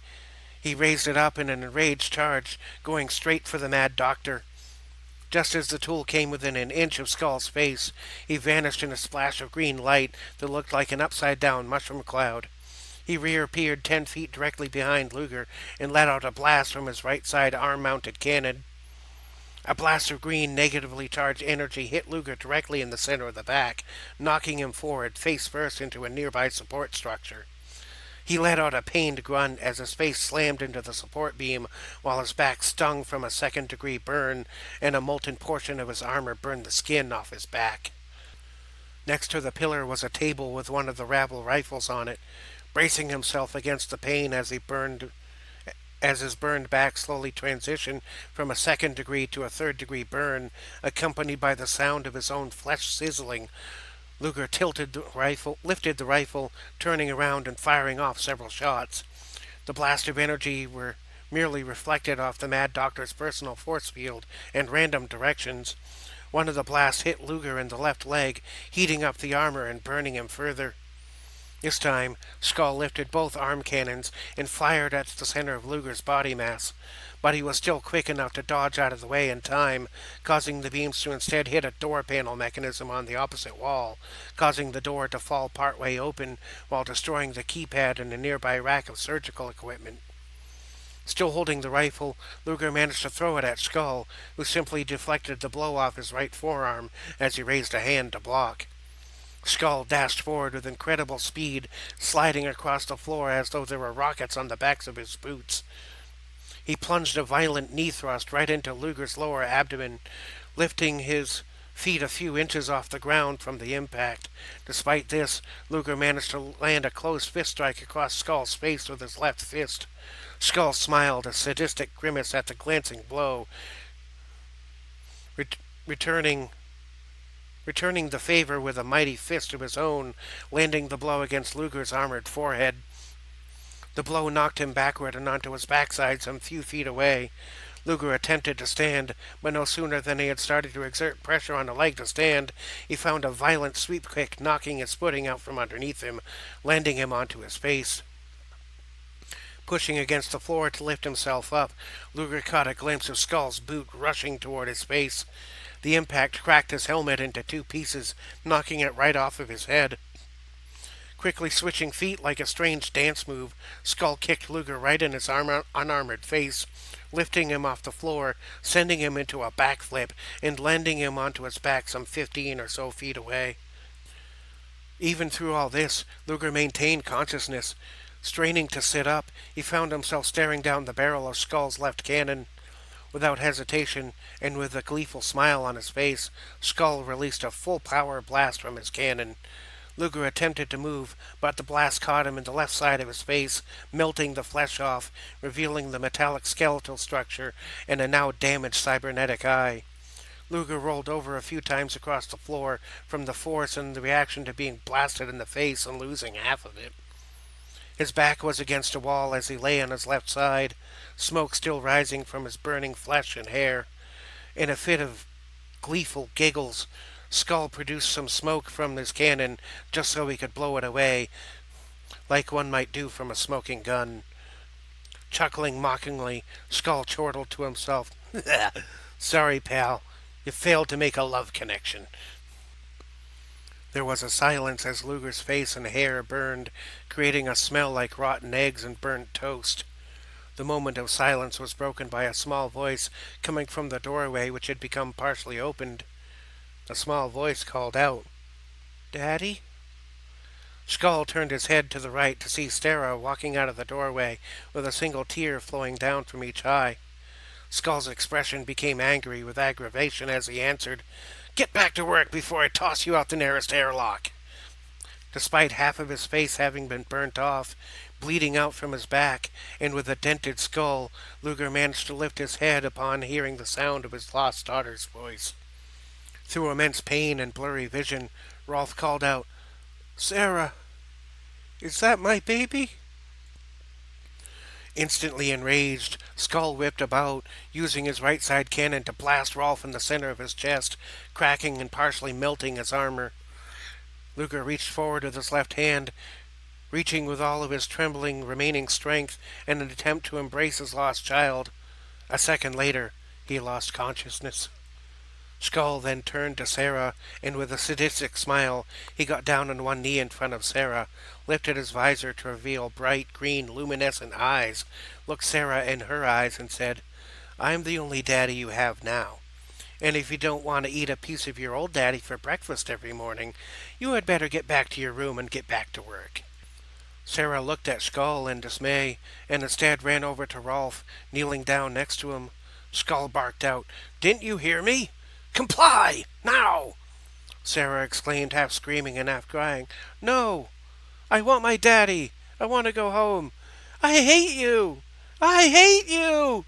He raised it up in an enraged charge, going straight for the mad doctor. Just as the tool came within an inch of Skull's face, he vanished in a splash of green light that looked like an upside-down mushroom cloud. He reappeared 10 feet directly behind Luger and let out a blast from his right side arm-mounted cannon. A blast of green, negatively charged energy hit Luger directly in the center of the back, knocking him forward, face first, into a nearby support structure. He let out a pained grunt as his face slammed into the support beam, while his back stung from a second-degree burn, and a molten portion of his armor burned the skin off his back. Next to the pillar was a table with one of the rabble rifles on it. Bracing himself against the pain as his burned back slowly transitioned from a second-degree to a third-degree burn, accompanied by the sound of his own flesh sizzling, Luger lifted the rifle, turning around and firing off several shots. The blast of energy were merely reflected off the Mad Doctor's personal force field and random directions. One of the blasts hit Luger in the left leg, heating up the armor and burning him further. This time, Skull lifted both arm cannons and fired at the center of Luger's body mass, but he was still quick enough to dodge out of the way in time, causing the beams to instead hit a door panel mechanism on the opposite wall, causing the door to fall partway open while destroying the keypad and a nearby rack of surgical equipment. Still holding the rifle, Luger managed to throw it at Skull, who simply deflected the blow off his right forearm as he raised a hand to block. Skull dashed forward with incredible speed, sliding across the floor as though there were rockets on the backs of his boots. He plunged a violent knee thrust right into Luger's lower abdomen, lifting his feet a few inches off the ground from the impact. Despite this, Luger managed to land a closed fist strike across Skull's face with his left fist. Skull smiled, a sadistic grimace at the glancing blow, returning the favor with a mighty fist of his own, landing the blow against Luger's armored forehead. The blow knocked him backward and onto his backside some few feet away. Luger attempted to stand, but no sooner than he had started to exert pressure on a leg to stand, he found a violent sweep kick knocking his footing out from underneath him, landing him onto his face. Pushing against the floor to lift himself up, Luger caught a glimpse of Skull's boot rushing toward his face. The impact cracked his helmet into 2 pieces, knocking it right off of his head. Quickly switching feet like a strange dance move, Skull kicked Luger right in his unarmored face, lifting him off the floor, sending him into a backflip, and landing him onto his back some 15 or so feet away. Even through all this, Luger maintained consciousness. Straining to sit up, he found himself staring down the barrel of Skull's left cannon. Without hesitation, and with a gleeful smile on his face, Skull released a full-power blast from his cannon. Luger attempted to move, but the blast caught him in the left side of his face, melting the flesh off, revealing the metallic skeletal structure and a now damaged cybernetic eye. Luger rolled over a few times across the floor from the force and the reaction to being blasted in the face and losing half of it. His back was against a wall as he lay on his left side, smoke still rising from his burning flesh and hair. In a fit of gleeful giggles, Skull produced some smoke from his cannon just so he could blow it away, like one might do from a smoking gun. Chuckling mockingly, Skull chortled to himself, "Sorry, pal. You failed to make a love connection." There was a silence as Luger's face and hair burned, creating a smell like rotten eggs and burnt toast. The moment of silence was broken by a small voice coming from the doorway, which had become partially opened. The small voice called out, "Daddy?" Skull turned his head to the right to see Stara walking out of the doorway with a single tear flowing down from each eye. Skull's expression became angry with aggravation as he answered, "Get back to work before I toss you out the nearest airlock." Despite half of his face having been burnt off, bleeding out from his back, and with a dented skull, Luger managed to lift his head upon hearing the sound of his lost daughter's voice. Through immense pain and blurry vision, Rolf called out, "Sarah, is that my baby?" Instantly enraged, Skull whipped about, using his right side cannon to blast Rolf in the center of his chest, cracking and partially melting his armor. Luger reached forward with his left hand, reaching with all of his trembling remaining strength in an attempt to embrace his lost child. A second later, he lost consciousness. Skull then turned to Sarah, and with a sadistic smile, he got down on one knee in front of Sarah, lifted his visor to reveal bright green luminescent eyes, looked Sarah in her eyes, and said, "I'm the only daddy you have now. And if you don't want to eat a piece of your old daddy for breakfast every morning, you had better get back to your room and get back to work." Sarah looked at Skull in dismay, and instead ran over to Rolf, kneeling down next to him. Skull barked out, "Didn't you hear me? Comply! Now!" Sarah exclaimed, half screaming and half crying, "No! I want my daddy! I want to go home! I hate you! I hate you!"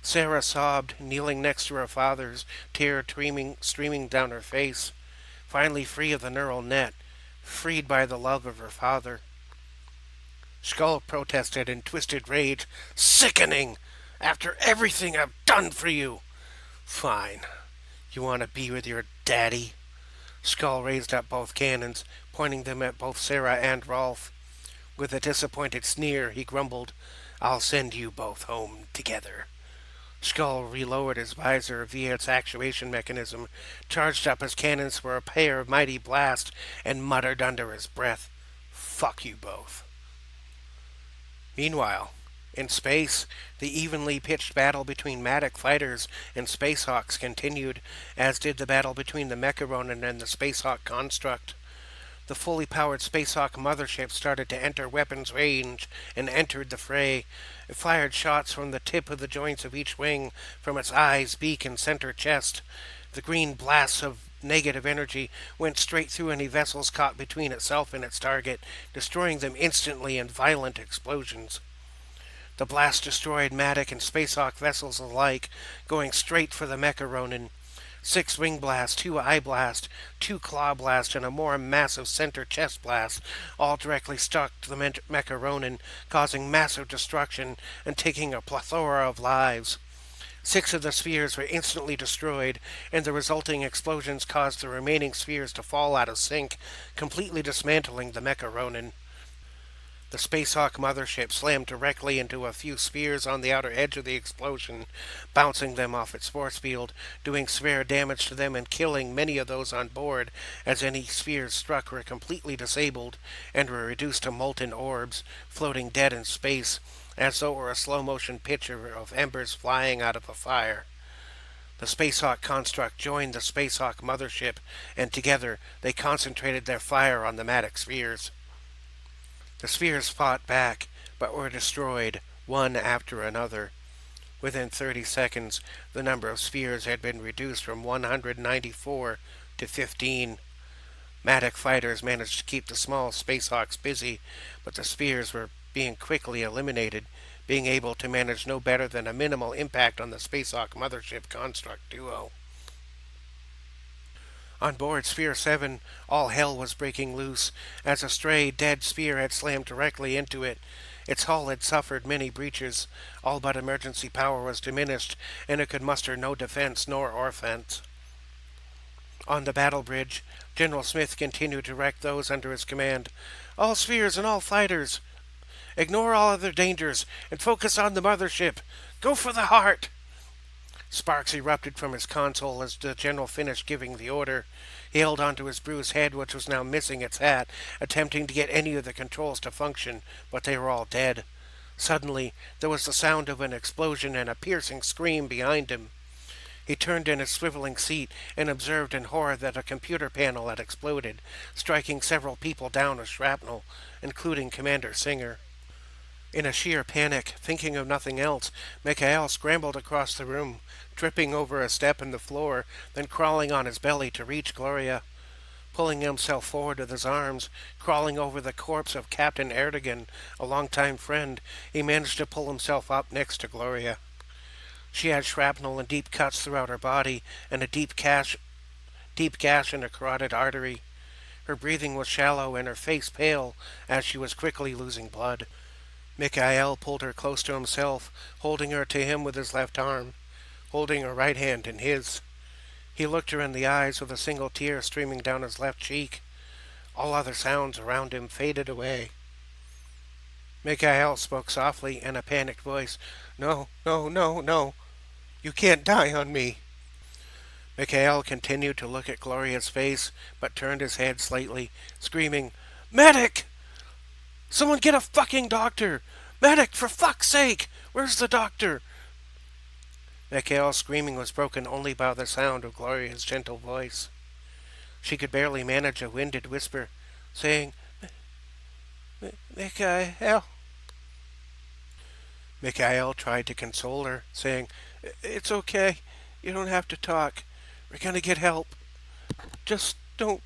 Sarah sobbed, kneeling next to her father's, tears streaming down her face, finally free of the neural net, freed by the love of her father. Skull protested in twisted rage, "Sickening! After everything I've done for you! Fine. You want to be with your daddy?" Skull raised up both cannons, pointing them at both Sarah and Rolf. With a disappointed sneer, he grumbled, "I'll send you both home together." Skull relowered his visor via its actuation mechanism, charged up his cannons for a pair of mighty blasts, and muttered under his breath, "Fuck you both." Meanwhile, in space, the evenly pitched battle between Matic fighters and Spacehawks continued, as did the battle between the Mecha Ronin and the Spacehawk construct. The fully powered Spacehawk mothership started to enter weapons range and entered the fray. It fired shots from the tip of the joints of each wing, from its eyes, beak, and center chest. The green blasts of negative energy went straight through any vessels caught between itself and its target, destroying them instantly in violent explosions. The blast destroyed Matic and Spacehawk vessels alike, going straight for the Mecha Ronin. 6 wing blasts, 2 eye blasts, 2 claw blasts, and a more massive center chest blast, all directly struck the Mecha Ronin, causing massive destruction and taking a plethora of lives. 6 of the spheres were instantly destroyed, and the resulting explosions caused the remaining spheres to fall out of sync, completely dismantling the Mecha Ronin. The Spacehawk mothership slammed directly into a few spheres on the outer edge of the explosion, bouncing them off its force field, doing severe damage to them and killing many of those on board, as any spheres struck were completely disabled and were reduced to molten orbs, floating dead in space, as though it were a slow-motion picture of embers flying out of a fire. The Spacehawk construct joined the Spacehawk mothership, and together they concentrated their fire on the Matic spheres. The spheres fought back, but were destroyed, one after another. Within 30 seconds, the number of spheres had been reduced from 194 to 15. Matic fighters managed to keep the small Spacehawks busy, but the spheres were being quickly eliminated, being able to manage no better than a minimal impact on the Spacehawk mothership construct duo. On board Sphere 7, all hell was breaking loose, as a stray, dead sphere had slammed directly into it. Its hull had suffered many breaches, all but emergency power was diminished, and it could muster no defense nor offense. On the battle bridge, General Smith continued to direct those under his command. "All spheres and all fighters, ignore all other dangers, and focus on the mothership. Go for the heart!" Sparks erupted from his console as the general finished giving the order. He held onto his bruised head, which was now missing its hat, attempting to get any of the controls to function, but they were all dead. Suddenly, there was the sound of an explosion and a piercing scream behind him. He turned in his swiveling seat and observed in horror that a computer panel had exploded, striking several people down with shrapnel, including Commander Singer. In a sheer panic, thinking of nothing else, Mikhail scrambled across the room, tripping over a step in the floor, then crawling on his belly to reach Gloria. Pulling himself forward with his arms, crawling over the corpse of Captain Erdogan, a longtime friend, he managed to pull himself up next to Gloria. She had shrapnel and deep cuts throughout her body, and a deep gash in a carotid artery. Her breathing was shallow and her face pale, as she was quickly losing blood. Mikhail pulled her close to himself, holding her to him with his left arm, holding her right hand in his. He looked her in the eyes with a single tear streaming down his left cheek. All other sounds around him faded away. Mikhail spoke softly in a panicked voice. No, no, no, no. You can't die on me. Mikhail continued to look at Gloria's face, but turned his head slightly, screaming, Medic! Someone get a fucking doctor! Medic, for fuck's sake! Where's the doctor? Mikhail's screaming was broken only by the sound of Gloria's gentle voice. She could barely manage a winded whisper, saying, Mikhail. Mikhail tried to console her, saying, It's okay. You don't have to talk. We're gonna get help. Just don't.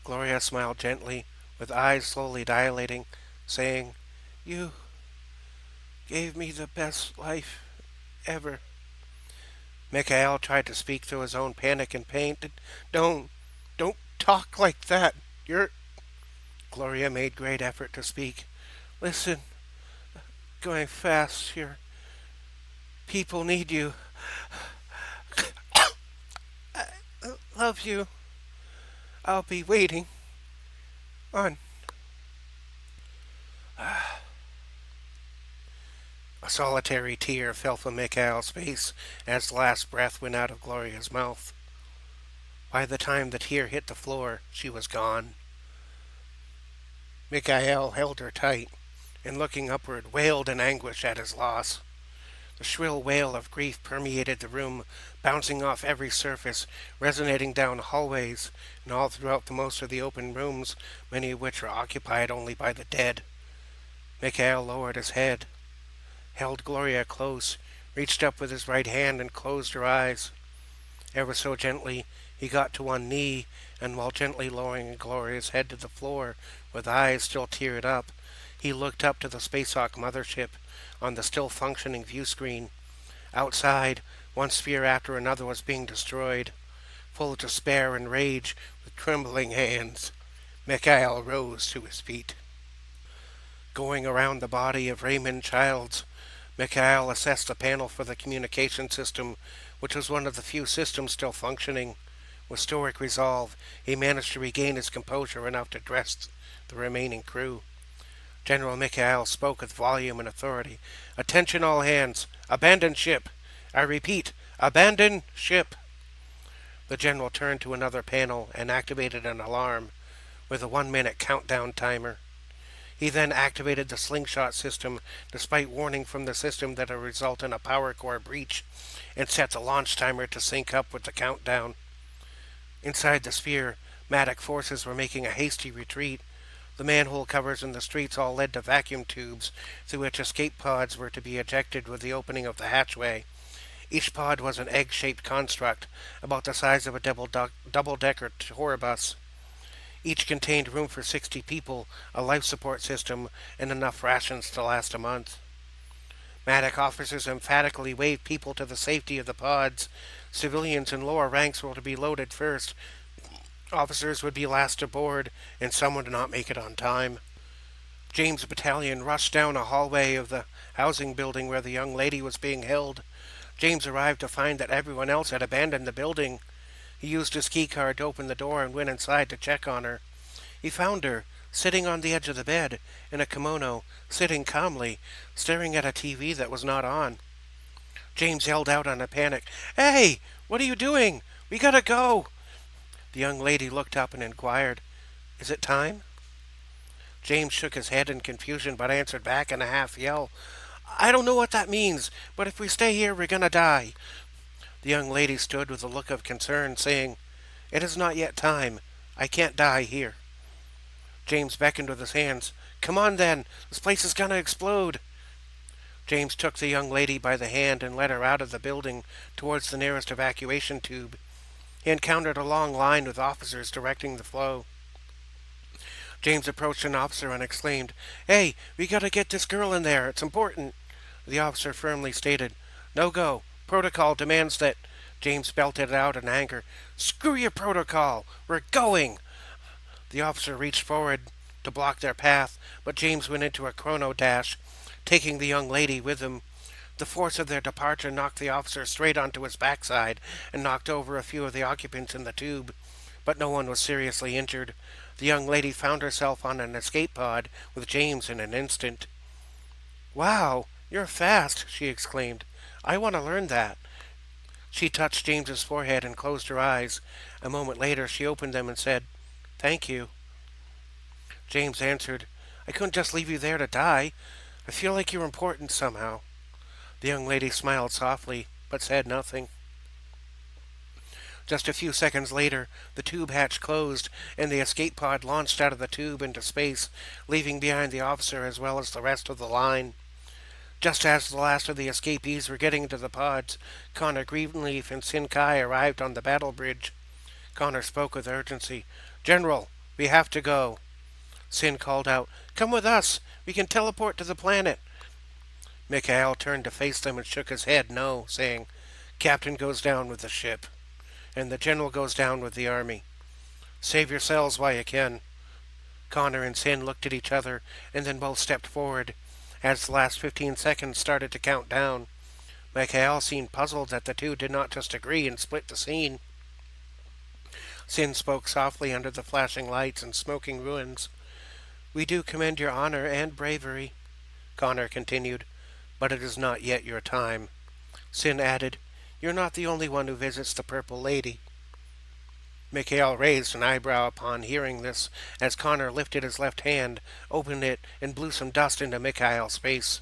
Gloria smiled gently, with eyes slowly dilating, saying, You gave me the best life ever. Mikhail tried to speak through his own panic and pain. Don't talk like that. You're... Gloria made great effort to speak. Listen, going fast here. People need you. I love you. I'll be waiting on... A solitary tear fell from Mikhail's face as the last breath went out of Gloria's mouth. By the time the tear hit the floor, she was gone. Mikhail held her tight, and looking upward, wailed in anguish at his loss. The shrill wail of grief permeated the room, bouncing off every surface, resonating down hallways, and all throughout the most of the open rooms, many of which were occupied only by the dead. Mikhail lowered his head, held Gloria close, reached up with his right hand and closed her eyes. Ever so gently, he got to one knee, and while gently lowering Gloria's head to the floor, with eyes still teared up, he looked up to the Spacehawk mothership on the still functioning view screen. Outside, one sphere after another was being destroyed. Full of despair and rage, with trembling hands, Mikhail rose to his feet. Going around the body of Raymond Childs, Mikhail assessed the panel for the communication system, which was one of the few systems still functioning. With stoic resolve, he managed to regain his composure enough to address the remaining crew. General Mikhail spoke with volume and authority. Attention all hands! Abandon ship! I repeat, abandon ship! The general turned to another panel and activated an alarm with a 1-minute countdown timer. He then activated the slingshot system, despite warning from the system that it would result in a power core breach, and set the launch timer to sync up with the countdown. Inside the sphere, Matic forces were making a hasty retreat. The manhole covers in the streets all led to vacuum tubes, through which escape pods were to be ejected with the opening of the hatchway. Each pod was an egg-shaped construct, about the size of a double-decker tour bus. Each contained room for 60 people, a life support system, and enough rations to last a month. Matic officers emphatically waved people to the safety of the pods. Civilians in lower ranks were to be loaded first. Officers would be last aboard, and some would not make it on time. James' battalion rushed down a hallway of the housing building where the young lady was being held. James arrived to find that everyone else had abandoned the building. He used his keycard to open the door and went inside to check on her. He found her, sitting on the edge of the bed, in a kimono, sitting calmly, staring at a TV that was not on. James yelled out in a panic, Hey! What are you doing? We gotta go! The young lady looked up and inquired, Is it time? James shook his head in confusion, but answered back in a half-yell, I don't know what that means, but if we stay here, we're gonna die. The young lady stood with a look of concern, saying, It is not yet time. I can't die here. James beckoned with his hands. Come on then, this place is gonna explode. James took the young lady by the hand and led her out of the building towards the nearest evacuation tube. He encountered a long line with officers directing the flow. James approached an officer and exclaimed, Hey, we gotta get this girl in there, it's important. The officer firmly stated, No go, protocol demands that... James belted out in anger, Screw your protocol, we're going! The officer reached forward to block their path, but James went into a chrono dash. taking the young lady with them. The force of their departure knocked the officer straight onto his backside and knocked over a few of the occupants in the tube, but no one was seriously injured. The young lady found herself on an escape pod with James in an instant. "Wow, you're fast," she exclaimed. "I want to learn that." She touched James's forehead and closed her eyes. A moment later she opened them and said, "Thank you." James answered, "I couldn't just leave you there to die. I feel like you're important somehow." The young lady smiled softly, but said nothing. Just a few seconds later, the tube hatch closed, and the escape pod launched out of the tube into space, leaving behind the officer as well as the rest of the line. Just as the last of the escapees were getting into the pods, Connor Greenleaf and Sin Kai arrived on the battle bridge. Connor spoke with urgency. "General, we have to go." Sin called out, "Come with us. We can teleport to the planet." Mikhail turned to face them and shook his head no, saying, "Captain goes down with the ship, and the general goes down with the army. Save yourselves while you can." Connor and Sin looked at each other, and then both stepped forward. As the last 15 seconds started to count down, Mikhail seemed puzzled that the two did not just agree and split the scene. Sin spoke softly under the flashing lights and smoking ruins. "We do commend your honor and bravery," Connor continued, "but it is not yet your time." Sin added, "You're not the only one who visits the Purple Lady." Mikhail raised an eyebrow upon hearing this, as Connor lifted his left hand, opened it, and blew some dust into Mikhail's face.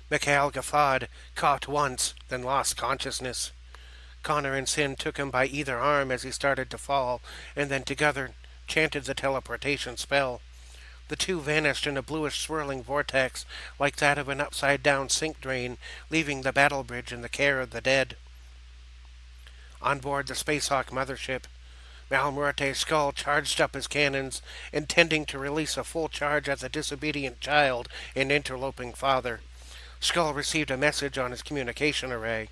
Mikhail guffawed, coughed once, then lost consciousness. Connor and Sin took him by either arm as he started to fall, and then together chanted the teleportation spell. The two vanished in a bluish swirling vortex like that of an upside-down sink drain, leaving the battle bridge in the care of the dead. On board the Spacehawk mothership, Malmuerte's skull charged up his cannons, intending to release a full charge at the disobedient child and interloping father. Skull received a message on his communication array.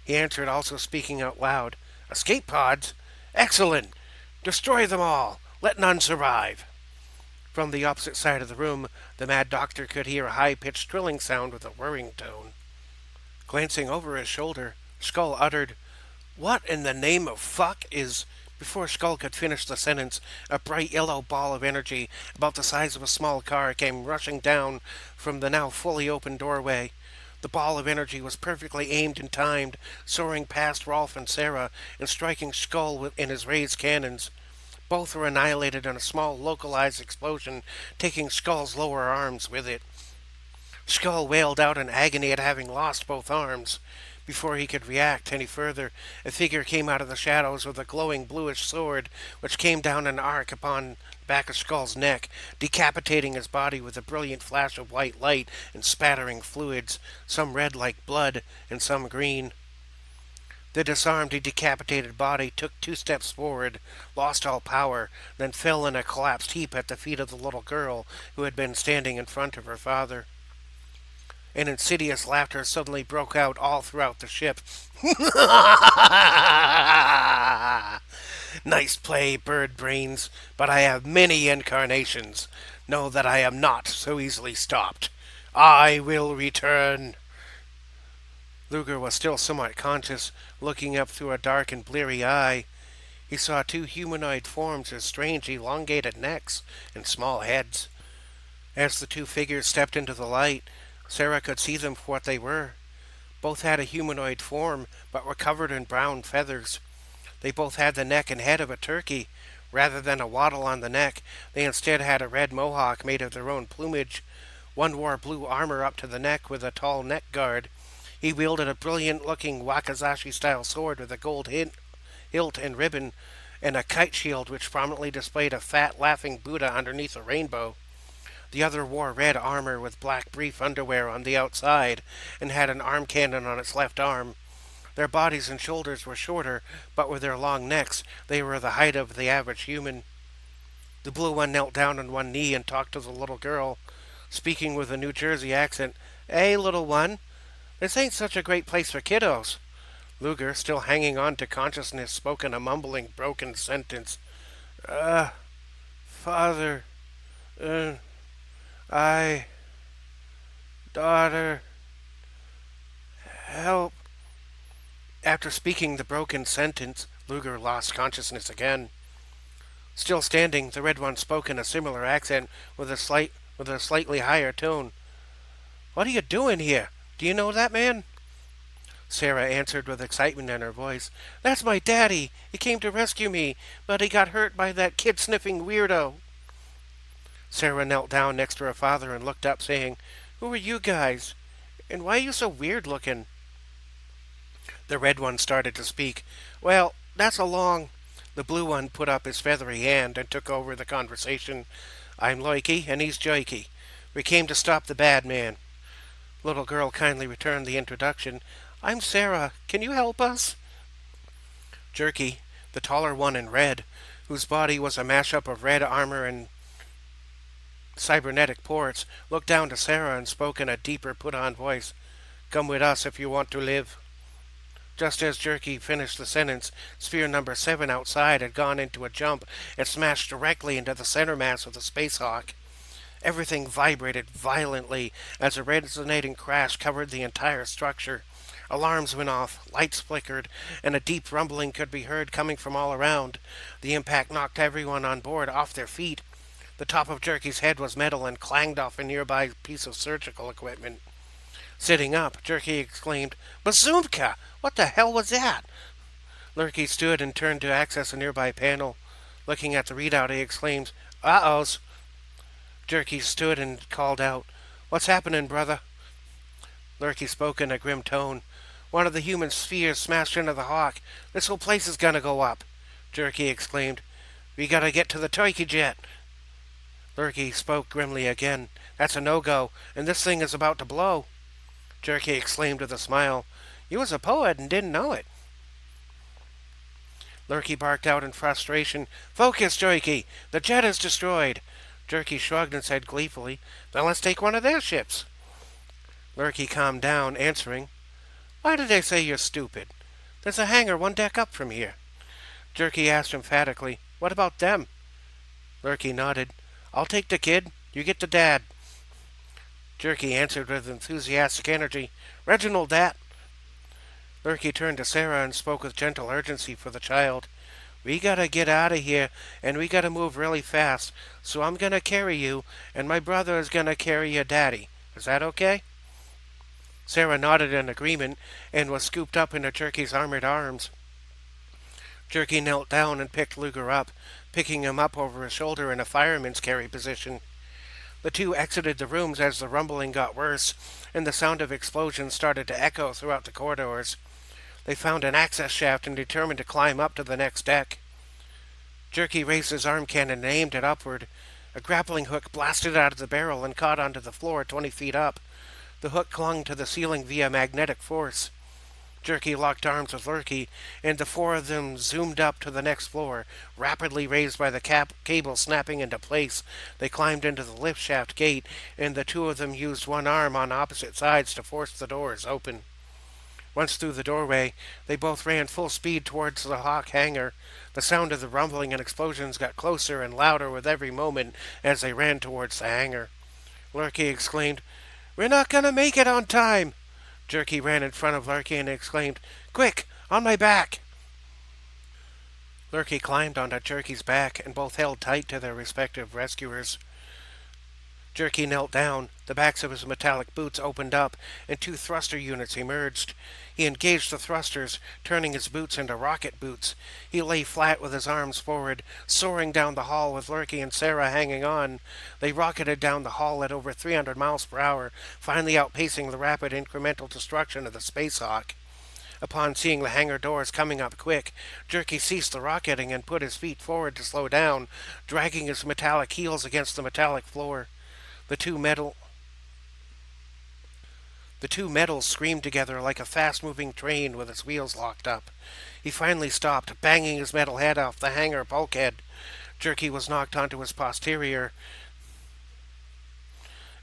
He answered, also speaking out loud, "Escape pods? Excellent! Destroy them all! Let none survive!" From the opposite side of the room, the Mad Doctor could hear a high-pitched trilling sound with a whirring tone. Glancing over his shoulder, Skull uttered, "What in the name of fuck is—" Before Skull could finish the sentence, a bright yellow ball of energy, about the size of a small car, came rushing down from the now fully open doorway. The ball of energy was perfectly aimed and timed, soaring past Rolf and Sarah and striking Skull in his raised cannons. Both were annihilated in a small localized explosion, taking Skull's lower arms with it. Skull wailed out in agony at having lost both arms. Before he could react any further, a figure came out of the shadows with a glowing bluish sword, which came down an arc upon the back of Skull's neck, decapitating his body with a brilliant flash of white light and spattering fluids, some red like blood and some green. The disarmed and decapitated body took 2 steps forward, lost all power, then fell in a collapsed heap at the feet of the little girl who had been standing in front of her father. An insidious laughter suddenly broke out all throughout the ship. "Nice play, bird brains, but I have many incarnations. Know that I am not so easily stopped. I will return." Luger was still somewhat conscious, looking up through a dark and bleary eye. He saw 2 humanoid forms with strange elongated necks and small heads. As the 2 figures stepped into the light, Sarah could see them for what they were. Both had a humanoid form, but were covered in brown feathers. They both had the neck and head of a turkey. Rather than a wattle on the neck, they instead had a red mohawk made of their own plumage. One wore blue armor up to the neck with a tall neck guard. He wielded a brilliant-looking wakizashi-style sword with a gold hilt and ribbon, and a kite shield which prominently displayed a fat, laughing Buddha underneath a rainbow. The other wore red armor with black brief underwear on the outside, and had an arm cannon on its left arm. Their bodies and shoulders were shorter, but with their long necks, they were the height of the average human. The blue one knelt down on one knee and talked to the little girl, speaking with a New Jersey accent. "Hey, little one, this ain't such a great place for kiddos." Luger, still hanging on to consciousness, spoke in a mumbling, broken sentence. Father, I Daughter, help. After speaking the broken sentence, Luger lost consciousness again. Still standing, the Red One spoke in a similar accent with a slightly higher tone. What are you doing here? Do you know that man? Sarah answered with excitement in her voice. That's my daddy. He came to rescue me, but he got hurt by that kid-sniffing weirdo. Sarah knelt down next to her father and looked up, saying, Who are you guys? And why are you so weird looking? The Red One started to speak. Well, that's a long... The Blue One put up his feathery hand and took over the conversation. I'm Loiki, and he's Joiki. We came to stop the bad man. Little girl kindly returned the introduction. I'm Sarah. Can you help us? Jerky, the taller one in red, whose body was a mashup of red armor and cybernetic ports, looked down to Sarah and spoke in a deeper put-on voice. Come with us if you want to live. Just as Jerky finished the sentence, sphere number 7 outside had gone into a jump and smashed directly into the center mass of the Space Hawk. Everything vibrated violently as a resonating crash covered the entire structure. Alarms went off, lights flickered, and a deep rumbling could be heard coming from all around. The impact knocked everyone on board off their feet. The top of Jerky's head was metal and clanged off a nearby piece of surgical equipment. Sitting up, Jerky exclaimed, Bazooka! What the hell was that? Lurky stood and turned to access a nearby panel. Looking at the readout, he exclaimed, Uh-ohs. Jerky stood and called out, What's happening, brother? Lurky spoke in a grim tone. One of the human spheres smashed into the Hawk. This whole place is gonna go up. Jerky exclaimed, We gotta get to the turkey jet. Lurky spoke grimly again. That's a no-go, and this thing is about to blow. Jerky exclaimed with a smile. You was a poet and didn't know it. Lurky barked out in frustration. Focus, Jerky! The jet is destroyed! Jerky shrugged and said gleefully, Then let's take one of their ships. Lurky calmed down, answering, Why did they say you're stupid? There's a hangar one deck up from here. Jerky asked emphatically, What about them? Lurky nodded. I'll take the kid. You get the dad. Jerky answered with enthusiastic energy, Reginald, that. Lurky turned to Sarah and spoke with gentle urgency for the child. We gotta get out of here, and we gotta move really fast, so I'm gonna carry you, and my brother is gonna carry your daddy. Is that okay? Sarah nodded in agreement and was scooped up into Jerky's armored arms. Jerky knelt down and picked Luger up, picking him up over his shoulder in a fireman's carry position. The two exited the rooms as the rumbling got worse, and the sound of explosions started to echo throughout the corridors. They found an access shaft and determined to climb up to the next deck. Jerky raised his arm cannon and aimed it upward. A grappling hook blasted out of the barrel and caught onto the floor 20 feet up. The hook clung to the ceiling via magnetic force. Jerky locked arms with Lurky, and the four of them zoomed up to the next floor, rapidly raised by the cable snapping into place. They climbed into the lift shaft gate, and the two of them used one arm on opposite sides to force the doors open. Once through the doorway, they both ran full speed towards the Hawk hangar. The sound of the rumbling and explosions got closer and louder with every moment as they ran towards the hangar. Lurky exclaimed, We're not gonna make it on time! Jerky ran in front of Lurky and exclaimed, Quick! On my back! Lurky climbed onto Jerky's back and both held tight to their respective rescuers. Jerky knelt down. The backs of his metallic boots opened up, and two thruster units emerged. He engaged the thrusters, turning his boots into rocket boots. He lay flat with his arms forward, soaring down the hall with Lurky and Sarah hanging on. They rocketed down the hall at over 300 miles per hour, finally outpacing the rapid incremental destruction of the Space Hawk. Upon seeing the hangar doors coming up quick, Jerky ceased the rocketing and put his feet forward to slow down, dragging his metallic heels against the metallic floor. The two metals screamed together like a fast-moving train with its wheels locked up. He finally stopped, banging his metal head off the hangar bulkhead. Jerky was knocked onto his posterior,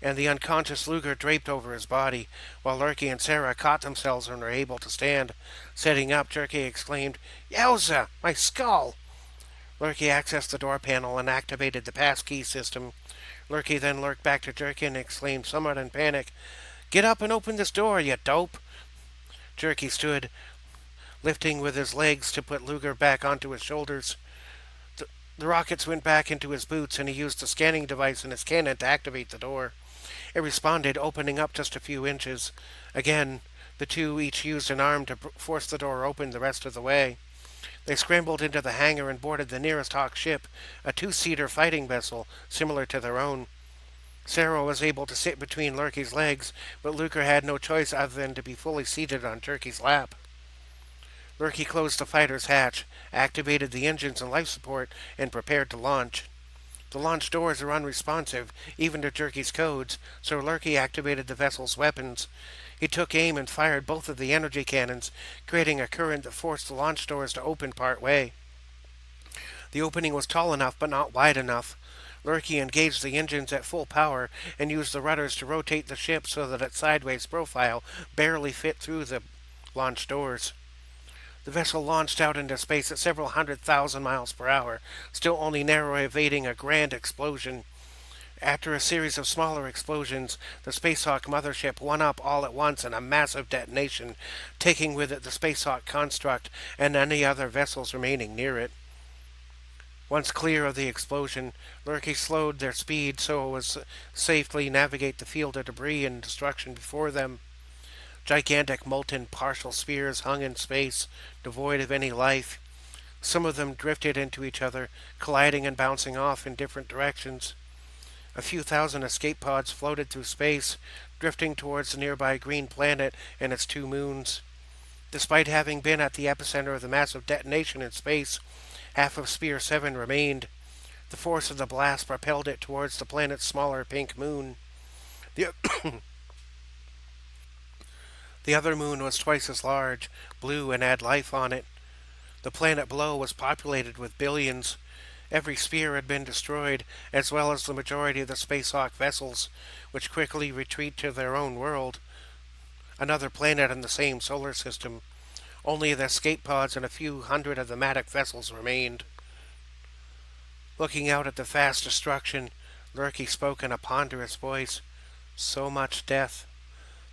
and the unconscious Luger draped over his body, while Lurky and Sarah caught themselves and were able to stand. Sitting up, Jerky exclaimed, Yowza! My skull! Lurky accessed the door panel and activated the passkey system. Lurky then lurked back to Jerky and exclaimed, somewhat in panic, Get up and open this door, you dope! Jerky stood, lifting with his legs to put Luger back onto his shoulders. The, the rockets went back into his boots, and he used the scanning device in his cannon to activate the door. It responded, opening up just a few inches. Again, the two each used an arm to force the door open the rest of the way. They scrambled into the hangar and boarded the nearest Hawk ship, a two-seater fighting vessel similar to their own. Sarah was able to sit between Lurky's legs, but Luker had no choice other than to be fully seated on Turkey's lap. Lurky closed the fighter's hatch, activated the engines and life support, and prepared to launch. The launch doors are unresponsive, even to Jerky's codes, so Lurky activated the vessel's weapons. He took aim and fired both of the energy cannons, creating a current that forced the launch doors to open part way. The opening was tall enough but not wide enough. Lurky engaged the engines at full power and used the rudders to rotate the ship so that its sideways profile barely fit through the launch doors. The vessel launched out into space at several 100,000 miles per hour, still only narrowly evading a grand explosion. After a series of smaller explosions, the Spacehawk mothership won up all at once in a massive detonation, taking with it the Spacehawk construct and any other vessels remaining near it. Once clear of the explosion, Lurky slowed their speed so it was safely navigate the field of debris and destruction before them. Gigantic molten partial spheres hung in space, devoid of any life. Some of them drifted into each other, colliding and bouncing off in different directions. A few thousand escape pods floated through space, drifting towards the nearby green planet and its two moons. Despite having been at the epicenter of the massive detonation in space, half of Spear 7 remained. The force of the blast propelled it towards the planet's smaller pink moon. The, the other moon was twice as large, blue, and had life on it. The planet below was populated with billions. Every sphere had been destroyed, as well as the majority of the Spacehawk vessels, which quickly retreat to their own world, another planet in the same solar system. Only the escape pods and a few hundred of the Matic vessels remained. Looking out at the vast destruction, Lurky spoke in a ponderous voice. So much death.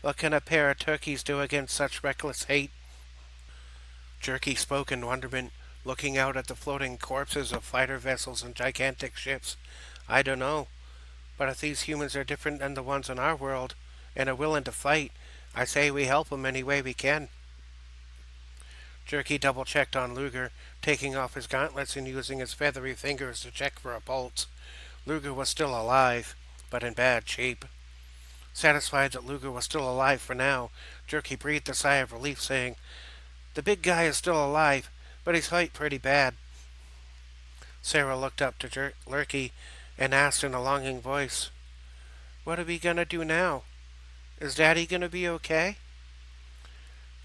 What can a pair of turkeys do against such reckless hate? Jerky spoke in wonderment, looking out at the floating corpses of fighter vessels and gigantic ships. I don't know, but if these humans are different than the ones in our world, and are willing to fight, I say we help them any way we can. Jerky double-checked on Luger, taking off his gauntlets and using his feathery fingers to check for a pulse. Luger was still alive, but in bad shape. Satisfied that Luger was still alive for now, Jerky breathed a sigh of relief, saying, "The big guy is still alive, but he's hurt pretty bad." Sarah looked up to Lurky and asked in a longing voice, "What are we gonna do now? Is Daddy gonna be okay?"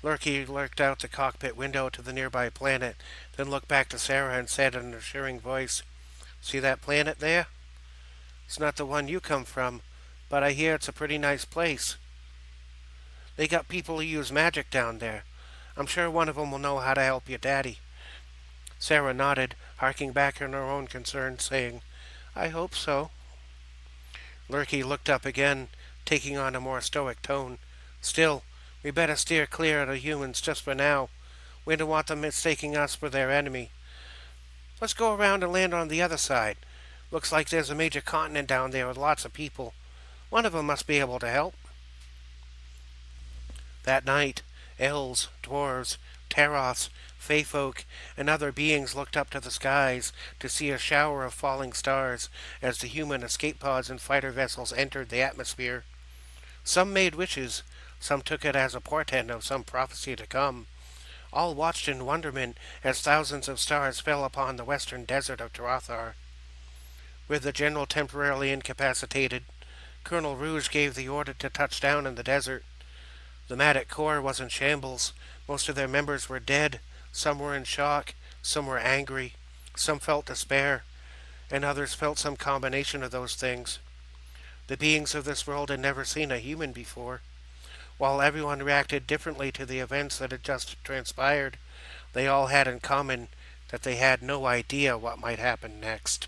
Lurky lurked out the cockpit window to the nearby planet, then looked back to Sarah and said in an assuring voice, "See that planet there? It's not the one you come from, but I hear it's a pretty nice place. They got people who use magic down there. I'm sure one of them will know how to help your daddy." Sarah nodded, harking back on her own concerns, saying, "I hope so." Lurky looked up again, taking on a more stoic tone. "Still, we better steer clear of the humans just for now. We don't want them mistaking us for their enemy. Let's go around and land on the other side. Looks like there's a major continent down there with lots of people. One of them must be able to help." That night, elves, dwarves, Teroths, Feyfolk, and other beings looked up to the skies to see a shower of falling stars as the human escape pods and fighter vessels entered the atmosphere. Some made wishes, some took it as a portent of some prophecy to come. All watched in wonderment as thousands of stars fell upon the western desert of Tarathar. With the general temporarily incapacitated, Colonel Rouge gave the order to touch down in the desert. The Matic Corps was in shambles. Most of their members were dead. Some were in shock. Some were angry. Some felt despair. And others felt some combination of those things. The beings of this world had never seen a human before. While everyone reacted differently to the events that had just transpired, they all had in common that they had no idea what might happen next.